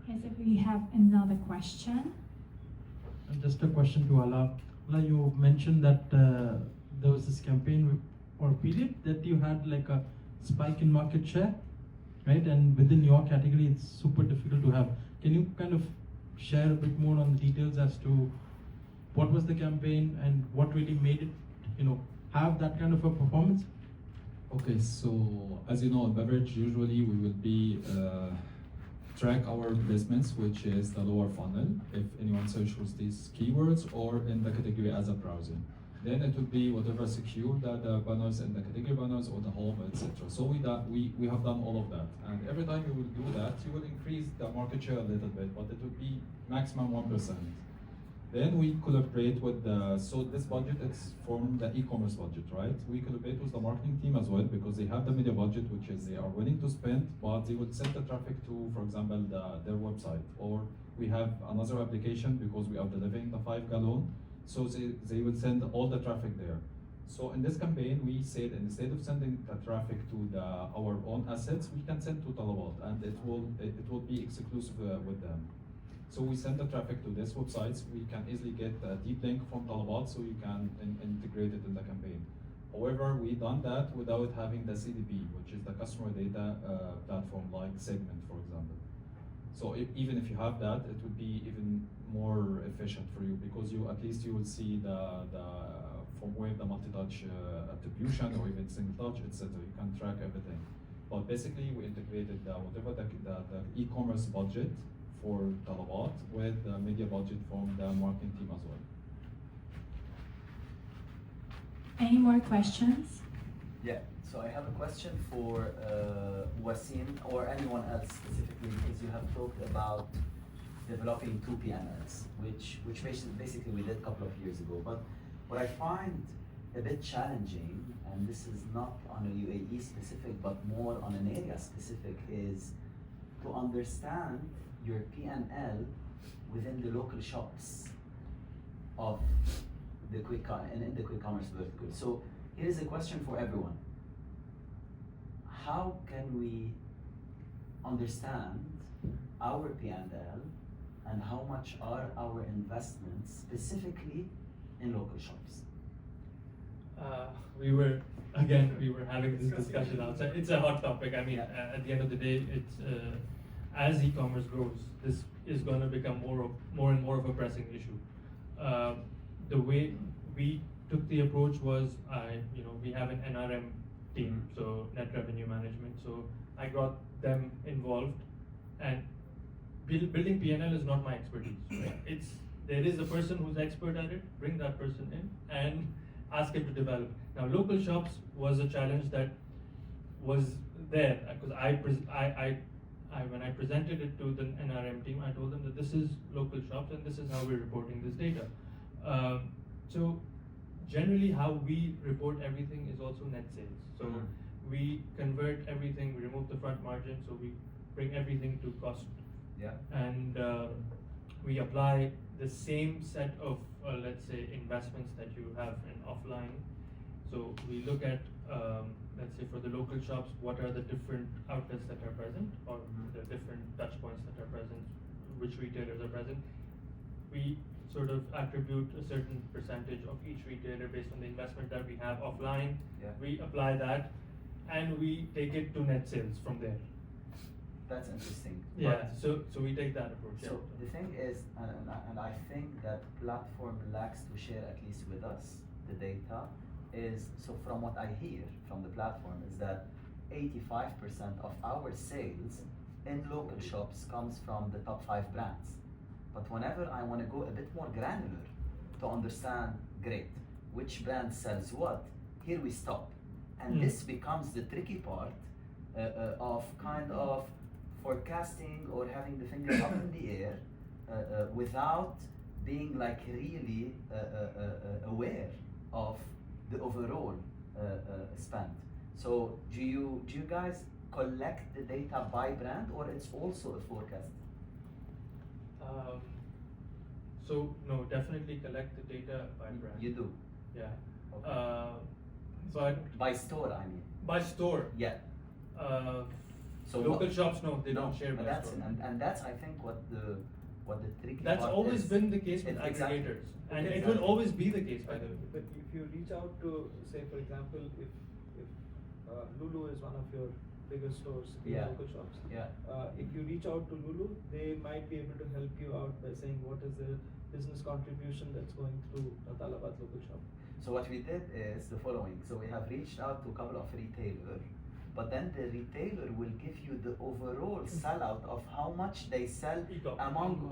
Okay, so we have another question. And just a question to Allah. Allah, you mentioned that there was this campaign or period that you had like a spike in market share, right? And within your category, it's super difficult to have. Can you kind of share a bit more on the details as to what was the campaign and what really made it, have that kind of a performance? Okay, so as you know, in beverage, usually we will be track our placements, which is the lower funnel, if anyone searches these keywords, or in the category as a browsing. Then it will be whatever secure the banners and the category banners or the home, etc. So we have done all of that, and every time you will do that, you will increase the market share a little bit, but it will be maximum 1%. Then we collaborate with the, so this budget is from the e-commerce budget, right? We collaborate with the marketing team as well because they have the media budget, which is they are willing to spend, but they would send the traffic to, for example, their website. Or we have another application because we are delivering the 5-gallon, so they will send all the traffic there. So in this campaign, we said instead of sending the traffic to our own assets, we can send to Talabat, and it will be exclusive with them. So we send the traffic to this websites. We can easily get a deep link from Talabat, so you can integrate it in the campaign. However, we done that without having the CDP, which is the customer data platform, like Segment, for example. So even if you have that, it would be even more efficient for you because at least you will see from where the multi-touch attribution or even single touch, etc. You can track everything. But basically, we integrated whatever the e-commerce budget for Talabat with the media budget from the marketing team as well. Any more questions? Yeah, so I have a question for Wasim or anyone else specifically, because you have talked about developing 2 PNLs, which basically we did a couple of years ago. But what I find a bit challenging, and this is not on a UAE specific, but more on an area specific, is to understand your PNL within the local shops of the in the quick commerce vertical. So here's a question for everyone. How can we understand our PNL and how much are our investments specifically in local shops? We were having this discussion outside. It's a hot topic. I mean, at the end of the day, it's as e-commerce grows, this is going to become more and more of a pressing issue. The way we took the approach was, we have an NRM team, so net revenue management. So I got them involved, and building PNL is not my expertise. Right? There is a person who's expert at it. Bring that person in and ask him to develop. Now, local shops was a challenge that was there because when I presented it to the NRM team, I told them that this is local shops and this is how we're reporting this data. So generally how we report everything is also net sales. So we convert everything, we remove the front margin, so we bring everything to cost. Yeah. And we apply the same set of, let's say, investments that you have in offline. So we look at, let's say for the local shops, what are the different outlets that are present, or the different touch points that are present, which retailers are present. We sort of attribute a certain percentage of each retailer based on the investment that we have offline. Yeah. We apply that, and we take it to net sales from there. That's interesting. Yeah, so we take that approach. So the thing is, and I think that platform lacks to share, at least with us, the data, is, so from what I hear from the platform, is that 85% of our sales in local shops comes from the top 5 brands. But whenever I want to go a bit more granular to understand, great, which brand sells what, here we stop. And this becomes the tricky part of kind of forecasting or having the finger up in the air without being like really aware of the overall spend. So do you guys collect the data by brand, or it's also a forecast? So no, definitely collect the data by brand. You do? Yeah. Okay. But by store, I mean. By store. Yeah. So local shops, no, they don't share by that's store. And that's, I think, what the tricky That's part always is. been the case with aggregators, and it will always be the case, by the way. But if you reach out to, say, for example, if Lulu is one of your bigger stores in local shops, if you reach out to Lulu, they might be able to help you out by saying what is the business contribution that's going through a Talabat local shop. So what we did is the following. So we have reached out to a couple of retailers, but then the retailer will give you the overall sellout of how much they sell among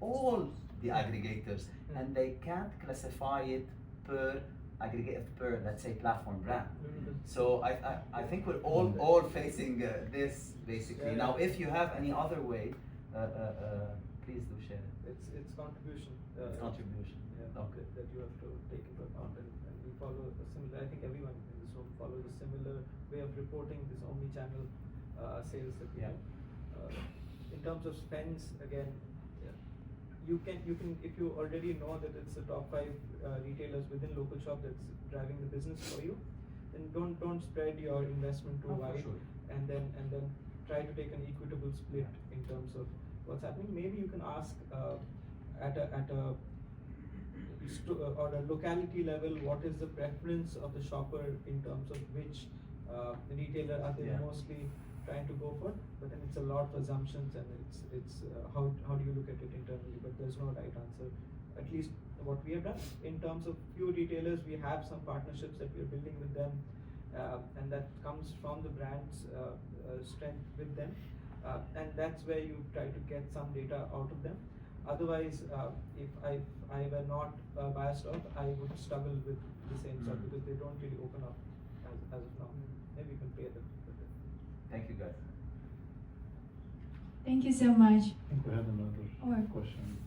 all the aggregators, and they can't classify it per aggregate, per, let's say, platform brand. So I think we're all facing this basically. Now, if you have any other way, Please do share it. It's contribution. It's contribution. Yeah, Okay. that you have to take into account, and we follow a similar. I think everyone in this room follows a similar way of reporting this omni-channel sales that we Yeah. have. In terms of spends, again, you can if you already know that it's the top 5 retailers within local shop that's driving the business for you, then don't spread your investment too wide, sure. and then try to take an equitable split in terms of what's happening. Maybe you can ask at a or a locality level, what is the preference of the shopper in terms of which retailer are they mostly trying to go for? But then it's a lot of assumptions, and it's how do you look at it internally? But there's no right answer. At least what we have done in terms of few retailers, we have some partnerships that we're building with them, and that comes from the brand's strength with them, and that's where you try to get some data out of them. Otherwise, if I were not biased off, I would struggle with the same stuff because they don't really open up as of now. Maybe you can pay them. Thank you, guys. Thank you so much. I think we had another question.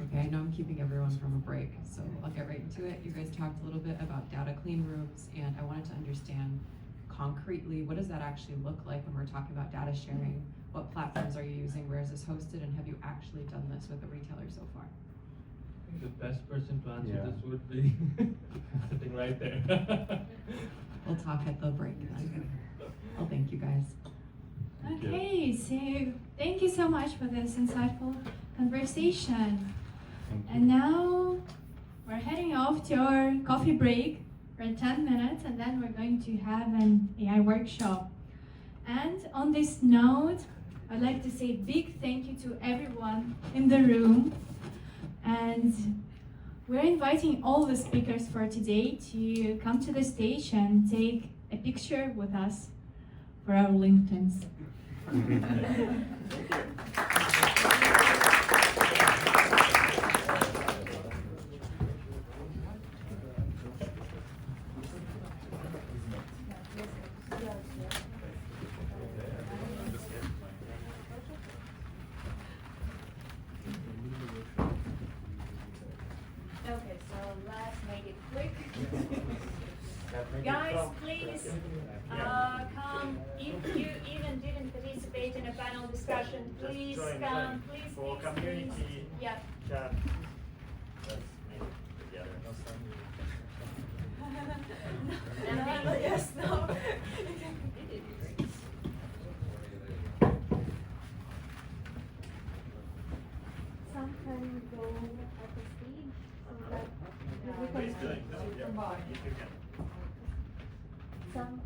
Okay, I know I'm keeping everyone from a break, so I'll get right into it. You guys talked a little bit about data clean rooms, and I wanted to understand concretely, what does that actually look like when we're talking about data sharing? What platforms are you using? Where is this hosted? And have you actually done this with a retailer so far? I think the best person to answer this would be sitting right there. We'll talk at the break then. Well, thank you guys. Okay, so thank you so much for this insightful conversation. And now we're heading off to our coffee break for 10 minutes, and then we're going to have an AI workshop. And on this note, I'd like to say a big thank you to everyone in the room. And we're inviting all the speakers for today to come to the stage and take a picture with us for our LinkedIns. Okay, so let's make it quick. Guys, please come. If you even didn't participate in a panel discussion, please come. Please, for please, community please. Yeah. chat. Let's make it together. No, yes, no. Some can go at the stage so that we Please do can it. If you can. some